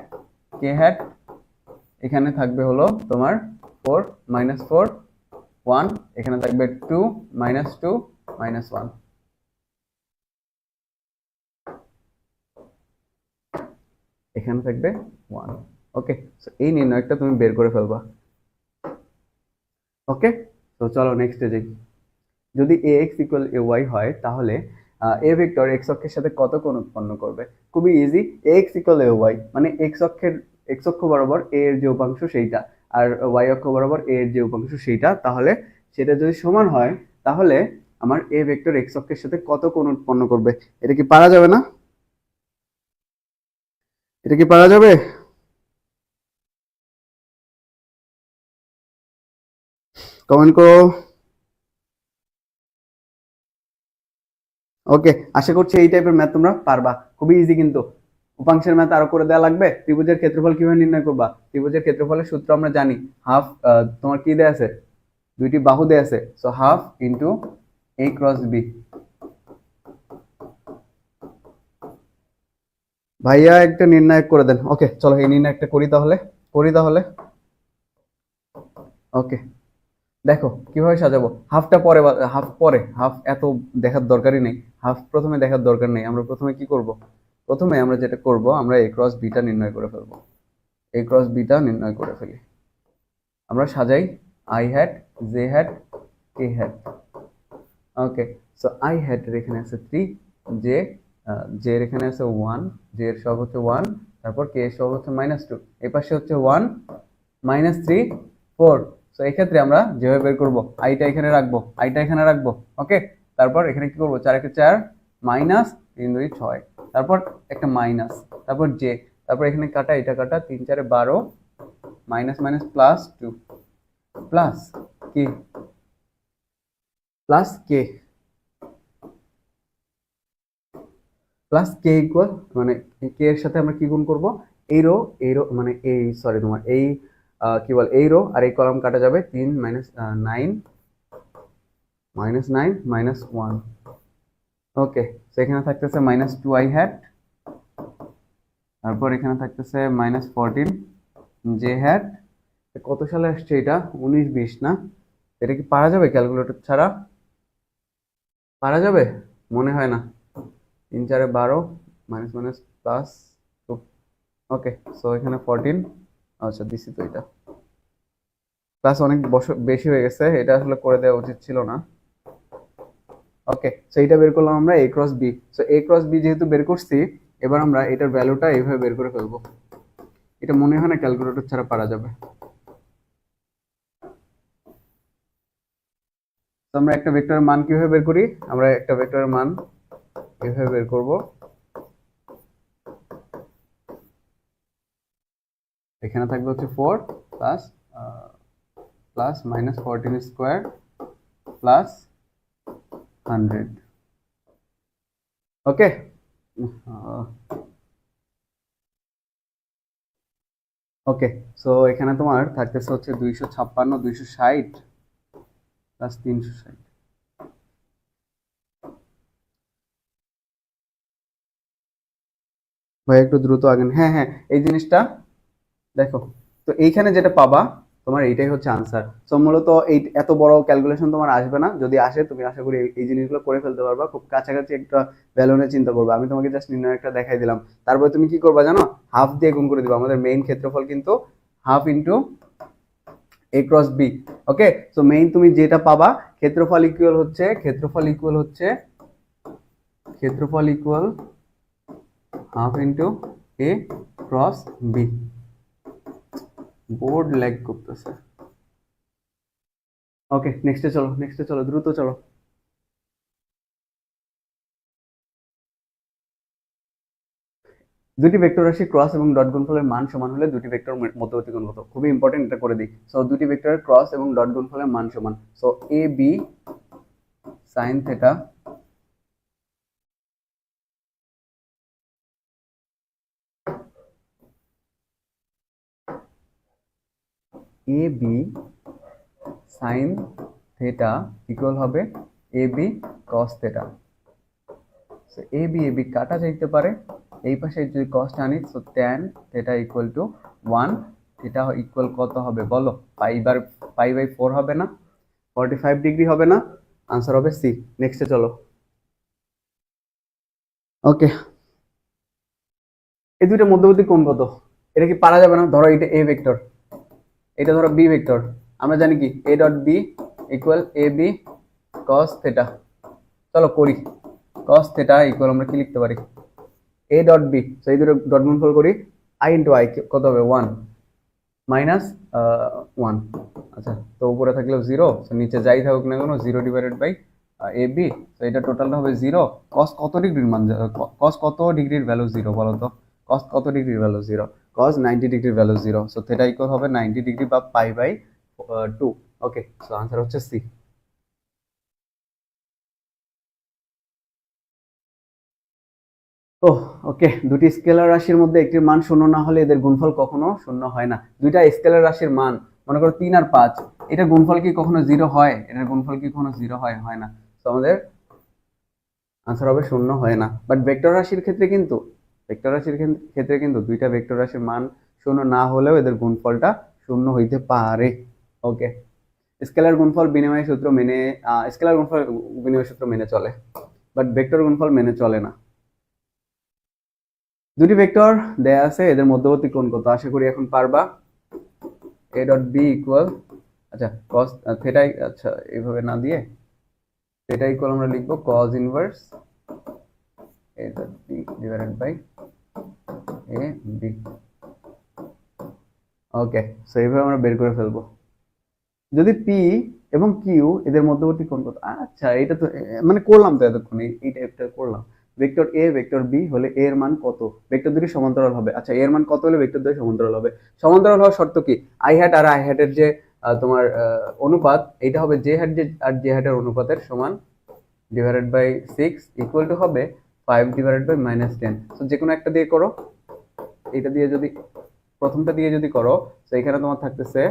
K hat, এখানে থাকবে হলো তোমার 4 -4 1, এখানে থাকবে 2 -2 -1, এখানে থাকবে 1। ওকে, সো এই নির্ণায়কটা তুমি বের করে ফেলবা। ওকে, তো চলো নেক্সটে যাই। যদি ax = ay হয়, তাহলে a ভেক্টর x অক্ষের সাথে কত কোণ উৎপন্ন করবে? খুবই ইজি। ax = ay মানে x অক্ষ বরাবর a এর যে উপাংশ সেইটা, আর y অক্ষ বরাবর a এর যে উপাংশ সেইটা, তাহলে সেটা যদি সমান হয়, তাহলে আমার a ভেক্টর x অক্ষের সাথে কত কোণ উৎপন্ন করবে? এটা কি পারা যাবে না? এটা কি পারা যাবে? কমেন্ট করো। ওকে, আশা করছি এই টাইপের ম্যাথ তোমরা পারবা, খুবই ইজি কিন্তু। উপাংশের ম্যাথ আরো করে দেওয়া লাগবে। ত্রিভুজের ক্ষেত্রফল কিভাবে নির্ণয় করবা? ত্রিভুজের ক্ষেত্রফলের সূত্র আমরা জানি, হাফ, তোমার কি দেয়া আছে? দুইটি বাহু দেয়া আছে, so half into a cross b। ভাইয়া একটা নির্ণায়ক করে দেন। ওকে, চলো এই নির্ণায়কটা করি তাহলে। ওকে, দেখো কিভাবে সাজাবো। হাফটা পরে, হাফ এত দেখার দরকারই নেই, হাফ প্রথমে দেখার দরকার নেই। আমরা প্রথমে কি করব? প্রথমে আমরা যেটা করব, আমরা a ক্রস b টা নির্ণয় করে ফেলবো। a ক্রস b টা নির্ণয় করে ফেলি। আমরা সাজাই, I hat, J hat, K hat. Okay, so I hat এর এখানে আছে 3, জে জে এর এখানে আছে 1, জে এর সহগ হচ্ছে 1, তারপর কে এর সহগ হচ্ছে -2, এই পাশে হচ্ছে 1 -3 4। সো এই ক্ষেত্রে আমরা যেভাবে বের করব, আইটা এখানে রাখবো। ওকে, তারপর এখানে কি করব? 4 একে 4 মাইনাস 3 2 6, তারপর একটা মাইনাস, তারপর জে, তারপর এখানে কাটা, এটা কাটা, 3 4 12 মাইনাস মাইনাস প্লাস 2 প্লাস কি plus k plus K equal, মানে কে এর সাথে আমরা কি গুণ করব? এই রো মানে এই, সরি তোমার এই কি বল এই রো আর এই কলাম কাটা যাবে, 3 মাইনাস 9 -9 -1। ওকে, তো এখানে থাকতেছে -2i হ্যাট, তারপর এখানে থাকতেছে -14 জে হ্যাট। কত সালে আসছে এটা? 19-20 না? এটা কি পারা যাবে ক্যালকুলেটর ছাড়া? পারা যাবে? মনে হয় না। 3 4 12 মাইনাস মাইনাস প্লাস 2। ওকে, সো এখানে 14। আচ্ছা দিছি তো, এটা প্লাস অনেক বেশি হয়ে গেছে, এটা আসলে করে দেওয়া উচিত ছিল না। ওকে, সো এটা বের করলাম আমরা a cross b। So a cross b যেহেতু বের করছি, এবার আমরা এটার ভ্যালুটা এইভাবে বের করে ফেলবো। এটা মনে হয় না ক্যালকুলেটর ছাড়া পারা যাবে। তো আমরা একটা ভেক্টরের মান কিভাবে বের করি? আমরা একটা ভেক্টরের মান এভাবে বের করব। এখানে থাকবে হচ্ছে 4 প্লাস প্লাস -14 স্কোয়ার প্লাস 100। ওকে, ওকে, সো এখানে তোমার থাকতেছে হচ্ছে 256 260 প্লাস 360। ভাই একটু দ্রুত আগেন। হ্যাঁ হ্যাঁ, এই জিনিসটা দেখো। তো এইখানে যেটা পাবা তোমার এইটাই হচ্ছে আনসার। সো মূলত এই এত বড় ক্যালকুলেশন তোমার আসবে না, যদি আসে তুমি আশা করি এই জিনিসগুলো করে ফেলতে পারবা, খুব কাছাকাছি একটা ভ্যালু নিয়ে চিন্তা করবে। আমি তোমাকে জাস্ট নির্ণয় একটা দেখাই দিলাম, তারপরে তুমি কি করবা জানো? হাফ দিয়ে গুণ করে দিবা। আমাদের মেইন ক্ষেত্রফল কিন্তু হাফ ইন্টু এ cross B. Okay, so main তুমি যেটা পাবা ক্ষেত্রফল ইকুয়াল হচ্ছে হাফ ইন্টু এ ক্রস বি। বোর্ড ল্যাগ করতেছে। ওকে, নেক্সটে চলো দ্রুত চলো। দুটি ভেক্টর রাশি ক্রস এবং ডট গুণফলের মান সমান হলে দুটি ভেক্টর মধ্যবর্তী কোণ কত? খুবই ইম্পর্টেন্ট, এটা করে দিই। সো দুটি ভেক্টরের ক্রস এবং ডট গুণফলের মান সমান। So A B sine theta A B sine theta equal হবে এ B cos theta. So A B কাটা যাইতে পারে, এই পাশে যদি কসটা আনি, so tan theta equal two 1। Theta equal কত হবে বলো? পাই/4 হবে না? 45 ডিগ্রি হবে না? আনসার হবে সি। নেক্সটে চলো। ওকে, এই দুইটা মধ্যবর্তী কোণ কত? এটা কি পারা যাবে না? ধরো এটা এ ভেক্টর, এটা ধরো বি ভেক্টর। আমরা জানি কি A dot B equal A B cos theta. চলো করি। কস থেটা ইকুয়াল আমরা কি লিখতে পারি? এ ডট বি। সো এই দুটো ডট গুণফল করি, আই ইন্টু আই কত হবে? 1 মাইনাস 1। আচ্ছা, তো উপরে থাকলেও 0, নিচে যাই থাকুক না কেন 0 ডিভাইডেড বাই এ বি। তো এটা টোটালটা হবে 0। কস কত ডিগ্রির মান? কস কত ডিগ্রির ভ্যালু 0 বলো তো? কস কত ডিগ্রির ভ্যালু 0? কস 90 ডিগ্রির ভ্যালু 0। সো থেটা ইকুয়াল হবে 90 ডিগ্রি বা পাই/2। ওকে, সো আনসার হচ্ছে সি। ও, ওকে, দুটি স্কেলার রাশির মধ্যে একটির মান শূন্য না হলে এদের গুণফল কখনো শূন্য হয় না। দুইটা স্কেলার রাশির মান, মনে করো 3 আর 5, এটা গুণফল কি কখনো 0 হয়? এটার গুণফল কি কখনো 0 হয়? হয় না। তো আমাদের আনসার হবে শূন্য হয় না। বাট ভেক্টর রাশির ক্ষেত্রে কিন্তু দুইটা ভেক্টর রাশির মান শূন্য না হলেও এদের গুণফলটা শূন্য হইতে পারে। ওকে, স্কেলার গুণফল বিনিময় সূত্র মেনে চলে, বাট ভেক্টর গুণফল মেনে চলে না। দুটি ভেক্টর দেয়া আছে, এদের মধ্যবর্তী কোণ কত? আশা করি এখন পারবা। এ ডট বি ইকুয়াল, আচ্ছা কস থেটা, আচ্ছা এইভাবে না দিয়ে থেটা ইকুয়াল আমরা লিখবো cos inverse A dot B divided by A B. Okay, so এইভাবে আমরা বের করে ফেলবো। যদি পি এবং কিউ এদের মধ্যবর্তী কোণ কত? আচ্ছা, এটা তো মানে করলাম তো এতক্ষণ, এই টাইপটা করলাম। ভেক্টর এ ভেক্টর বি হলে এর মান কত? ভেক্টর দুটি সমান্তরাল হবে। আচ্ছা, এর মান কত হলে ভেক্টর দুটি সমান্তরাল হবে? সমান্তরাল হওয়ার শর্ত কি? আই হ্যাট আর আই হ্যাটের যে তোমার অনুপাত, এটা হবে জে হ্যাট আর জে হ্যাটের অনুপাতের সমান ডিভাইডেড বাই 6 ইকুয়াল টু হবে 5 ডিভাইডেড বাই -10। সো যে কোনো একটা দিয়ে করো। এটা দিয়ে যদি প্রথমটা দিয়ে যদি করো, তো এখানে তোমার থাকতেছে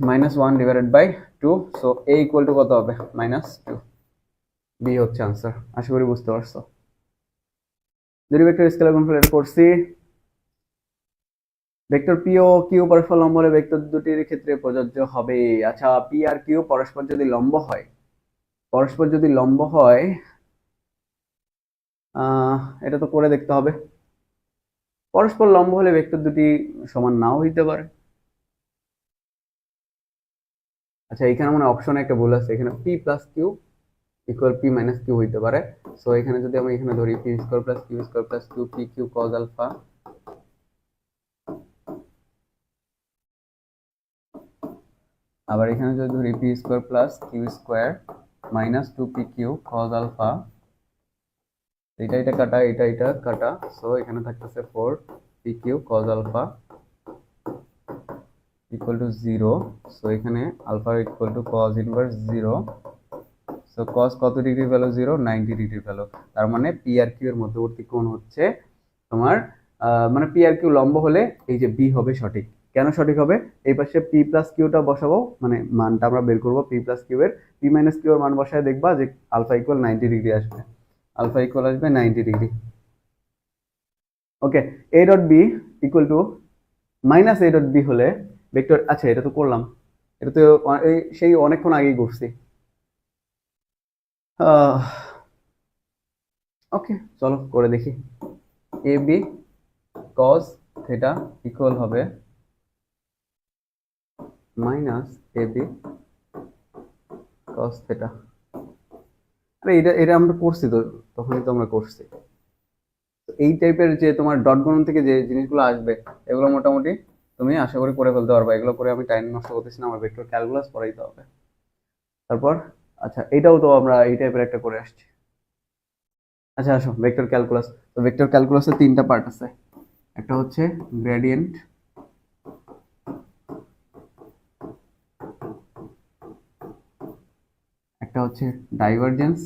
-1/2। সো a ইকুয়াল টু কত হবে? -2। বি হচ্ছে আনসার। আশা করি বুঝতে পারছো। দুই ভেক্টর স্কেলার গুণফল করছি। ভেক্টর পি ও কিউ পরস্পর লম্ব হলে ভেক্টর দুটির ক্ষেত্রে প্রযোজ্য হবে। আচ্ছা, পি আর কিউ পরস্পর যদি লম্ব হয়, পরস্পর যদি লম্ব হয়, এটা তো করে দেখতে হবে। পরস্পর লম্ব হলে ভেক্টর দুটি সমান নাও হইতে পারে। আচ্ছা, এখানে মনে অপশনে একটা ভুল আছে, এখানে P plus Q equal P minus Q হইতে পারে। সো এখানে যদি আমি এখানে ধরি P square plus Q square plus Q P Q cos alpha, আবার এখানে যদি ধরি P square plus Q square minus 2p Q cos alpha, এটা কাটা, এটা কাটা। সো এখানে থাকতেছে 4p Q cos alpha equal to 0। So এখানে alpha equal to cos inverse 0। So cos কত ডিগ্রি ভ্যালু? 0, 90 degree value. তার মানে পি আর কিউ এর মধ্যবর্তী কোণ হচ্ছে তোমার মানে পি আর কিউ লম্ব হলে এই যে বি হবে সঠিক। কেন সঠিক হবে? এই পাশে পি প্লাস কিউটা বসাবো, মানে মানটা আমরা বের করবো পি প্লাস কিউ এর। পি মাইনাস কিউ এর মান বসায় দেখবা যে আলফা ইকুয়াল 90 ডিগ্রি আসবে। আলফা ইকুয়াল আসবে 90 degree. Okay, A dot B equal to minus A dot B হলে ভেক্টর, আচ্ছা এটা তো করলাম, এটা তো সেই অনেকক্ষণ আগেই করছি। ওকে, চলো করে দেখি। A B cause theta equal হবে minus A B cause theta. আরে এটা এটা আমরা করছি তো, তখনই তো আমরা করছি। এই টাইপের যে তোমার ডট গুণন থেকে যে জিনিসগুলো আসবে, এগুলো মোটামুটি তুমি আশা করি করে ফেলতে পারবা। এগুলো করে আমি টাইম নষ্ট করতেছি না, আমার ভেক্টর ক্যালকুলাস পড়াইতে হবে। তারপর আচ্ছা, এটাও তো আমরা এই টাইপের একটা করে আসছি। আচ্ছা আসো, ভেক্টর ক্যালকুলাস। তো ভেক্টর ক্যালকুলাসের তিনটা পার্ট আছে। একটা হচ্ছে গ্রেডিয়েন্ট, একটা হচ্ছে ডাইভারজেন্স,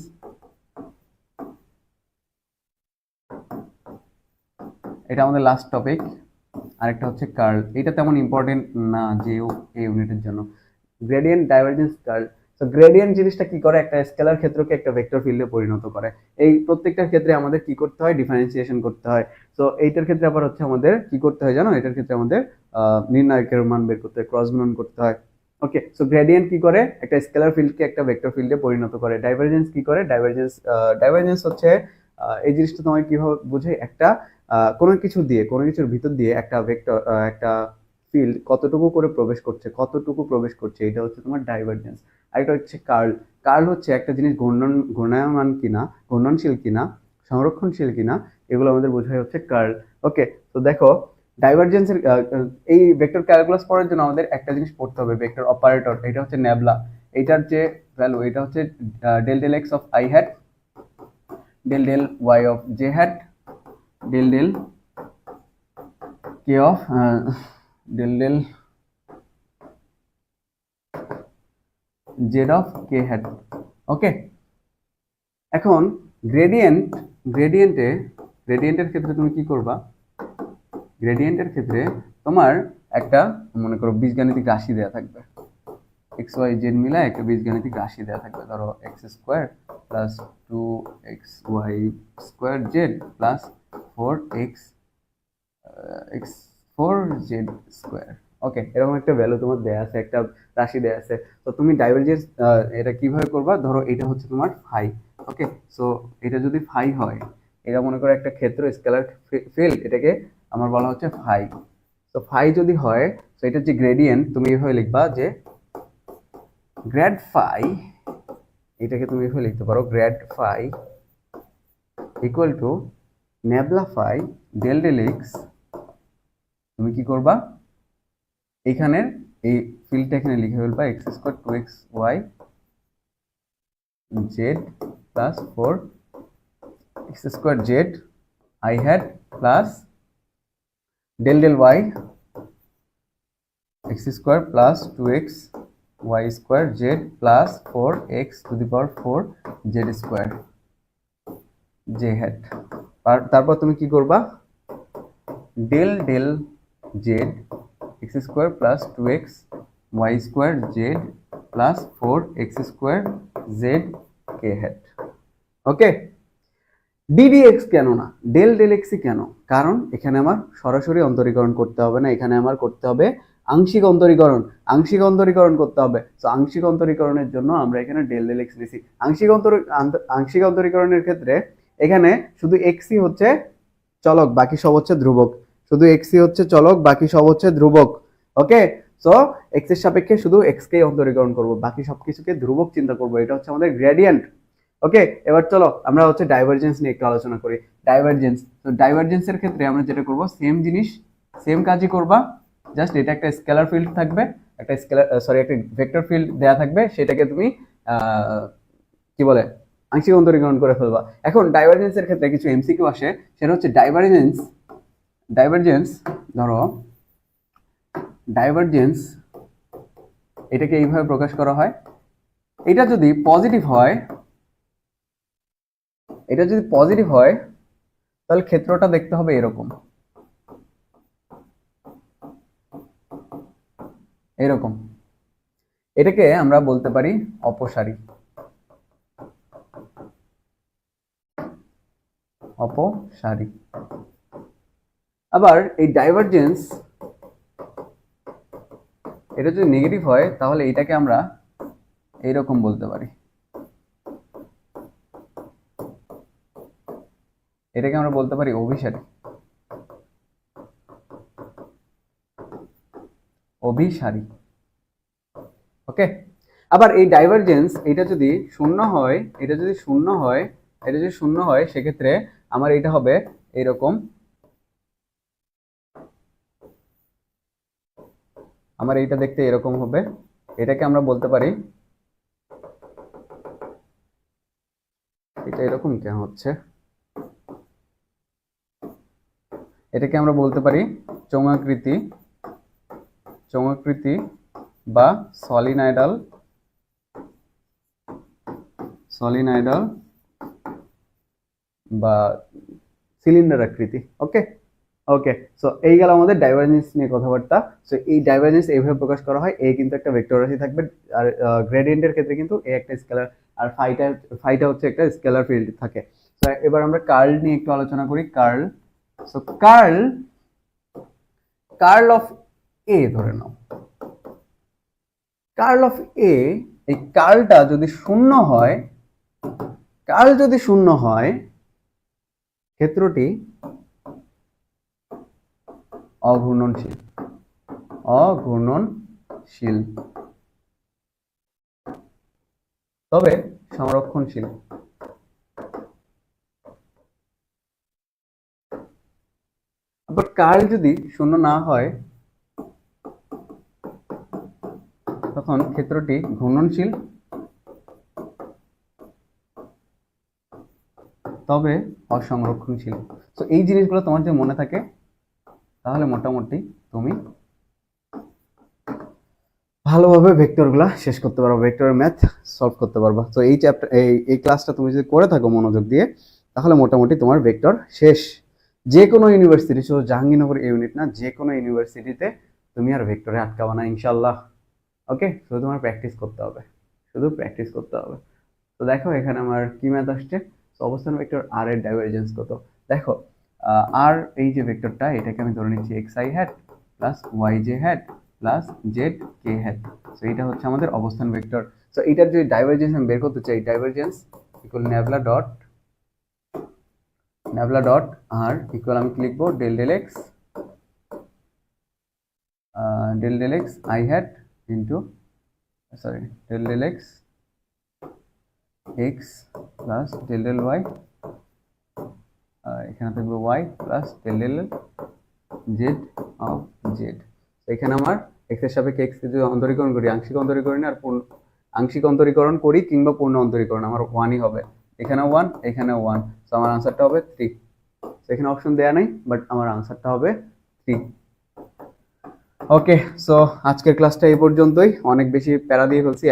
এটা আমাদের লাস্ট টপিক। আরেকটা হচ্ছে কার্ল। এটা তেমন ইম্পর্টেন্ট না যে এই ইউনিটের জন্য। Gradient, divergence, curl. তো গ্রেডিয়েন্ট জিনিসটা কি করে? একটা স্কেলার ক্ষেত্রকে একটা ভেক্টর ফিল্ডে পরিণত করে। এই প্রত্যেকটার ক্ষেত্রে আমাদের কি করতে হয়? ডিফারেন্সিয়েশন করতে হয়। তো এইটার ক্ষেত্রে আবার হচ্ছে আমাদের কি করতে হয় জানো? এটার ক্ষেত্রে আমাদের নির্ণায়কের মান বের করতে হয়, ক্রস গুণন করতে হয়। ওকে, সো গ্রেডিয়েন্ট কি করে? একটা স্কেলার ফিল্ডকে একটা ভেক্টর ফিল্ডে পরিণত করে। ডাইভারজেন্স কি করে? ডাইভারজেন্স হচ্ছে এই জিনিসটা তোমায় কিভাবে বুঝে? একটা কোনো কিছু দিয়ে, কোনো কিছুর ভিতর দিয়ে একটা ভেক্টর, একটা ফিল্ড কতটুকু করে প্রবেশ করছে, কতটুকু প্রবেশ করছে, এটা হচ্ছে তোমার ডাইভারজেন্স। আরেকটা হচ্ছে কার্ল। কার্ল হচ্ছে একটা জিনিস ঘূর্ণায়মান কিনা, ঘূর্ণনশীল কিনা, সংরক্ষণশীল কিনা, এগুলো আমাদের বোঝায় হচ্ছে কার্ল। ওকে, তো দেখো ডাইভারজেন্সের এই ভেক্টর ক্যালকুলাস পড়ার জন্য আমাদের একটা জিনিস পড়তে হবে, ভেক্টর অপারেটর। এটা হচ্ছে নেবলা। এটার যে ভ্যালু, এটা হচ্ছে del del X of I hat, del del Y of J hat, del del K of del del Z of K hat. Okay, এখন গ্রেডিয়েন্টের ক্ষেত্রে তুমি কি করবা? গ্রেডিয়েন্টের ক্ষেত্রে তোমার একটা মনে করো বীজগাণিতিক রাশি দেওয়া থাকবে, এক্স ওয়াই জেড মিলে একটা বীজগাণিতিক রাশি দেওয়া থাকবে। ধরো X square plus 2xy square Z plus 4x4z square. Okay, এরকম একটা ভ্যালু তোমার দেয়া আছে, একটা রাশি দেয়া আছে। তো তুমি ডাইভারজেন্স এটা কিভাবে করবা? ধরো এটা হচ্ছে তোমার ফাই। ওকে, সো এটা যদি ফাই হয়, এটা মনে করো একটা ক্ষেত্র, স্কেলার ফিল্ড, এটাকে আমার বলা হচ্ছে ফাই। তো ফাই যদি হয়, তো এটার যে গ্রেডিয়েন্ট তুমি এভাবে লিখবা যে গ্র্যাড ফাই, এটাকে তুমি এভাবে লিখতে পারো grad phi equal to nabla phi del del X. তুমি কি করবা? এখানের এই ফিল্ডটা এখানে লিখে ফেলবা X square 2xy Z plus 4x square Z I hat plus del del Y X square plus 2xy square Z plus 4x to the power 4 Z square J hat. তারপর তুমি কি করবা? Del del Z X square plus 2x Y square Z plus 4x square Z K hat. ওকে, ddx কেন না, del del এক্সই কেন? কারণ এখানে আমার সরাসরি অন্তরীকরণ করতে হবে না, এখানে আমার করতে হবে আংশিক অন্তরীকরণ। আংশিক অন্তরীকরণ করতে হবে, তো আংশিক অন্তরীকরণের জন্য আমরা এখানে ডেল ডেল এক্স লিখি। আংশিক অন্তরীকরণের ক্ষেত্রে এখানে শুধু এক্সই হচ্ছে চলক, বাকি সব হচ্ছে ধ্রুবক। শুধু এক্সই হচ্ছে চলক, বাকি সব হচ্ছে ধ্রুবক। ওকে, সো এক্স এর সাপেক্ষে শুধু এক্স কে অন্তরীকরণ করব, বাকি সবকিছুকে ধ্রুবক চিন্তা করব। এটা হচ্ছে আমাদের গ্রেডিয়েন্ট। ওকে, এবার চলো আমরা হচ্ছে ডাইভারজেন্স নিয়ে একটু আলোচনা করি। ডাইভারজেন্স, তো ডাইভারজেন্সের ক্ষেত্রে আমরা যেটা করব, সেম জিনিস সেম কাজই করবা, জাস্ট এটা একটা স্কেলার ফিল্ড থাকবে, একটা একটা ভেক্টর ফিল্ড দেয়া থাকবে, সেটাকে তুমি কি বলে আংশিক অন্তরীকরণ করে ফেলবা। এখন ডাইভারজেন্সের ক্ষেত্রে কিছু এমসিকিউ আসে, সেটা হচ্ছে ডাইভারজেন্স ধরো ডাইভারজেন্স এটাকে এইভাবে প্রকাশ করা হয়। এটা যদি পজিটিভ হয়, তাহলে ক্ষেত্রটা দেখতে হবে এরকম এরকম। এটাকে আমরা বলতে পারি অপসারী। আবার এই ডাইভারজেন্স এটা যদি নেগেটিভ হয়, তাহলে এটাকে আমরা এইরকম বলতে পারি, এটাকে আমরা বলতে পারি অভিসারী। ওকে, আবার এই ডাইভারজেন্স এটা যদি শূন্য হয়, সেক্ষেত্রে আমার এটা হবে এরকম, আমার এইটা দেখতে এরকম হবে। এটাকে আমরা বলতে পারি, এটা এরকম কেন হচ্ছে, এটাকে আমরা বলতে পারি চৌঙ্গাকৃতি বা সলিনয়েডাল বা সিলিন্ডার আকৃতি। ওকে, সো এই গেল আমাদের ডাইভারজেন্স নিয়ে কথাবার্তা। সো এই ডাইভারজেন্স এইভাবে প্রকাশ করা হয়, এ কিন্তু একটা ভেক্টর রাশি থাকবে, আর গ্রেডিয়েন্টের ক্ষেত্রে কিন্তু এ একটা স্কেলার, আর ফাইটা হচ্ছে একটা স্কেলার ফিল্ড থাকে। তো এবার আমরা কার্ল নিয়ে একটু আলোচনা করি। সো কার্ল অফ এ ধরে নাও, কার্ল অফ এ, এই কার্লটা যদি শূন্য হয়, ক্ষেত্রটি অঘূর্ণনশীল তবে সংরক্ষণশীল। আবার কার্ল যদি শূন্য না হয়, তখন ক্ষেত্রটি ঘূর্ণনশীল তবে অসংরক্ষণশীল। তো এই জিনিসগুলো তোমার যদি মনে থাকে, তাহলে মোটামুটি তুমি ভালোভাবে ভেক্টরগুলো শেষ করতে পারবে, ভেক্টরের ম্যাথ সলভ করতে পারবা। তো এই চ্যাপ্টার এই ক্লাসটা তুমি যদি করে থাকো মনোযোগ দিয়ে, তাহলে মোটামুটি তোমার ভেক্টর শেষ। যে কোনো ইউনিভার্সিটি, শুধু জাহাঙ্গীরনগর ইউনিট না, যে কোনো ইউনিভার্সিটিতে তুমি আর ভেক্টরে আটকাবা না ইনশাল্লাহ। ওকে, শুধু তোমার প্র্যাকটিস করতে হবে, তো দেখো এখানে আমার কি ম্যাথ আসছে। তো অবস্থান ভেক্টর আর এর ডাইভারজেন্স কত? দেখো আর এই যে ভেক্টরটা, এটাকে আমি ধরে নিচ্ছি X I hat plus Y J hat plus Z K hat. So এটা হচ্ছে আমাদের অবস্থান ভেক্টর। সো এটার যদি ডাইভারজেন্স আমি বের করতে চাই, divergence equal nabla dot R equal আমি কি লিখবো, del del X I hat into del X X plus del Y, এখানে থাকবে Y plus del Z of Z. এখানে আমার এক্স এর সাপেক্ষে এক্স কে যদি অন্তরীকরণ করি, আংশিক অন্তরীকরণ করি কিংবা পূর্ণ অন্তরীকরণ, আমার ওয়ানই হবে। এখানে ওয়ান, এখানে ওয়ান, তো আমার আনসারটা হবে 3। এখানে অপশন দেয়া নাই, বাট আমার আনসারটা হবে 3। ওকে, সো আজকের ক্লাসটা এই পর্যন্তই। অনেক বেশি প্যারা দিয়ে ফেলছি,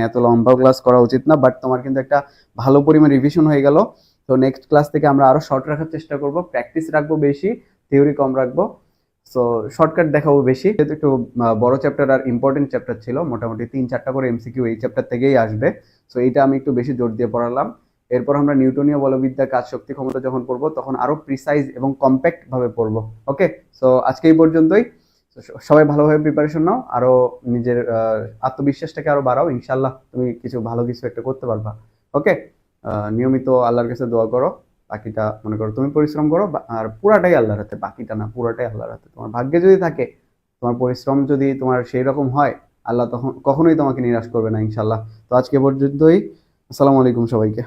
এত লম্বা ক্লাস করা উচিত না, বাট তোমার কিন্তু একটা ভালো পরিমাণ রিভিশন হয়ে গেল। তো নেক্সট ক্লাস থেকে আমরা আরো শর্ট রাখার চেষ্টা করব, প্র্যাকটিস রাখবো বেশি। থিওরি কম রাখবো। সো শর্টকাট দেখাবো বেশি, যেহেতু একটু বড় চ্যাপ্টার আর ইম্পর্টেন্ট চ্যাপ্টার ছিল, মোটামুটি 3-4টা করে এমসিকিউ এই চ্যাপ্টার থেকেই আসবে। সো এইটা আমি একটু বেশি জোর দিয়ে পড়ালাম। এরপর আমরা নিউটনীয় বলবিদ্যা, কাজ, শক্তি, ক্ষমতা যখন পড়বো তখন আরো প্রিসাইজ এবং কম্প্যাক্ট ভাবে পড়বো। ওকে, সো আজকে এই পর্যন্তই। সবাই ভালোভাবে প্রিপারেশন নাও, আরো নিজের আত্মবিশ্বাসটাকে আরো বাড়াও, ইনশাল্লাহ তুমি ভালো কিছু একটা করতে পারবা। ওকে, নিয়মিত আল্লাহর কাছে দোয়া করো, বাকিটা মনে করো তুমি পরিশ্রম করো, আর পুরাটাই আল্লাহর হাতে, বাকিটা না, পুরাটাই আল্লাহর হাতে। তোমার ভাগ্যে যদি থাকে, তোমার পরিশ্রম যদি তোমার সেই রকম হয়, আল্লাহ তখন কখনোই তোমাকে নিরাশ করবে না, ইনশাল্লাহ। তো আজকে পর্যন্তই। আসসালামু আলাইকুম সবাইকে।